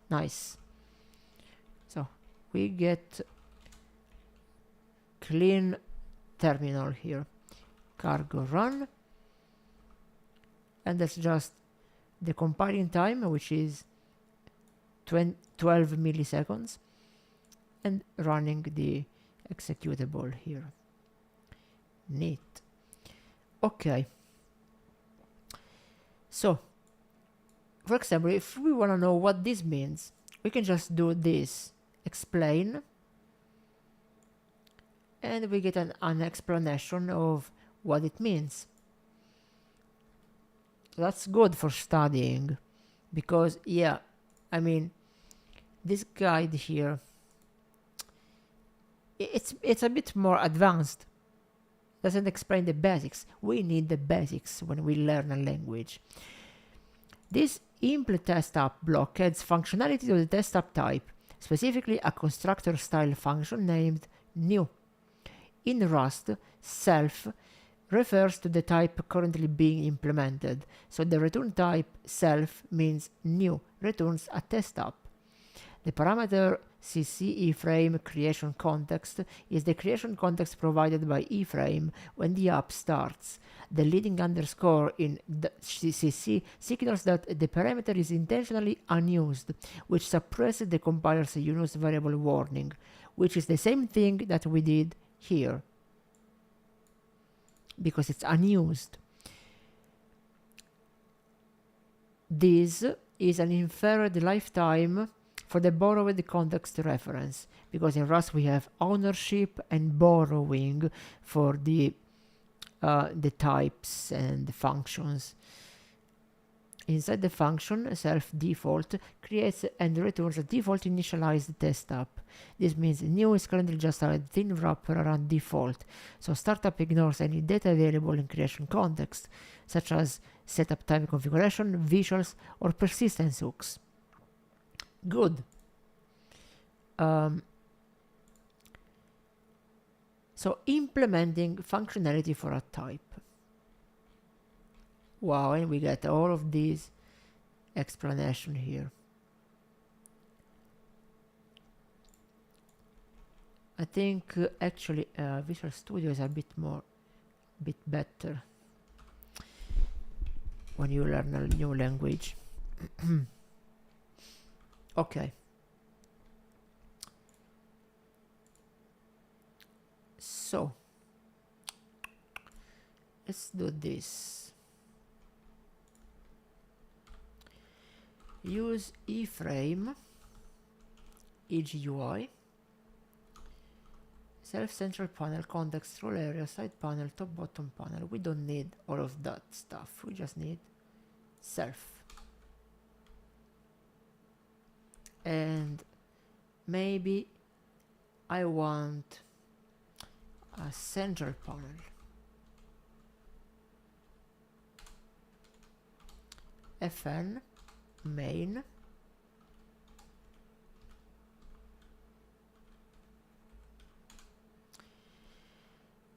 Nice. So we get clean terminal here. Cargo run. And that's just the compiling time, which is 12 milliseconds, and running the executable here. Neat. Okay. So, for example, if we want to know what this means, we can just do this, explain, and we get an explanation of what it means. That's good for studying, because yeah, I mean, this guide here, it's a bit more advanced. Doesn't explain the basics. We need the basics when we learn a language. This impl test app block adds functionality to the test app type, specifically a constructor style function named new. In Rust, self refers to the type currently being implemented, so the return type self means new returns a test app. The parameter cc iframe creation context is the creation context provided by iframe when the app starts. The leading underscore in the cc signals that the parameter is intentionally unused, which suppresses the compiler's unused variable warning, which is the same thing that we did here, because it's unused. This is an inferred lifetime for the borrowed context reference, because in Rust we have ownership and borrowing for the types and the functions. Inside the function, self default creates and returns a default initialized test app. This means new is currently just a thin wrapper around default, so startup ignores any data available in creation context, such as setup time configuration, visuals, or persistence hooks. Good. So implementing functionality for a type. Wow, and we get all of these explanation here. I think actually Visual Studio is a bit better when you learn a new language. Okay. So let's do this. Use iframe EGUI, self central panel, context, role area, side panel, top bottom panel. We don't need all of that stuff. We just need self. And maybe I want a central panel. FN main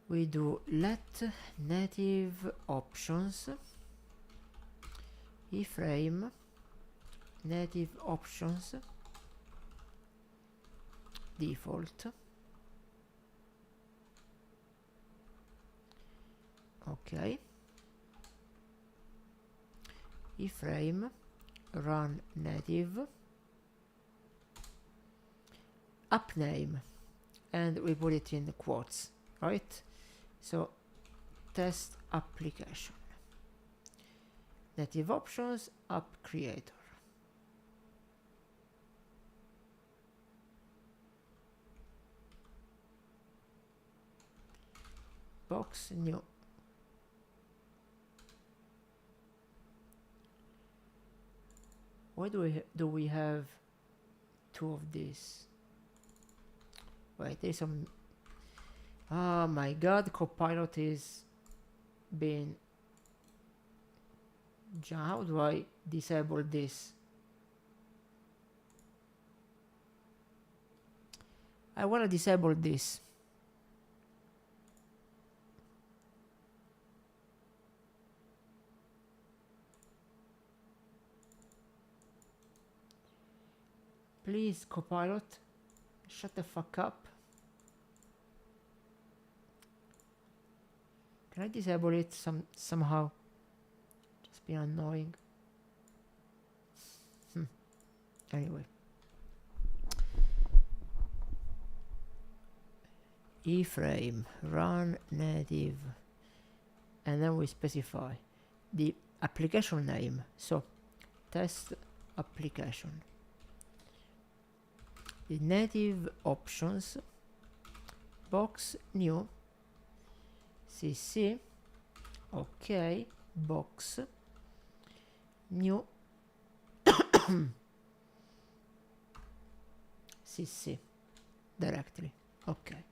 we do let native options iframe native options default. Okay. Iframe run native app name, and we put it in quotes, right? So test application, native options, app creator. Box new. Why do we have two of these? Wait, there's some. Oh my god, Copilot is being. How do I disable this? I want to disable this. Please, Copilot, shut the fuck up. Can I disable it somehow? Just be annoying. Anyway. Iframe, run native, and then we specify the application name. So test application. The native options, box new, cc, okay, box new cc directly. Okay.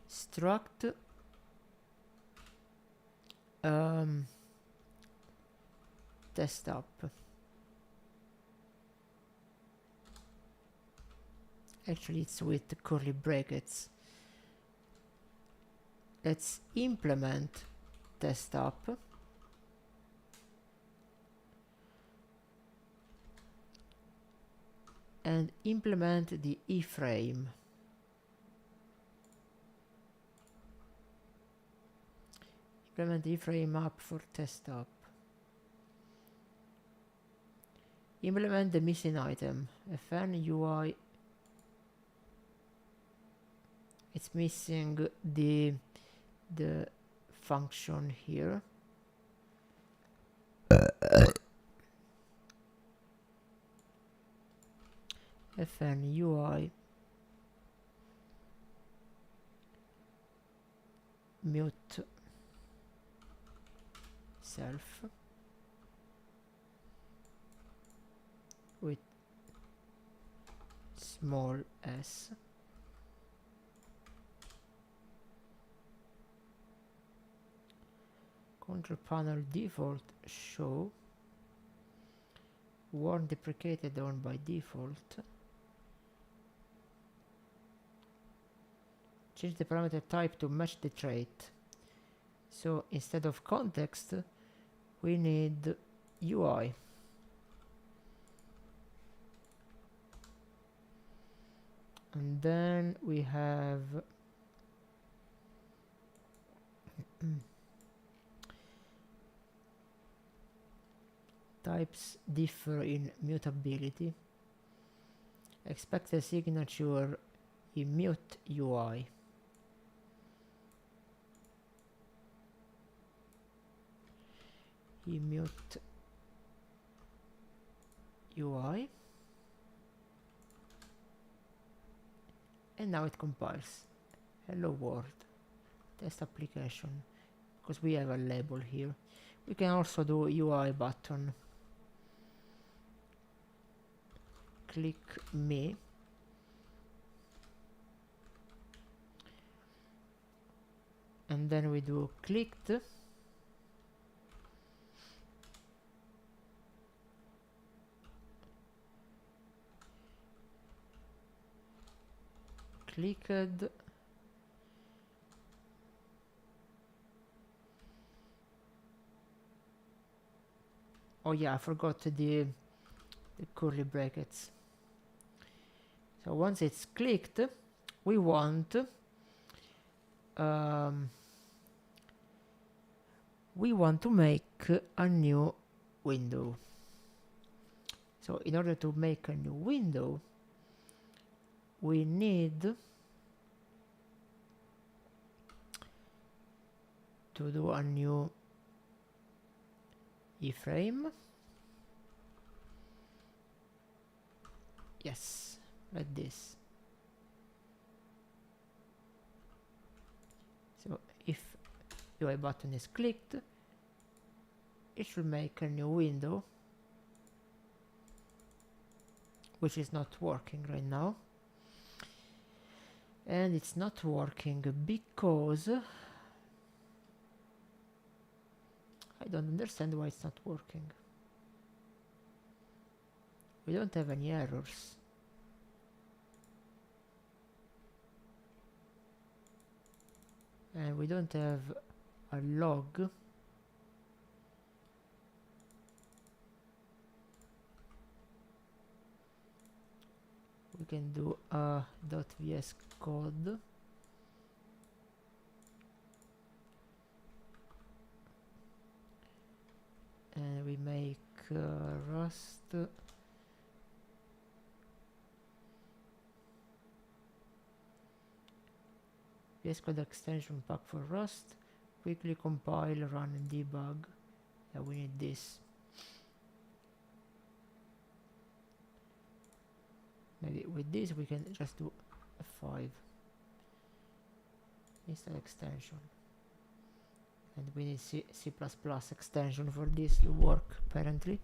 Struct test up. Actually, it's with the curly brackets. Let's implement test up. And implement the iframe. Implement the iframe up for test up. Implement the missing item. FN UI. It's missing the function here. FN UI mute self with small s. Control panel default show warn deprecated on by default. Change the parameter type to match the trait. So instead of context, we need UI. And then we have types differ in mutability. Expect a signature in mute UI. Mute UI, and now it compiles. Hello world, test application, because we have a label here. We can also do UI button. Click me. And then we do clicked. Clicked. Oh yeah, I forgot the curly brackets. So once it's clicked, we want to make a new window. So in order to make a new window, we need to do a new iframe. Yes, like this. So if UI button is clicked, it should make a new window, which is not working right now. And it's not working because I don't understand why it's not working. We don't have any errors. And we don't have a log. can do .vs code. And we make Rust. VS Code extension pack for Rust. Quickly compile, run and debug. Yeah, we need this. Maybe with this we can just do F5. Install extension. And we need C++ extension for this to work, apparently.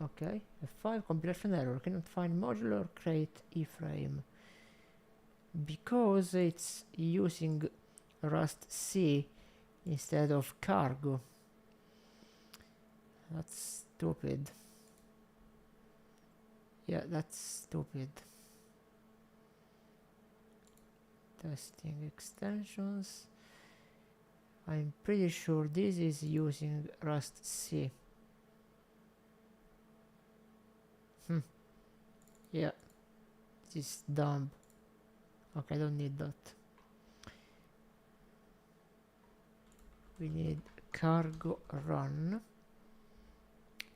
Okay, F5 compilation error. Cannot find modular create iframe. Because it's using Rust C instead of cargo. That's stupid. Yeah, that's stupid. Testing extensions. I'm pretty sure this is using Rust C. Yeah, this is dumb. Okay, I don't need that. We need cargo run.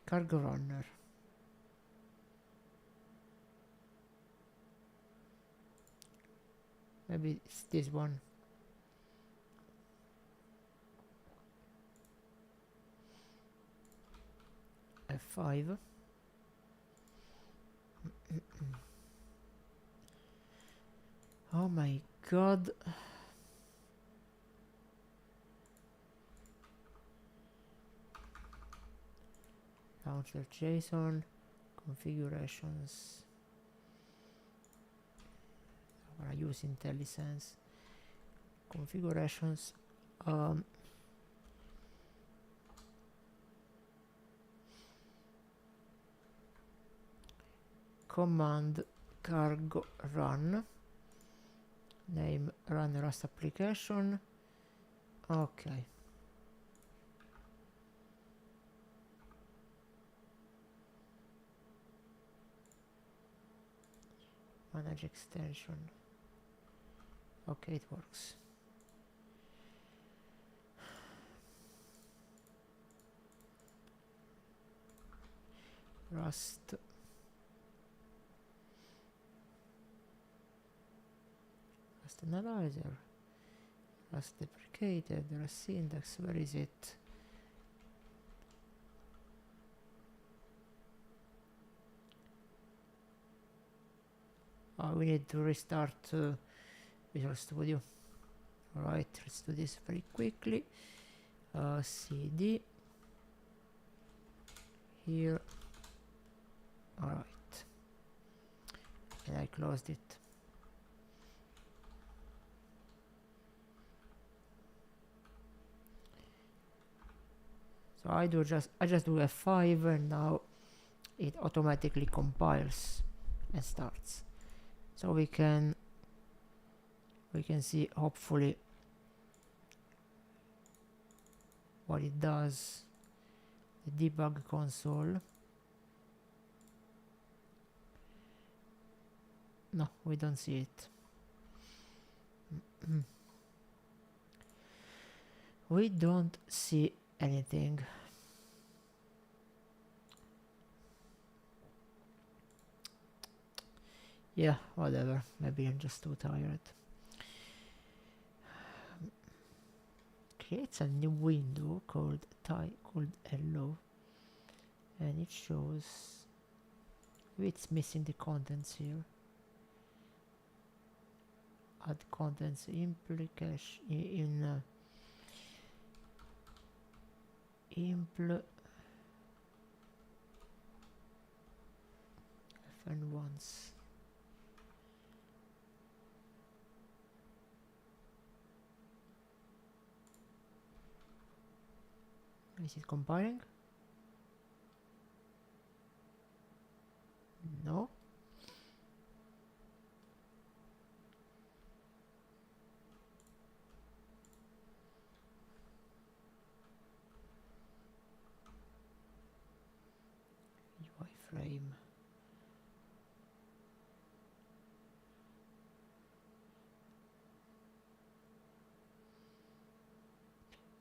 Cargo runner. Maybe it's this one. F5. Oh my god. Launcher JSON configurations. I use IntelliSense configurations. Command cargo run. Name run Rust application. Okay. Manage extension. Okay, it works. Rust. Rust analyzer. Rust deprecated. Rust index. Where is it? Oh, we need to restart Visual Studio. Alright, let's do this very quickly. CD here. Alright, and I closed it. So I just do F5 and now it automatically compiles and starts. So we can see hopefully what it does. The debug console. No, we don't see it. We don't see anything. Yeah, whatever. Maybe I'm just too tired. Creates a new window called hello, and it shows it's missing the contents here. Add contents implication in impl FN once. Is it compiling? No. UI frame.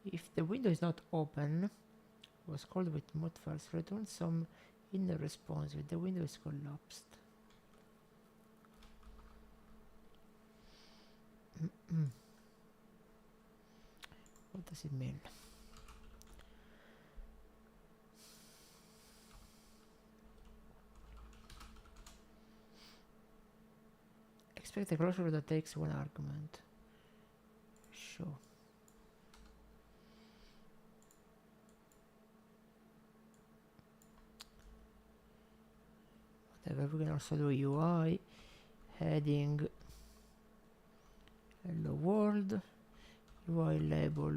If the window is not open, was called with mod files, return some inner response if the window is collapsed. What does it mean? Expect a closure that takes one argument. Sure. Whatever, we can also do UI, heading, hello world, UI label,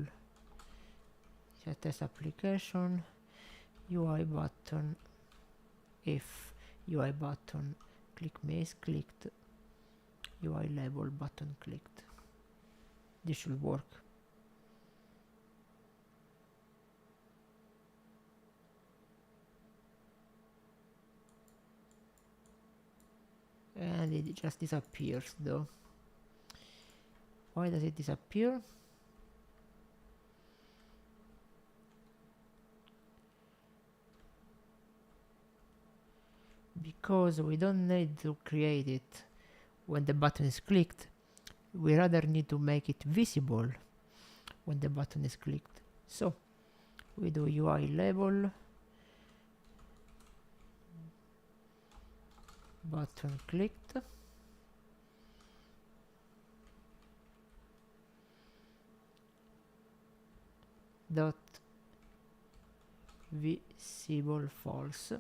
test application, UI button, if UI button click me is clicked, UI label button clicked. This should work. And it just disappears though. Why does it disappear? Because we don't need to create it when the button is clicked. We rather need to make it visible when the button is clicked. So we do UI label button clicked, dot visible false,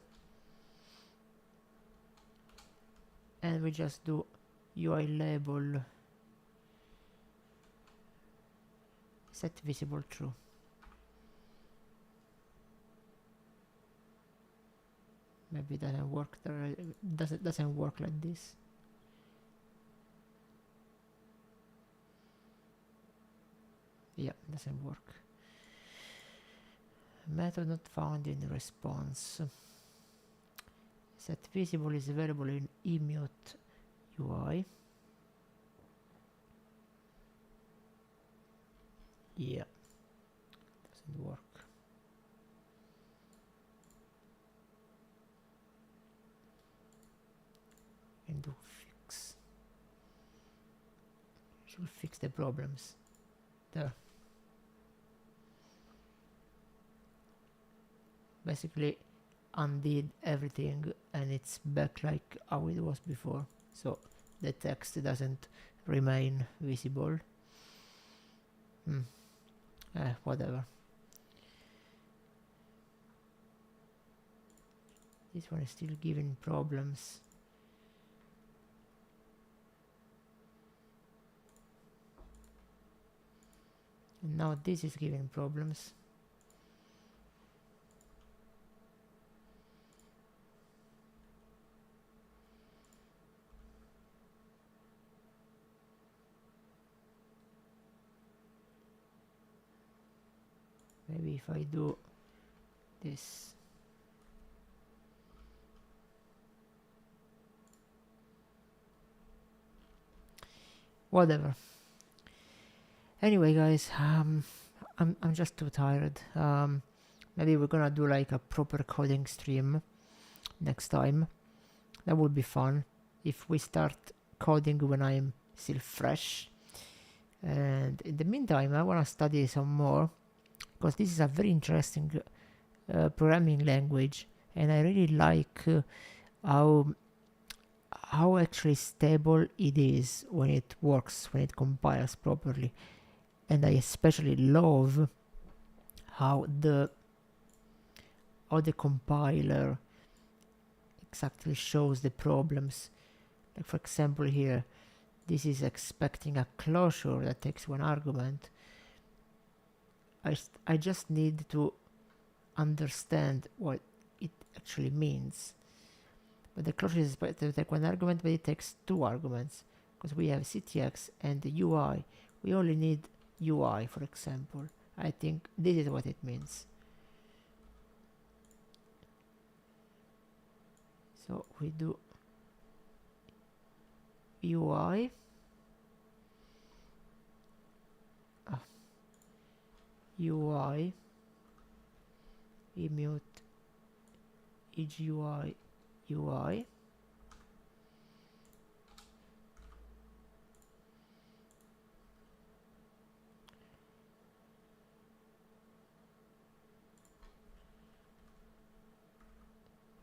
and we just do UI label set visible true. Maybe it doesn't work there. Doesn't work like this. Yeah, doesn't work. Method not found in response. Set visible is available in emute UI. Yeah, doesn't work. And do fix. Should fix the problems. There. Basically undid everything and it's back like how it was before. So the text doesn't remain visible. Whatever. This one is still giving problems. And now this is giving problems. Maybe if I do this. Whatever. Anyway, guys, I'm just too tired. Maybe we're gonna do like a proper coding stream next time. That would be fun if we start coding when I'm still fresh. And in the meantime, I wanna study some more because this is a very interesting programming language, and I really like how actually stable it is when it works, when it compiles properly. And I especially love how the compiler exactly shows the problems. Like for example here, this is expecting a closure that takes one argument. I just need to understand what it actually means. But the closure is expected to take one argument, but it takes two arguments because we have CTX and the UI. We only need UI, for example. I think this is what it means. So we do UI, UI, emute EGUI UI.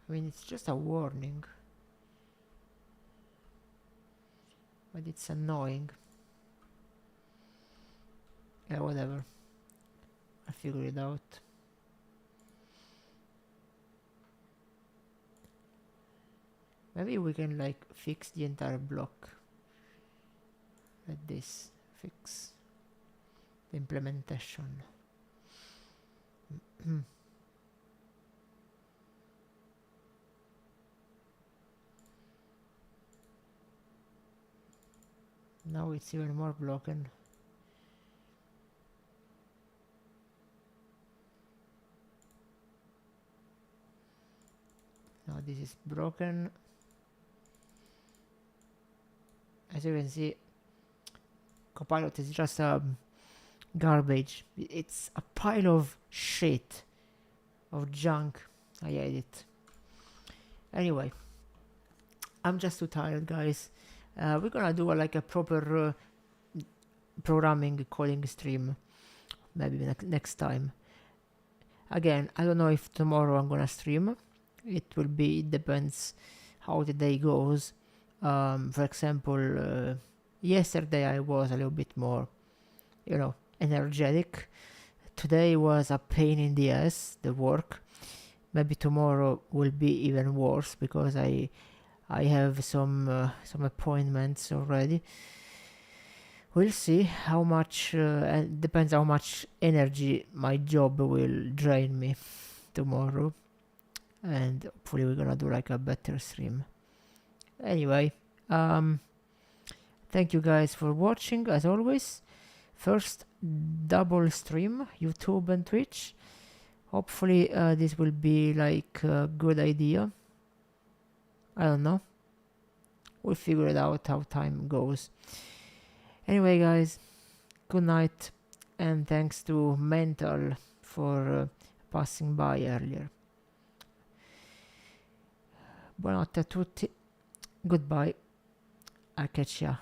I mean, it's just a warning, but it's annoying. Yeah, whatever. I'll figure it out. Maybe we can like fix the entire block. Like this. Fix the implementation. Now it's even more broken. Now this is broken. As you can see, Copilot is just garbage. It's a pile of shit, of junk. I hate it. Anyway, I'm just too tired, guys. We're gonna do like a proper programming coding stream maybe next time. Again, I don't know if tomorrow I'm gonna stream. It depends how the day goes. For example, yesterday I was a little bit more, energetic. Today was a pain in the ass, the work. Maybe tomorrow will be even worse because I have some appointments already. We'll see how much, and depends how much energy my job will drain me tomorrow. And hopefully we're gonna do like a better stream. Anyway, thank you guys for watching as always. First double stream, YouTube and Twitch. Hopefully this will be like a good idea. I don't know. We'll figure it out how time goes. Anyway guys, good night and thanks to Mental for passing by earlier. Buonanotte a tutti. Goodbye. I'll catch ya